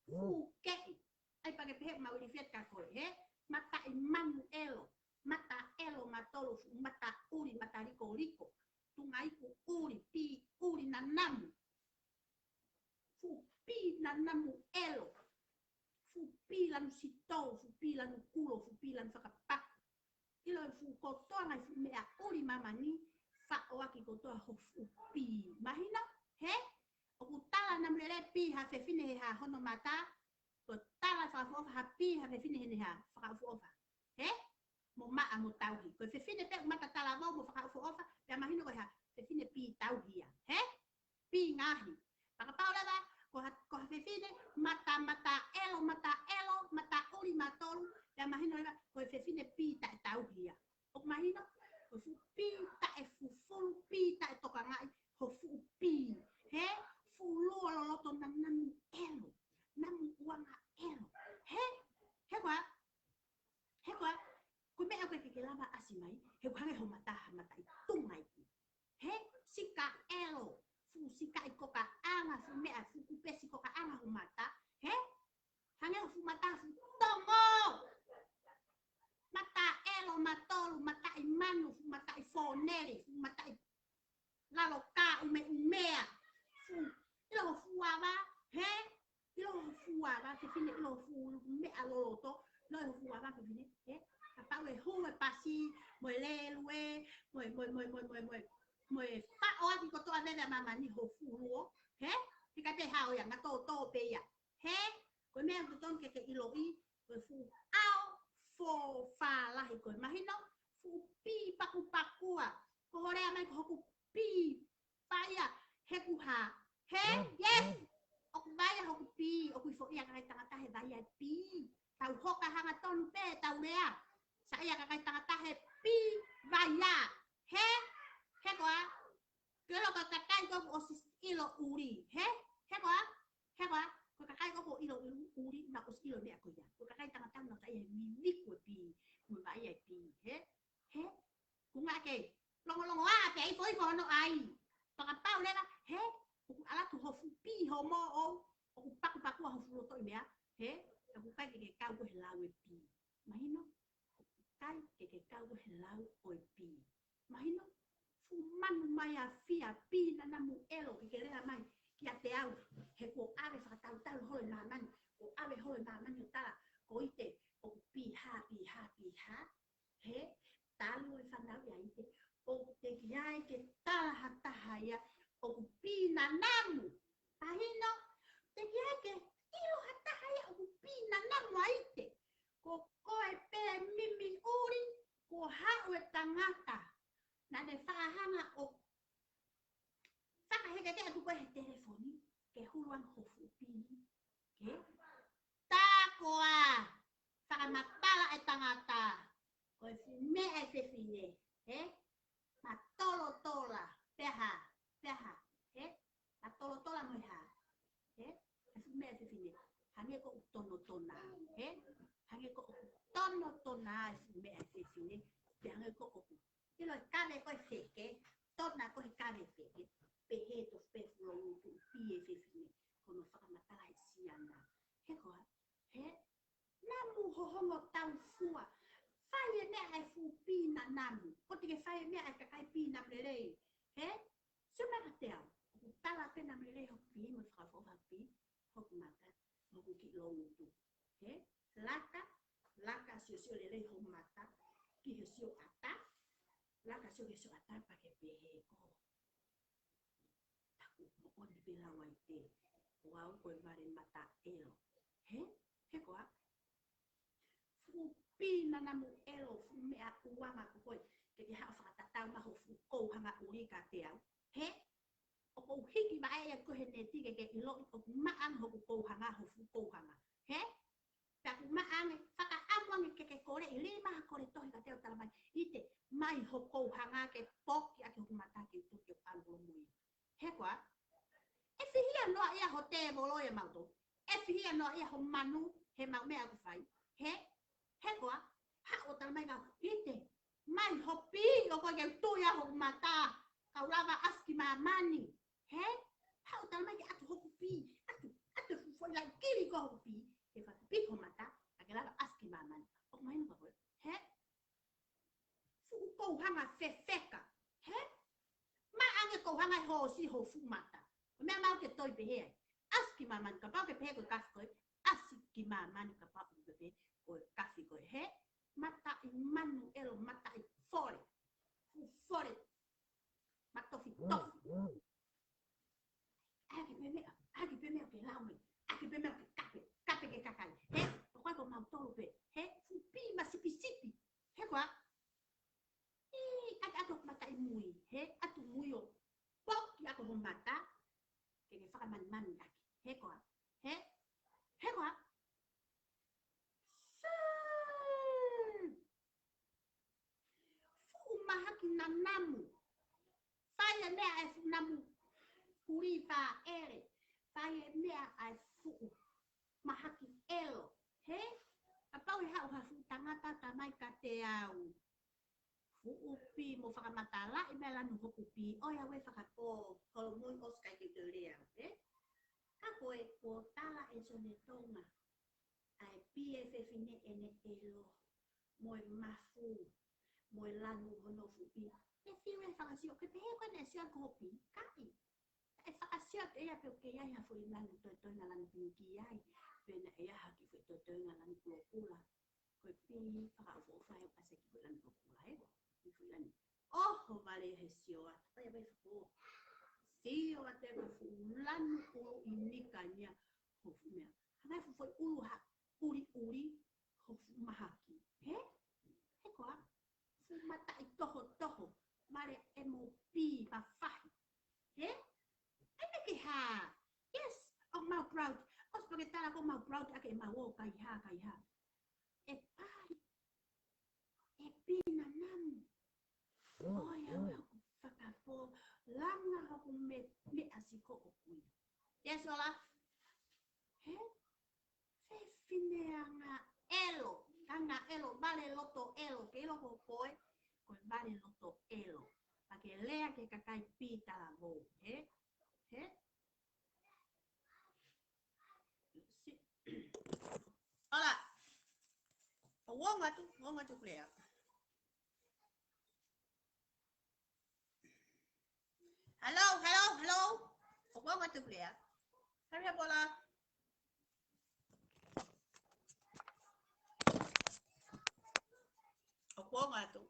Fu kei. Ai pake pehe mau i fiat ka koe, he? Mata i manu elo. Mata elo matolo fu mata uri, mata riko. Tunga iku uri, pi uri na namu. Fu pi na namu elo. Fu pilan sitou, fu pilan kulo, fu pilan whakapak. Ilo fu kotoa ngai fu mea uri mamani, wha oaki kotoa ho fu pi. Mahina, he? O ku tala namrele pi ha whewhine he ha hono mata, ko tala whakafofa ha pi ha whewhine he ha whakafofa. He? Mo maa mo tauhi. Ko whewhine pe mata tala wau mo whakafofa, pia mahina ko ha whewhine pi tauhi ya. He? Pi ngahi. Whakapau lewa, ko whewhine mata elo, mata uri matolu, ya mahino eva, ko whewhine pi ta e tauhia. O mahino, ko fu pi ta e mea koe ke lava asi mai, he kuhange ho mata i tungai. He sika elo, fu sika I koka anga, fu mea fu kupesi koka anga ho mata, he? Hange fu mata fu tongo! Mata elo, matolu, mata I manu, fu mata I foneri, fu mata I laloka, umea, fu, ilo fuava, he? Ilo fuava, ke fine ilo fu, mea loloto, ilo fuava, ke fine, he? Papa we hu e pasi mo le lue mo fa o ati ko to ane na mama ni ho fu lo he ti ka te hao ya ngato to pe ya he ko me ko ton ke ilo I ko fu ao fo fa la ko imagino fu pi paku a ko hore mai ko ku pi fa ya he ku ha he yes o ku vai ho ku pi o ku fo ya ka ta he vai pi tau hoka hanga ton pe tau lea saya kakai tangata happy vaya he koa kelo kakai ko osis ilo uri he koa ko kakai ko ilo uri na os ilo ne ko ya ko kakai tangata na saya mimi ko pi mo vaya pi he kunga ke longo pe foi ko no ai to ka pau le he ala tu hofu pi homo o paku hofu to me he ko kai ke kau ko lawe pi imagino kai ke kau he lau oi pi imagino fu manu mai a fia pi na namu elo ke lea mai ki a te au he ko ave fa tau hoi na man ko ave hoi na man ta ko ite o pi ha he talu e fa na ya ite o te kiai ke ta hata haya o pi na namu imagino te kiai ke ilo hata haya o pi na namu aite ko koe pe mimi uri ko haue tangata na ne whahanga o whakaheke te atu koe he telefoni ke huruan hofu pini ke tā koa whakamatala e tangata koe fu mea e whiwhine he ma tolo tola peha he ma tolo tola moi ha he fu mea e whiwhine hange ko utono tona he hange ko tono tona fu mea e whiwhine te hange ko oku ilo kane koe wheke tona koe kane wheke pe he to whewhuro utu pie whiwhine kono whakamatala e siana he koa he namu hohongo tau fua whai e mea e fu pina namu ko te ke whai e mea e kakai pina mlerei he sumaka te au ku tala pena mlerei hoku pi mo whakafoha pi hoku mata hoku ki lo utu he laka sio lelei hoku mata ki he sio ata laka sio ata pa ke pehe ko taku mo oni pela waite wau koe mare mata elo he koa fu pina namu elo fu mea uanga ko koe ke te hao whakatatau maho fu kou hanga uri ka te au he o kou hiki ma e ko he ne tige ke ilo o maang ho kou hanga ho fu kou hanga he taku maang whaka amuangi ke kore I lima ha kore tohi ka teo talamai ite mai ho kou hanga ke poki ake hoku mataki utu ke pango mui he koa e whihia noa ia ho te molo e mauto e whihia noa ia ho manu he mau mea ku whai he koa ha o talamai ka ite mai ho pi o koe ke tuia ho mata kau lava aski mamani he ha o talamai ke atu hoku pi atu foi lai kiri ko hoku pi e whaka pi ho mata ke lava aski mamani o mai no koe he fu kou hanga whewheka he ma ange kou hanga ho si ho fu mata mea mau ke toi pehe aski mamani ka pau ke pehe koe kasi koe aski mamani ka pau ke pehe koe kasi koe he mata I manu elo mata I fore matofi tofi ake pemea ke laue ake pemea ke kape ke kakai he o koe ko mau tolu pe he fu pi ma sipi he koa ake ato mata I mui he atu mui o poki ako ho mata ke whakamani ake he koa fu mahaki na namu whai e mea e fu namu kuri wha ere whai e mea e fu mahaki elo he a pau e hau hafu tangata tamai ka te au Fuupi mo whakamatala I mea lanu hokupi. Oia we whakapo holomui oskai ki te lea. Ka koe ko tala e sone tonga. Ai pie fine ene elo. Moi mafu. Moi lanu hono fupi. E fiwe whakasio. Ke pehe koe ne sia kopi. Kai. E whakasio te ea peo ke iai ha fui lanu toi na lanu pinki iai. Pena ea haki fui toi na lanu kuokula. Koe pi whakafo whae ase ki fui lanu kuokula ego. Oh, vale hesioa. Oia vai fo. Sio ate fu lanu o inikanya hofumea. Hanai fu foi uluha uri hofumahaki. He? He koa. Fu mata I toho. Mare MOP pafahi. He? Ene ki ha. Yes. Oh, mau proud. Os pagetala ko mau proud ake mau kai ha. E pari. E pina namu. Oia whakapo langa hapu me asiko o kui. Yes, Ola? He? Fe fineanga elo. Kanga elo, vale loto elo. Ke ilo ko koe, koe vale loto elo. Pake lea ke kakai pita la vo. He? He? Ola. O wonga tu lea. Hello. What want to play? Hurry up, Ola. What want to?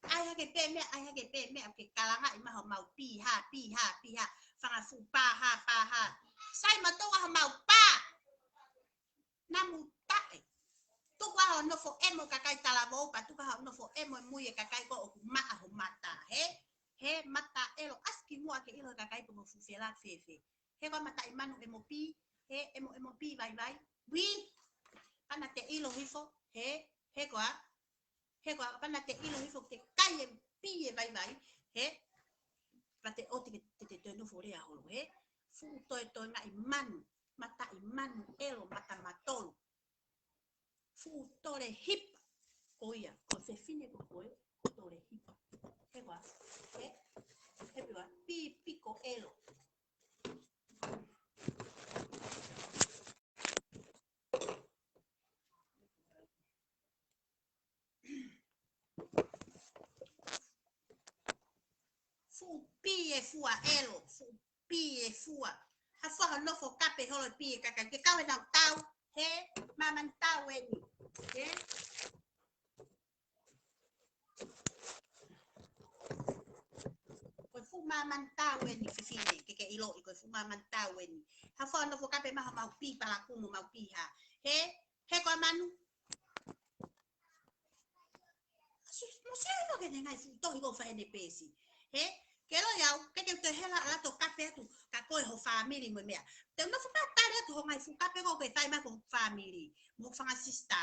I have a payment. Okay, kalanga ima mau piha. Fanga fu pa. Sai matoa mau pa. Namu tae. Tuka no fo emo kakai talabo pa tuka no fo emo muye kakai ko okuma ho mata he mata elo aski mo ke elo kakai ko fu fela fefe he ko mata imanu emopi he emopi vai wi kana te ilo hifo he ko kana te ilo hifo te kai pie vai he pate oti te no fo rea holo he fu to na imanu mata imanu elo mata matolo fu tore hip oia ko se fine ko koe tore hip hewa hewa pico elo fu pie fua elo fu pie fua ha fa no fo kape holo pie kaka ke kawe na tau he maman tau eni he ko fu maman tau eni fine ke ilo ko fu maman tau eni ha fa no fo kape ma mau pi para kumu mau pi ha he ko manu no sé lo que tenga fu to go fa ene pesi he que lo ya que te hela la to kape tu ka ko ho family mo mea te no fu pa tare tu ho mai fu kape ko ke tai ma ko family mo fa asista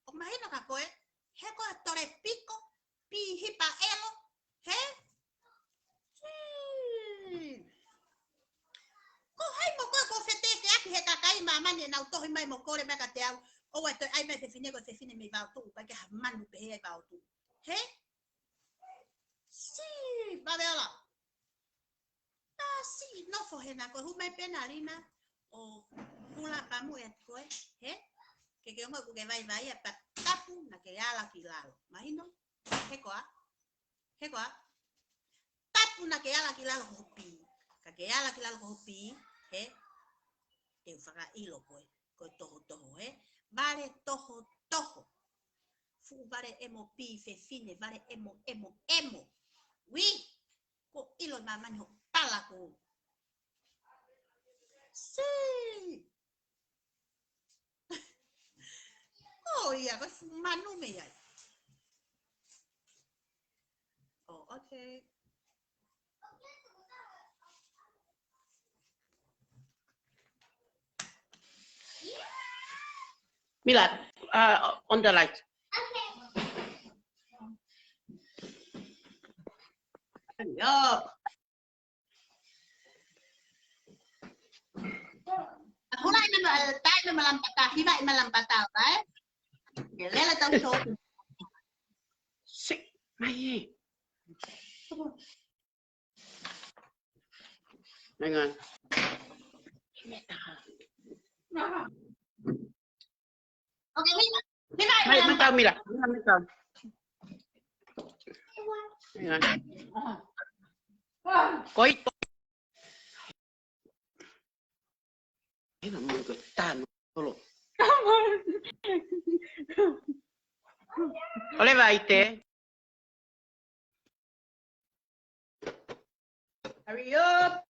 o mai no ka ko he ko tore pico pi hipa elo he ko hai mo ko fete ke aki he kakai mama ni na to mai mo ko le ma ka te au o wa to ai me se fine me va tu pa ke manu pe he va tu he si va vela si no fo he na ko hu mai pena lina o hula pa mu e ko he que ngo ku ke vai pa tapu na ke ala kilalo imagino he ko tapu na ke ala kilalo hopi ka ke ala kilalo hopi he te faka ilo ko toho he vale toho fu vale emo pi fe fine vale emo wi ko ilo na mani pala ko si oh iya ko manu me ya oh okay Milad, on the light. Okay. Yo. Ako na tayo malampata, hina malampata, okay? Lela tao so. Sik, mai. Dengan. Okay, hina Mai, malampata. mentau Mila. Mentau. Dengan. Koito. Ini mau ke tan, tolong. Oleh baite. Hurry up.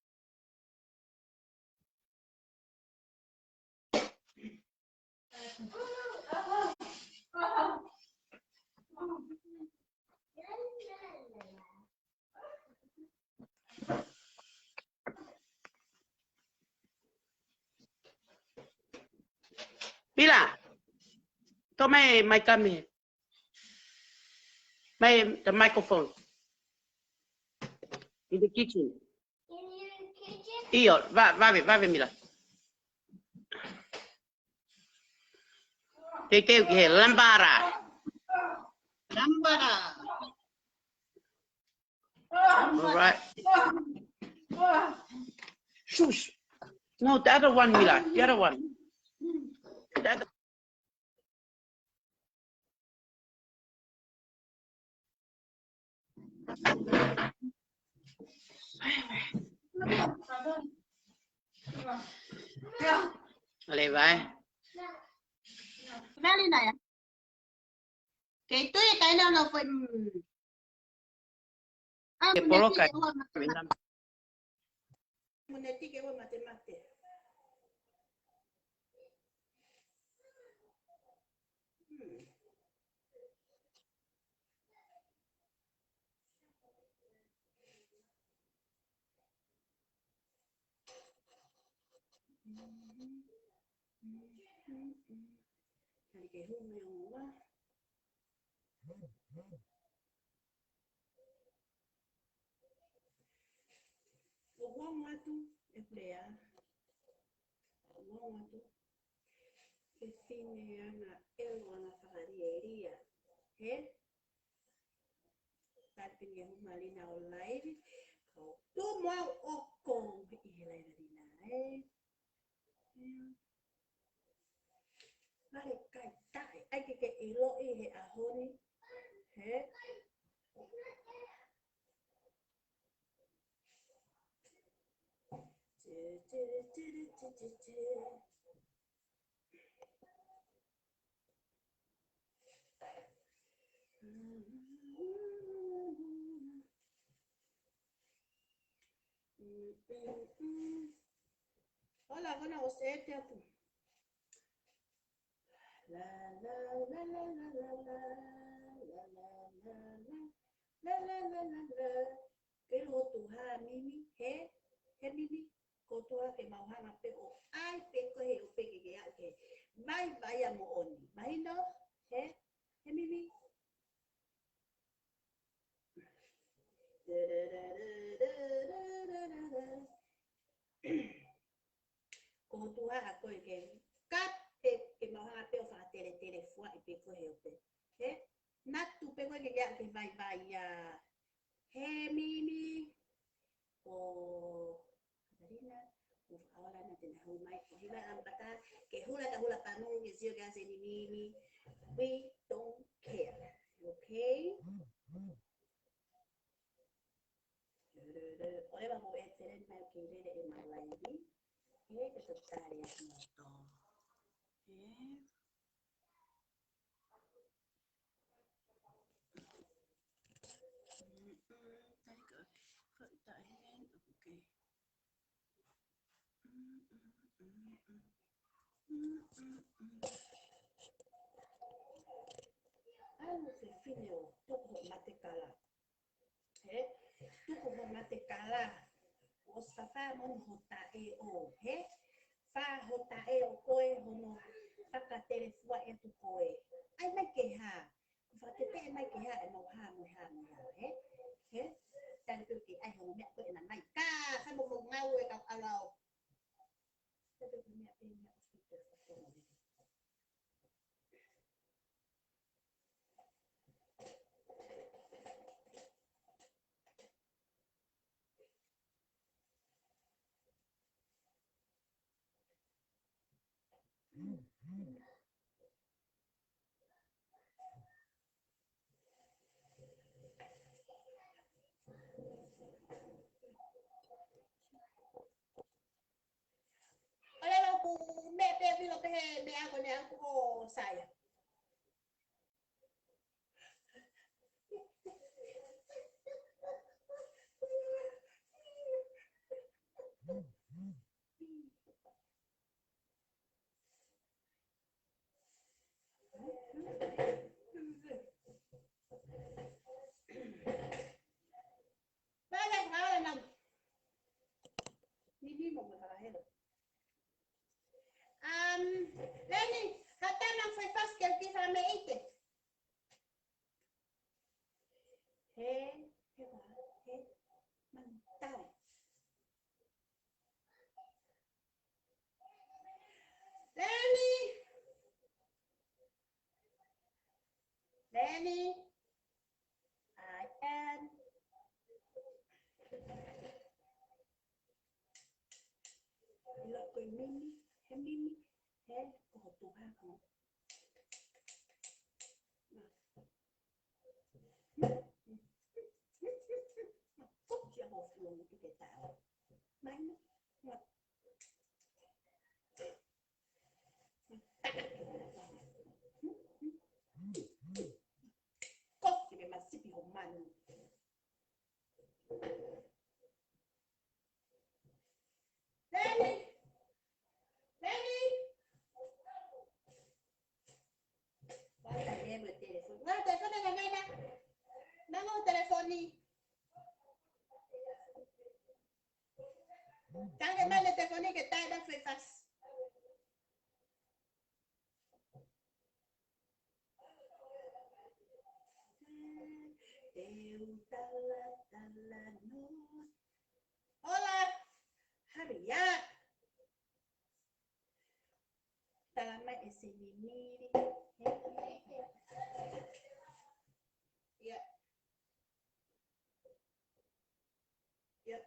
Mila. Tome my camera. The microphone. In the kitchen. In your kitchen? Io, va, Mila. Te che lambara. Lambada. All right. Shush. No, the other one, Mila. The other one. The other. Allez, vai. Vali na ya. Kay ito yung kayo na po. Ah, Che poloca. muneti ke wa mate. Kali ke hu me wa. Uang watu eplea. Uang watu. Esine ana elwana fagarieria. Tapin yang malina online. Kau tu mau okong ihilai dina Mare kai tai ai ke ilo he ahoni. Hola, buena usted tu. La la la la la la la la la la la la. Cái lô tù ha mimi he mimi cô tu ha cái màu ha mà pe o ai pe ko he o pe ke ya ke bye ya mo oni bye no he mimi cô tu ha ko ke kat pe ke màu ha pe o fa tele fua e pe ko he o pe he nat tu pe ko ke ya ke bye ya he mimi o Marina ahora no tenés un mic hila ambata que hula panung que sio que hace ni we don't care okay Ora vamos a hacer el marquillo de Marlandi que total ya moto Ano se fineo tuko matekala tuko matekala o safa mon hota e o fa hota e o koe hono saka tere fua e tu koe ai mai ke ha fa te mai ke ha e no ha mo tan tu ki ai ho me ko na mai ka sa mo ngau e ka alo sa tu me Olha o me pe lo pe me hago ne ko saya. Vale, ahora no. Ni mo para hello. Lenny, hata na foi fast que aqui para me ite. He, he va, he, mantai. Lenny, Lenny, I am. Lo coi mimi, he, ko tu ha ko. Phúc sẽ một luôn cái cái tạo bánh ngọt cốt thì mà xếp bị hồng mặn Lenny Lenny guarda che il telefono guarda sono la nena dammi un telefoni tanto me le telefoni che stai da fai fast Hola, hurry up. Tama ese mimiri. Yeah. Yep.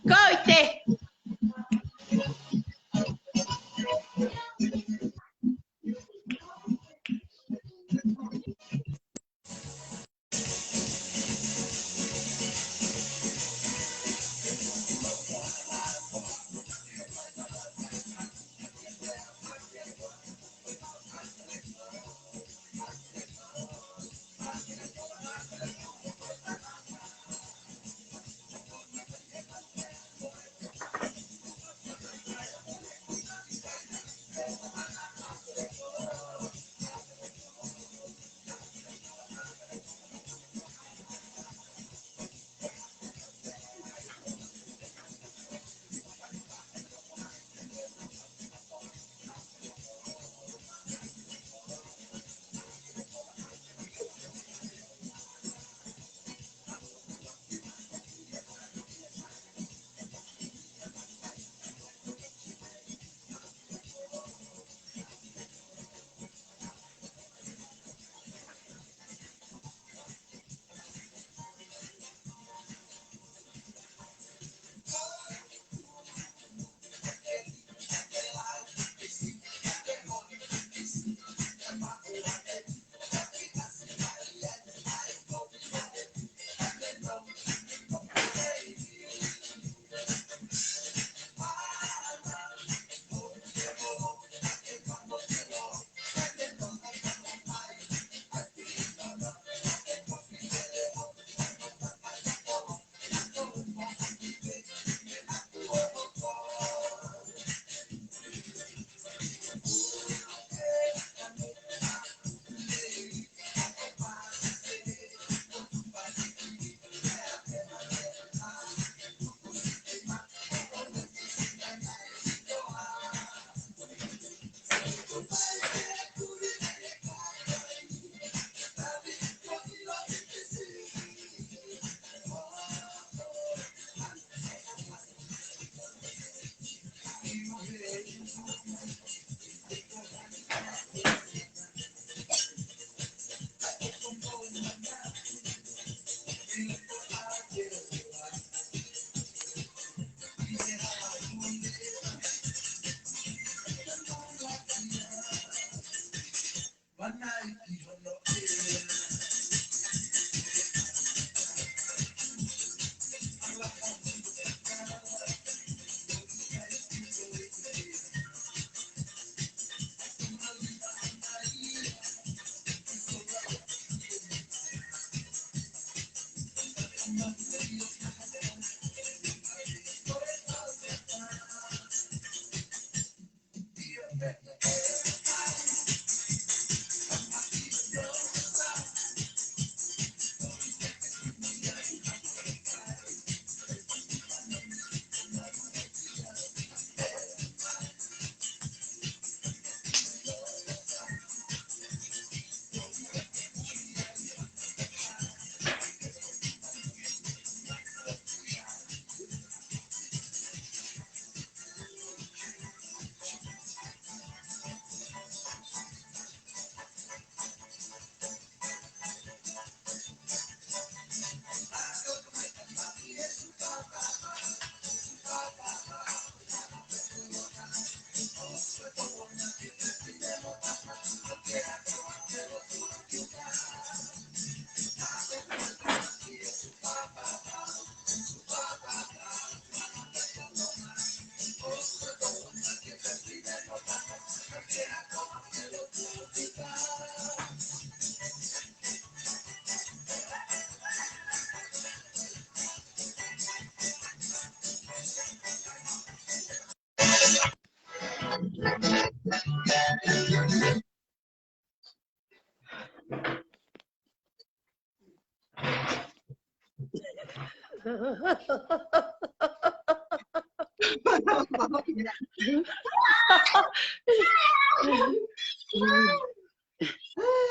Coite.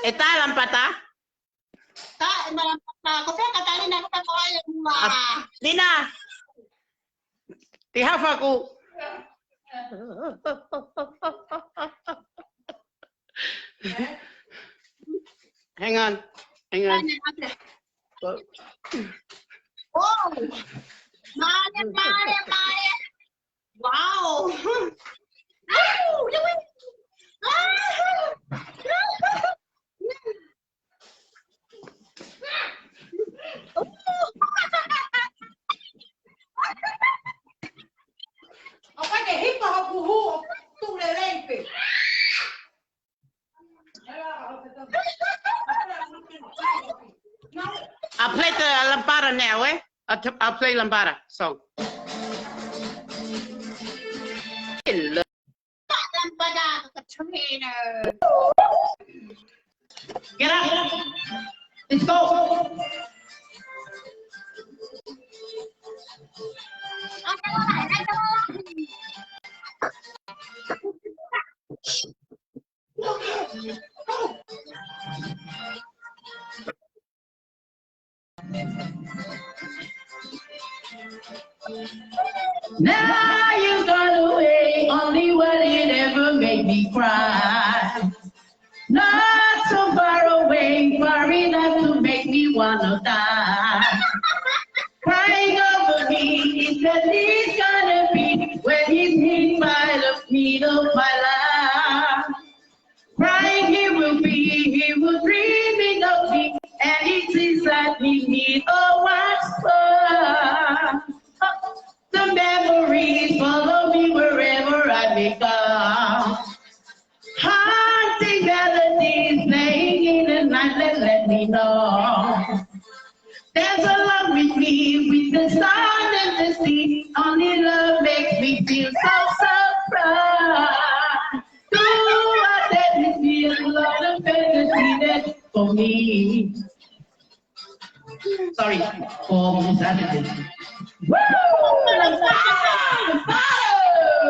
Eta lampata? Ta, malampata. Kasi katalin ako pa kayo. Dina. Tihaf aku. Hang on. Hang on. Oh! Mare. Wow! Apa que hipa hakuhu tu lelente. I'll play the lambada now, eh? I'll play lambada song. Hello. Lampada ka trainer. Get up. Let's go. Now you gone away, only one it ever made me cry. Not so far away, far enough to make me wanna die. Crying over me is the least gonna be when he's hit by the feet of my life. Crying he will dreaming of me, and it seems like we need a what's for. The memories follow me wherever I may go. Haunting melodies playing in the night that let me know. Dance along with me, with the sun and the sea. Only love makes me feel so proud. Do I let me feel a lot of fantasy that's for me? Sorry, for Saturday. Woo! The fire! The fire!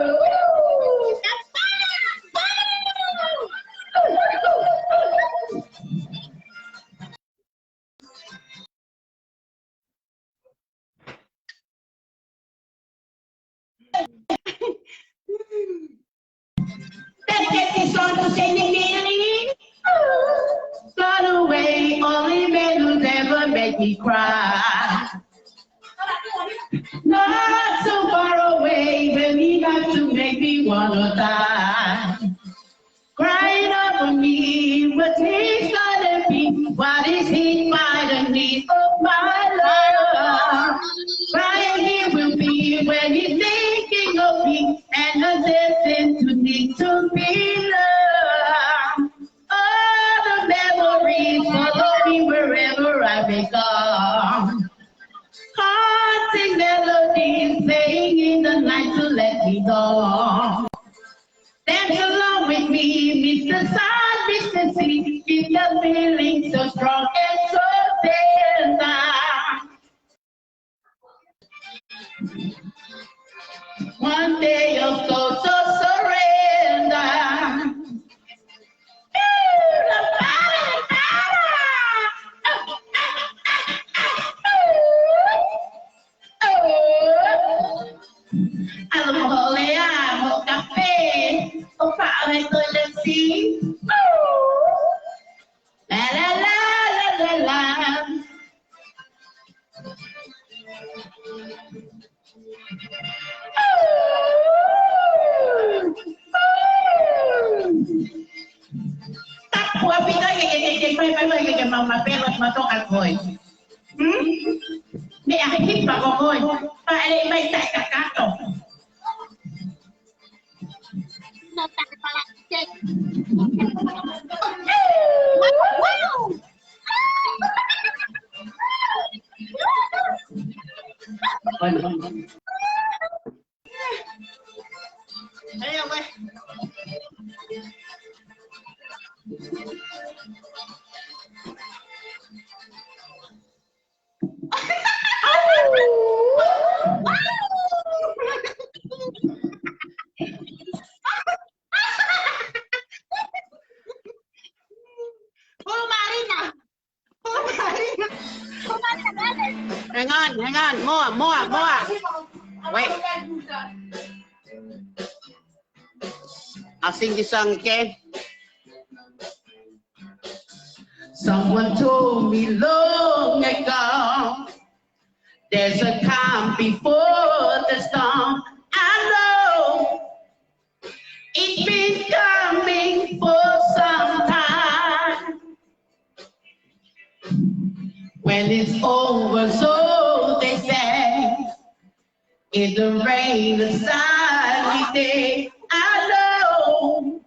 Woo! Let's get this song to sing again. Gone away, only men who's ever make me cry. Not so far away, when he got to make me wanna die. Crying over me, what he's gonna be, what is he by the need of my love? Crying he will be when he's thinking of me, and a destined to need to be loved. All the memories follow me wherever I may go. Haunting melodies playing in the night to let me go. Dance along with me, Mr. Sun, Mr. Sea, keep the feeling so strong and so tender. One day you'll go to surrender. Alcohol e amo, café, o fame con le sì. La la la la la la. Tapos pito que mamá perro matou al coi. Ni a hit pa ko coi. Pa ele vai tai kakato. No tak pala cek. Ayo, weh. hang on, more. Wait. I'll sing this song again. Someone told me long ago, there's a calm before the storm. I know it's been coming for some time. When it's over, so they say, in the rain, the sunny day, I know,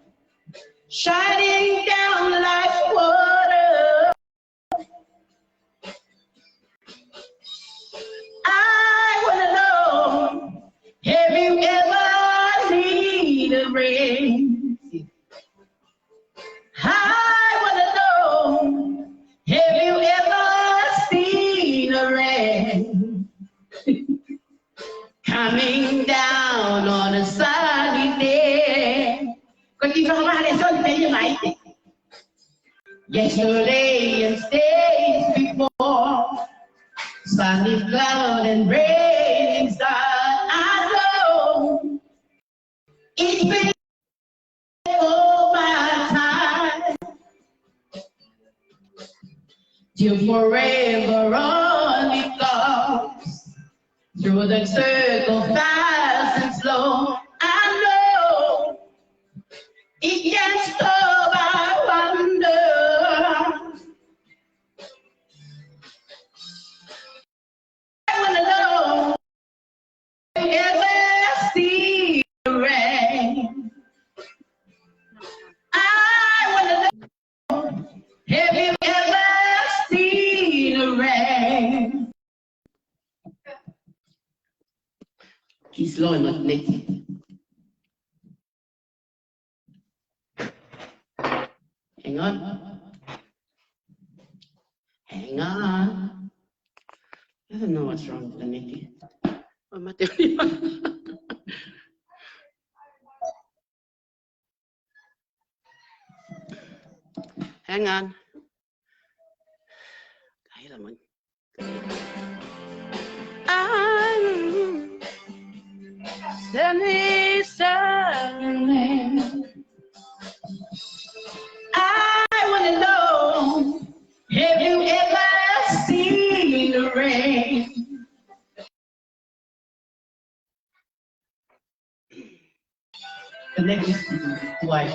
shining down like water. I wanna know, have you ever needed rain? I wanna know, have you ever seen a rain coming down on a sunny day? Yesterday and days before, sunny cloud and rain sun. I know it's been all my time, till forever on it goes, through the circle fast and slow. I know it can't stop, I wonder. I wanna know, have you ever seen the rain? I wanna know, have you ever seen the rain? He's low and not naked. Hang on. Hang on. I don't know what's wrong with the Nikki. Oh, Mateo. Hang on. Kaya naman. I'm sunny, sunny. I wanna know, have you ever seen the rain? The next wife.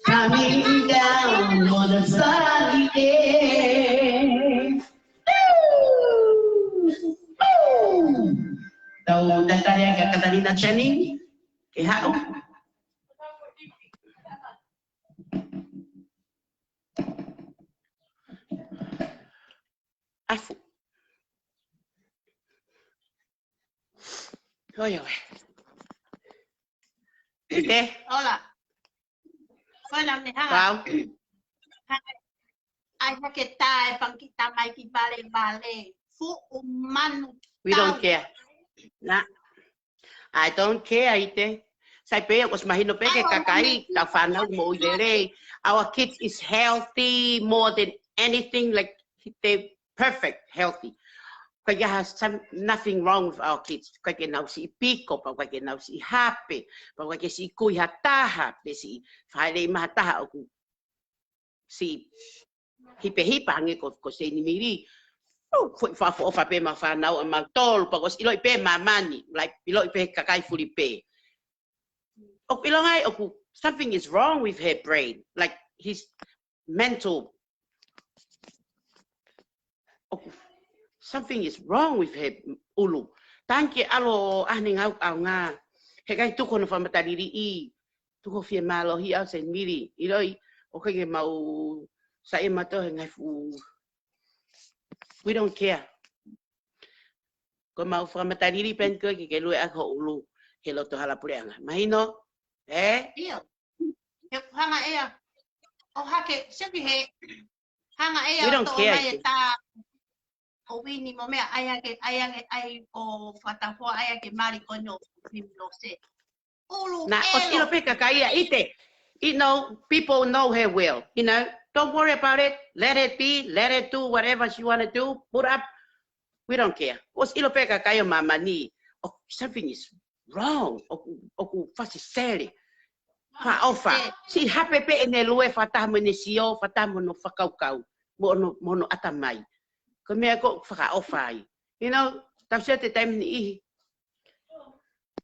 Coming down on a sunny day. Tahu datang yang Katarina Channing, kehau. Afu. Oye, ¿qué? Hola. Hola, mi hija. Wow. Ay, que está, panquita, maiki, vale. Fu humano. We don't care. Nah. I don't care, ite. Sai pe was mahino pe ke kakai ka whanau mo idere. Our kids is healthy more than anything, like they perfect healthy. Kaya has nothing wrong with our kids. Kaya now si piko, kaya now si happy, kaya si kuy hataha, si fale mahataha aku si hipe hangi ko se ni miri. Oh, fa pe ma fa now ma tol pagos iloi pe mamani, like iloi pe kakai fuli pe. Ok ilongai aku something is wrong with her brain, like his mental. Okay. Something is wrong with her ulu. Tanke alo ahning au nga. Hekai tu kono famatadiri I. Tu ko fie malo hi au sen miri. Iloi okay mau sa emato ngai fu. We don't care. Ko mau famatadiri pen ko ke lu ako ulu. Hello to hala pureanga. Mahino? Iyo. Hanga ea. O hake, sebi he. Hanga ea. We don't care. O wini mo mea ai o whatahua ai ke mari kono ni no se. Ulu Na os ilo pe kakaia ite. You know, people know her well. You know, don't worry about it. Let it be. Let it do whatever she want to do. Put up. We don't care. Os ilo peka kayo mama ni. Oh, something is wrong. Oku fasiseli. Fa ofa. Si hape pe ene lue fatah menisio fatah mono fakau mono atamai. Kami ako faka ofai. You know, tau siya te time ni ihi.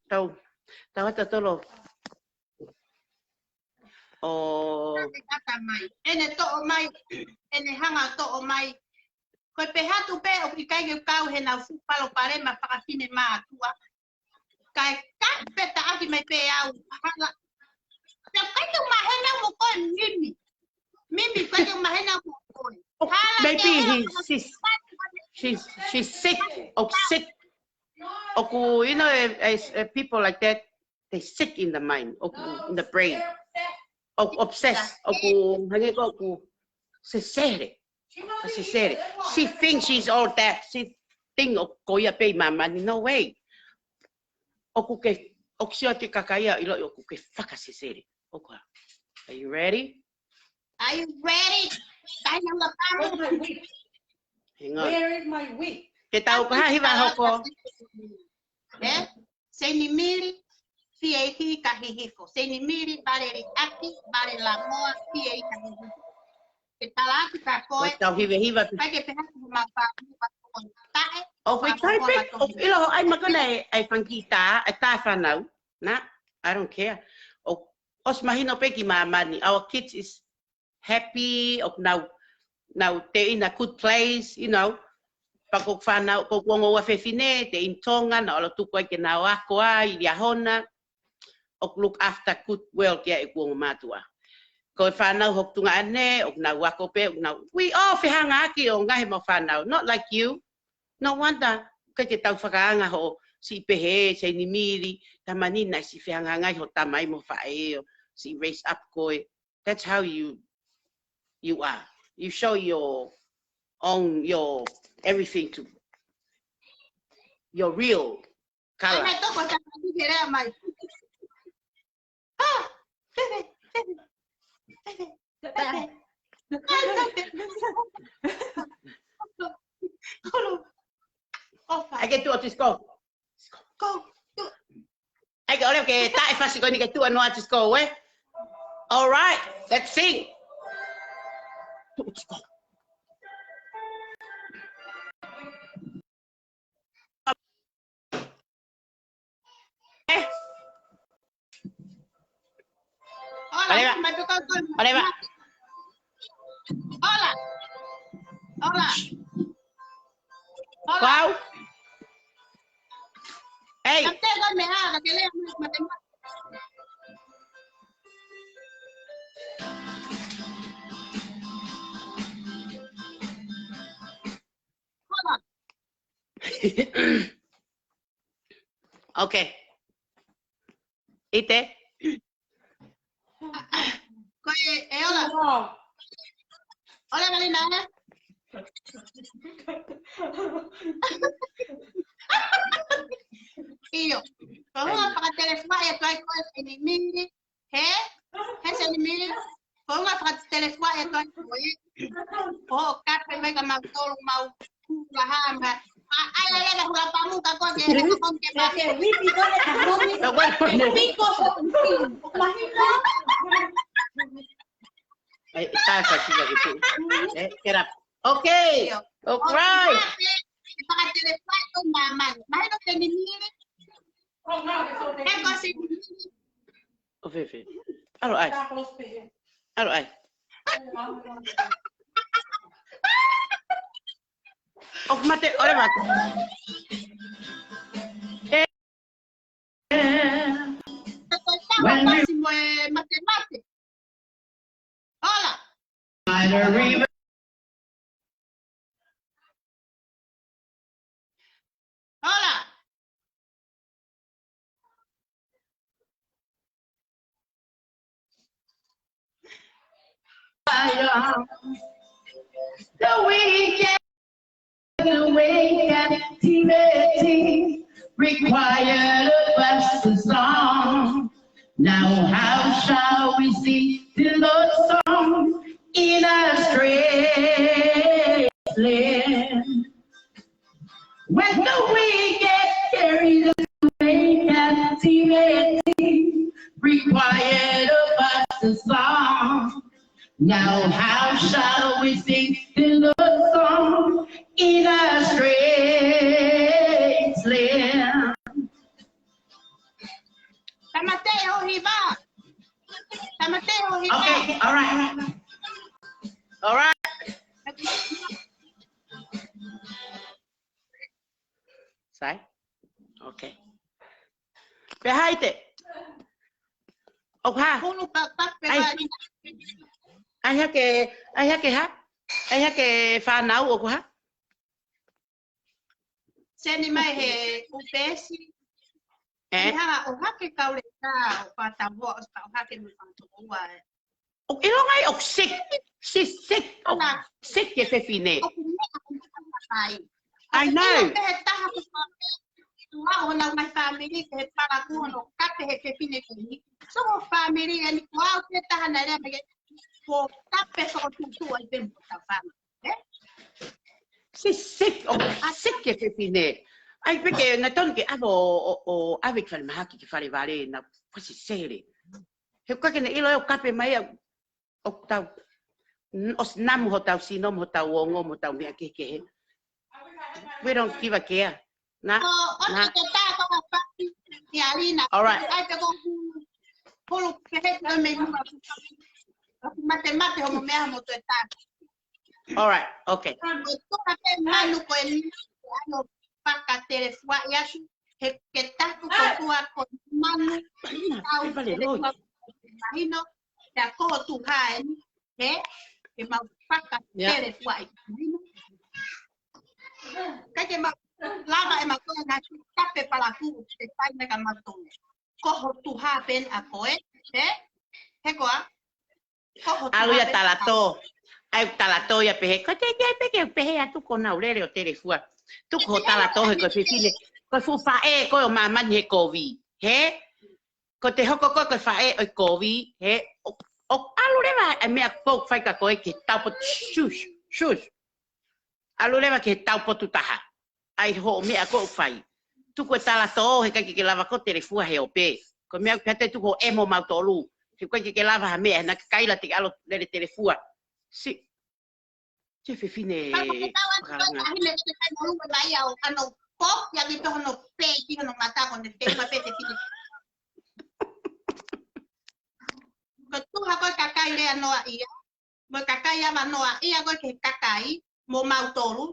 Tau ata tolo. Oh. Ene to o mai, ene hanga to o mai. Koe pe hatu pe o ki kai kau he na palo pare ma pakatine ma atua. Kai peta aki mai pe au. Hala. Te kai tu mahena mo kon mimi. Mimi kai tu mahena mo kon. Maybe she's sick or sick. Oku, you know, as people like that, they sick in the mind, oku, in the brain. Oku obsessed. Oku, hangi ko oku, sesere. She thinks she's all that. She think oku ya pay mama. No way. Oku ke oksioti kakaya ilo oku ke faka sesere. Oku. Are you ready? Are you ready? Hang on. Where is my wig? Kita upahiwa hoko. Eh? Senimiri fiei kahihifo. Senimiri bareri aki barela moa fiei kahihifo. Kita laki kakoe. Tau hiwa. Pai ke peha kumapa tae. Oh, we try pick. Oh, ilo ai makana ai fangita, ai ta fanau. Na, I don't care. Oh, os mahino peki mamani. Our kids is happy. Oh, now they're in a good place, you know. Pagok fanau ko wongo wa fefine, te in tonga na olo tuko ke na wako ai ya hona. Ok look after good well kia e wongo matua. Ko fanau hok tunga ane, ok na wako pe, ok na we all fe hanga ki o ngahe mo fanau, not like you. No wonder ka te tau whakaanga ho si pehe, se ni miri, tamanina si fe hanga ngai ho tamai mo fae, si raise up koe. That's how you are. You show your own, your everything to your real color. I get to just go. Go. I go okay. That fast going to get to and not just go away. All right, let's sing. Let's go. Hola. Wow. Hey. Okay. Ite. Hola. Hola, Galina. Iyo. Kung paka-telefon ay ito ay inimili. He? He sa inimili. Kung paka-telefon ay ito ay oh, kapay may kamagtulong maulahan ha. Ay, hula pa mo ka ko. Get up. Okay. Okay. Paka-telefon ito naman. Mahirap ka inimili. Oh, no, it's okay. Oh, Vivi. Alo ay. Alo ay. Oh, mate, ora mate. Matemática. Hola. Hola. The weekend away captivity required a vast song. Now how shall we sing the Lord's song in a strange land? When the wicked carried away captivity, required of us a song. Now how shall we sing the Lord's song in a strange land? Tamateo hiva. Tamateo hiva. Okay, all right. All right. Sai? Okay. Behaite. Oha. Hulu papak Ai que ha. Ai que fa nau o ha. Seni mai he upesi. Ha o hake kaule ka o patavo o hake mo fantoa. O ilo ngai o sick. She's sick. Sick que se fine. I know. Ona my family ke para ku no kape he ke fine ki. So family and wow ke tahana le me ko kape so tu ai ben ta family. She's sick. Oh, sick que se fine. Ai perché na ton che avo avec fal mahaki che fare vale na quasi sere. He kwa ke ne ilo o kape mai o tau os nam ho tau sino mo tau ongo mo tau me ke ke. We don't give a care. Nah. All right. All right. Okay. Lava e makoe na tape pala ku te pai na ka matou. Koho tu ha pen a koe, he koa. Alu ya talato. Ai talato ya pehe. Ko te ke pehe atu ko na urere o telefua. Tu ko talato he ko fifine. Ko fu fa e ko o mama ni kovi. He? Ko te hoko ko fa e o kovi, he? O alu reva e me ko fai ka koe ke tapo shush. Alu reva ke tapo tu taha. Ai ho me a ko fai tu ko tala to he ka ke lava ko telefua he ope ko me pete tu ko emo mau tolu he ko ke lava me na kai la te alo le telefua si che fe fine tu ha ko kakai le no ia mo kakai ya no ia ko ke kakai mo mau tolu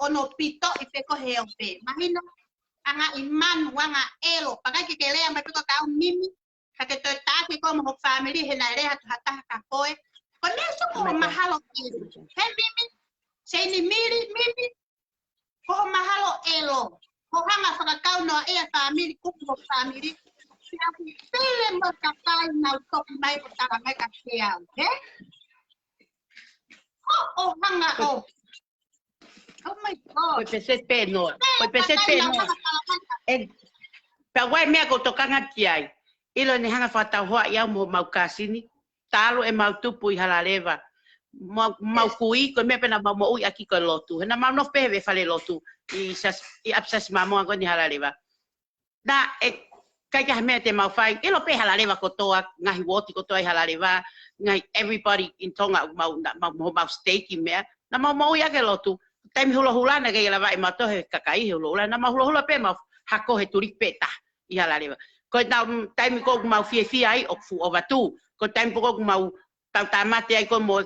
ono pito i peko heope. Mahino anga iman wanga elo. Pakai kikele ang peko kau mimi. Kake to taki ko mo family henare hata kakoe. Koneso ko mahalo elo. He mimi. Sei ni mimi. Ko mahalo elo. Ko hanga sa kau no e family ko family. Siapa pele mo kapai na top mai ko tara mai kakia. He? Oh hanga oh. Oh my God. Foi pensei peno. Pa wai me ko tokanga kiai. Ilo ni hanga fata hoa ia mo mau kasini. Talo e mau tupu I halaleva. Mau kui ko me pena mau ui aki ko lotu. Na mau no peve fale lotu. I absas mamo ko ni halaleva. Da e kai ka me te mau fai. Ilo pe halaleva ko toa ngahi woti ko toa halaleva. Ngai everybody in Tonga mau steak me. Na mau ia ke lotu. Taimi hula na ke lava I mato he kakai hula na hula pe ma hako he turi peta I halaleva ko na taimi ko mau fie ai o fu ovatu ko taimi ko mau tamate ai ko mo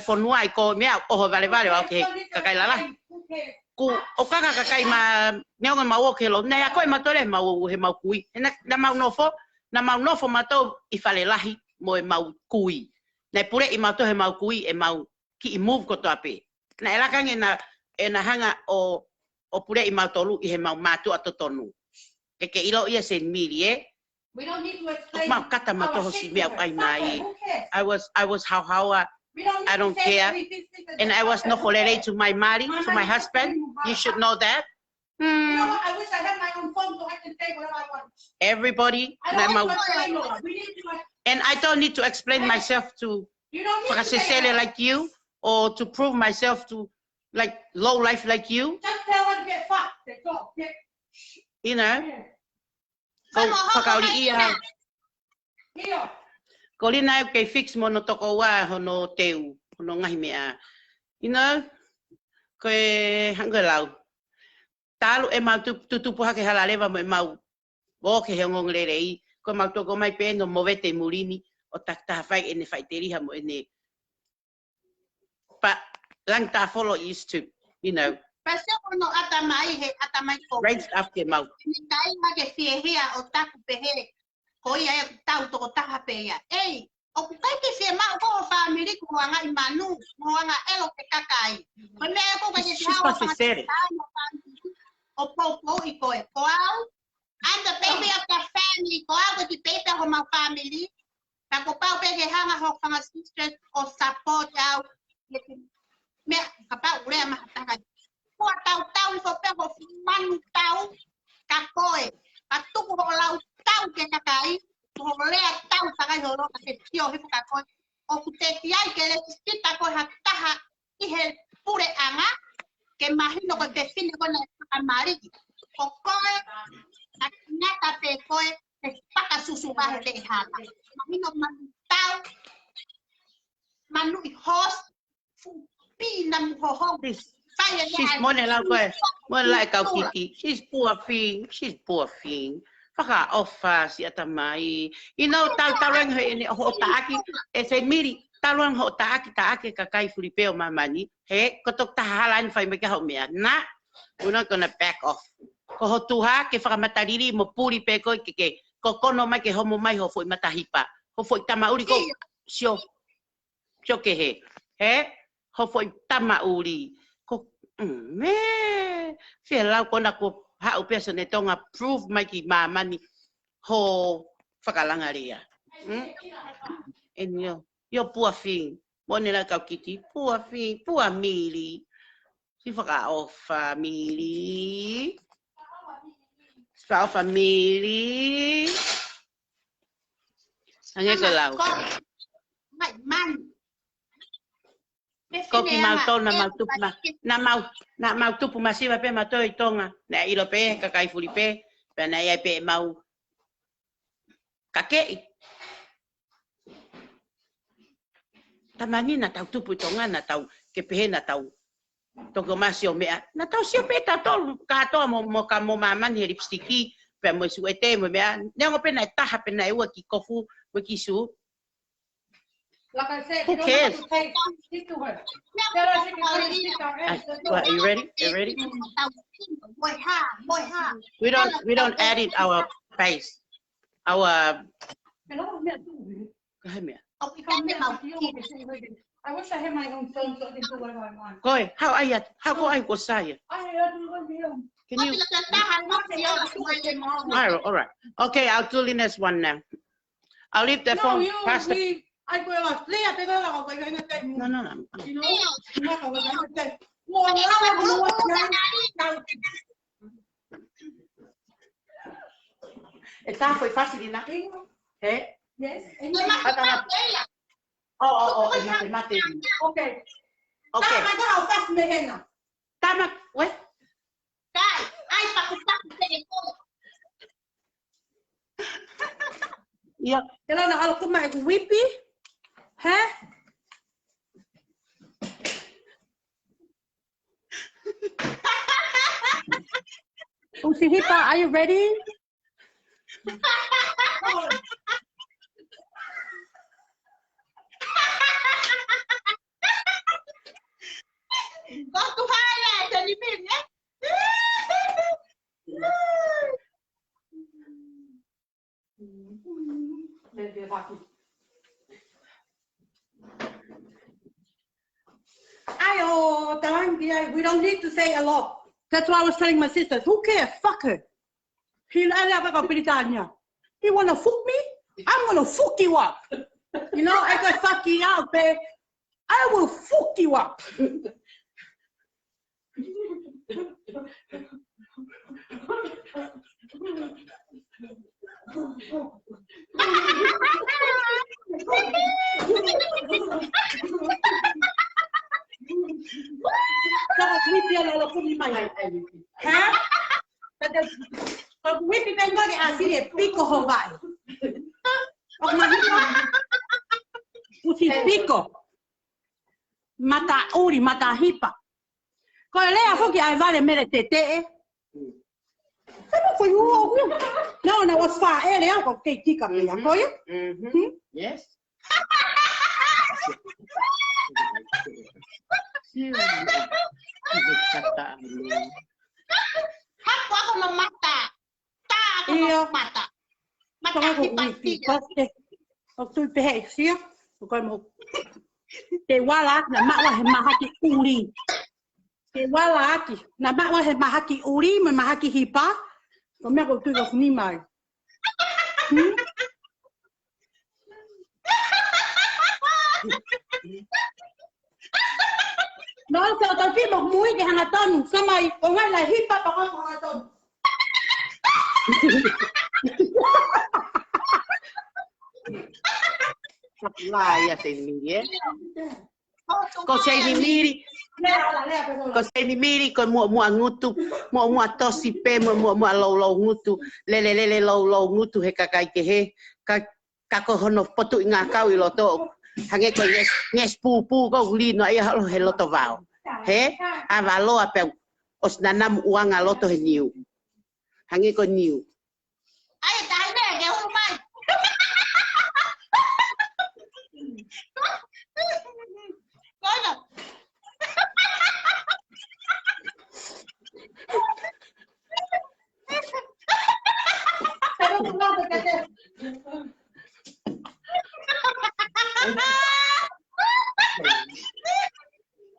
fonua ai ko me o vale o ke kakai lala ku o kaka kakai ma me o mau ke lo na ko matore mau he mau kui na mau nofo mato I fale lahi mo mau kui na pure I mato he mau kui e mau ki I move ko to ape na elakang na hanga o pure I mautolu I he mau matu atotonu. Ke ilo ia sen mili We don't need to explain. Ma kata mato si me ai mai. I was how I don't care. And I was no holere to my mari, to my husband. You should know that. You know what? I wish I had my own phone so I can say whatever I want. Everybody, I don't want to say no. We need to. and I don't need to explain myself to You don't need to say Fracasele that. like you, or to prove myself to like low life like you. Just tell her to get fucked. That's all. Get You know, here. go whakauri ia. Here. Ko lina ke fix mo no toko wa hono teu, hono ngahi mea. You know, ko e hangalau. Talu e mau tutupu hake halalewa mo e mau. O ke heongong lerei, ko mau toko mai pe no movete murini, o takta whai ene whaiteri mo ene. But lang ta follow is to, you know, Pese ono atamai he atamai ko. raised after mau. Ni kai ma ke fie hea o taku pehe. Ko ia e tau toko taha pe ia. Ei, o ku kai ke fie ma ko family ko anga i manu, ko anga elo ke kakai. Ko me ko ke She's fie supposed to say it. o popo i ko e. Ko au, I'm the baby of the family. Ko au ki baby ho ma family. Ta ko pau pe ke hanga ho kanga sisters o support au. Me kapau ure ma taka. Ko tau i ko pe ho manu tau ka koe. Ka tuku ho lau tau ke kakai. Ko lea tau takai ho ro ka ke tio hi ka koe. O ku te tiai ke le stita ko ha taha i he pure anga. Que imagino que define con el marido. O coe, la nata te coe, te paga su subaje de jala. Imagino manutao, manu y host, pina mujojo. She's more than like more like our kitty. She's poor thing. She's poor thing. Whaka ofa si atamai. You know, tarang he ni ho taaki. E se miri tarang ho taaki kakai fulipeo mamani. He kotok tahalan fai me ka ho mea. Na, we're not gonna back off. Ko ho tuha ke whakamatari mo puri pe ko ke ko kono mai ke homo mai ho foi matahipa. Ho foi tamauri ko sio ke he. He ho foi tamauri. Me feel lau kona ko hau pesa ne tonga prove mai ki mamani ho whakalangaria. And yo poor thing. Mone la kau kiti, poor thing, poor mili. Si whakaofa mili. Whakaofa mili. Ange ko lau. Mai man. Koki mau tona mau tupu ma. Na mau tupu masiwa pe ma toi tonga. Na ilo pe kakai fuli pe. Pe na ia pe mau kakei. Tamani na tau tupu tonga na tau ke pehe na tau. Toko masio mea. Na tau sio pe ta tolu katoa mo ka mo maman he lipstiki. Pe mo suete mo mea. Nengo pe na taha pe na ewa ki kofu mo ki su. Like I said, Who you don't cares? have to say, speak to her. Tell her she can come and speak our answers. Are you ready? You ready? Boy ha. We don't edit our face. Our Hello, I'm here too. go ahead, Mia. O kita me mau I wish I had my own phone so I can do whatever I want. Go ahead. How go I go say? I had to go home. Can you? No, All right. Okay, I'll do the next one now. I'll leave the phone. Pass the. I go like, Leah, te doy la boca, yo no te. No. You know, no, no, no, te. No, no, Esta foi fácil, ¿no? ¿Eh? Yes. Oh, mate. Okay. Okay. I got how fast me henna. Tama, what? Yeah. Kailan nakalo kumain ko whippy? Ha? Usihipa, are you ready? Go to highlight and you mean, We don't need to say a lot. That's why I was telling my sisters, who cares? Fuck her. He wanna fuck me? I'm gonna fuck you up. You know, I got fuck you out, babe. I will fuck you up. Saka whippy ala lo kuni mai. Ha? Pag whippy kan ko di asire pico ho vai. O mahito. Usi pico. Mata uri mata hipa. Ko lea foki ai vale mere tete. Sabe foi o não, não was far ele é o que tica pe ya ko ye. Yes. Hako ako ng mata. Ta ako Iyo. ng mata. Mata Saka ko whippy ko te. O tu pe sia. Ko mo te wala na mawa he mahaki uri. Te wala aki na mawa he mahaki uri me mahaki hipa. Ko me ko tu ko ni mai. Nói cho tao biết một muối thì hàng là tôm, sao mày còn ngay là hip hop bằng con là tôm. Lai ya te miri, eh? Ko sei ni miri, ko sei ni miri, ko mua ngutu, mua tosi pe, mua lau ngutu, lele lau ngutu he kakai ke he, ka ko hono potu ngā kau I loto, hange ko nges pu ko uli no ia halo he loto vau, he, a valo a pe, os nanam uanga loto he niu, hange ko niu. Ay, dahil na, kaya humay. Kono. Pero kung bakit kasi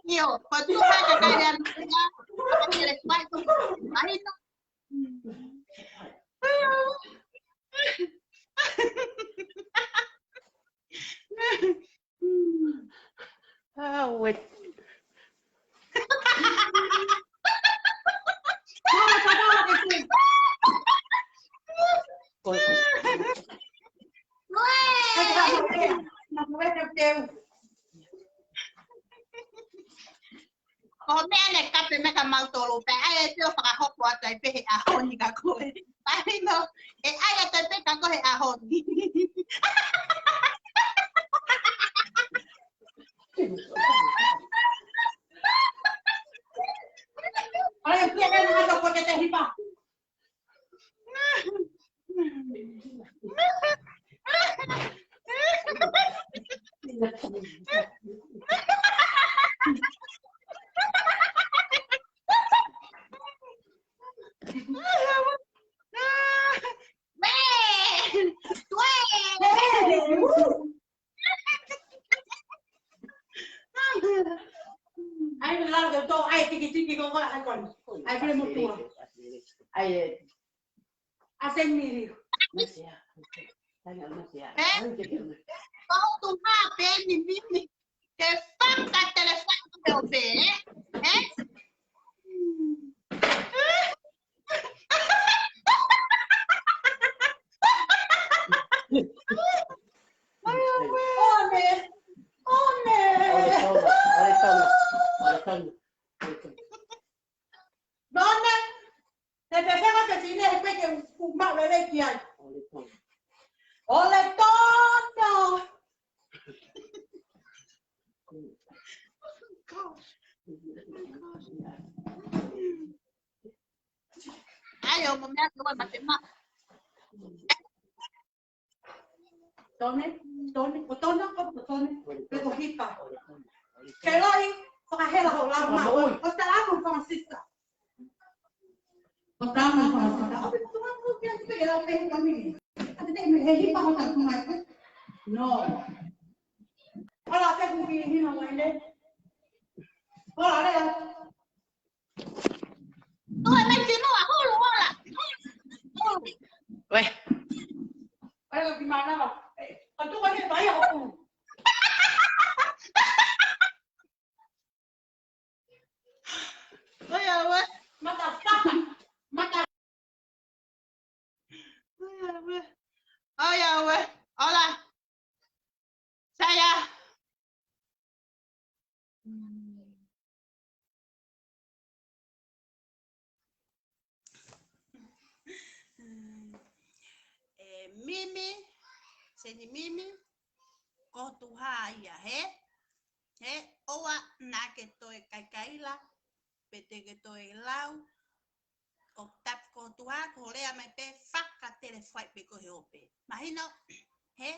Yo, patuha ka kaya na. Pagkilis ba ito? Ay, no. Ah, wait. Ko me ane kape me ka mautolo pe ai tio pa ka hokwa tai pe a honi ka ko. Ai no, e ai ata pe ka ko he a honi. Ay, kaya na ako ko te hipa. Ai là cái to ai tiki ko ai kon. Ai pele mo tua. Ai, Asen miri. Masia. Tanya Masia. Kau tu ha pe ni. Ke fam ka telefon tu pe eh? Donna, te pensaba que si ne pe que fumar bebé que hay. Ole tonto. Ayo, mo me ko ba te ma. Tono, pero hipa. Pero ahí, para hela ho la ma. O está lá con Francisca. O está lá con Francisca. Tu não quer que pegar o pé comigo. Até me hipa ho tá com mais. No. Olha, pega um vinho não ainda. Olha. Tôi mới chỉ nó là hô luôn là. Weh, Ayo gimana, Pak? Tentu kan saya aku. Ôi ơi. Mata saka. Mata Mimi, seni Mimi, ko tu ia he oa na ke toi kaila, pete ke toi lau, o tap ko tu ko lea me pe whaka tere whai pe ko he ope. Mahino, he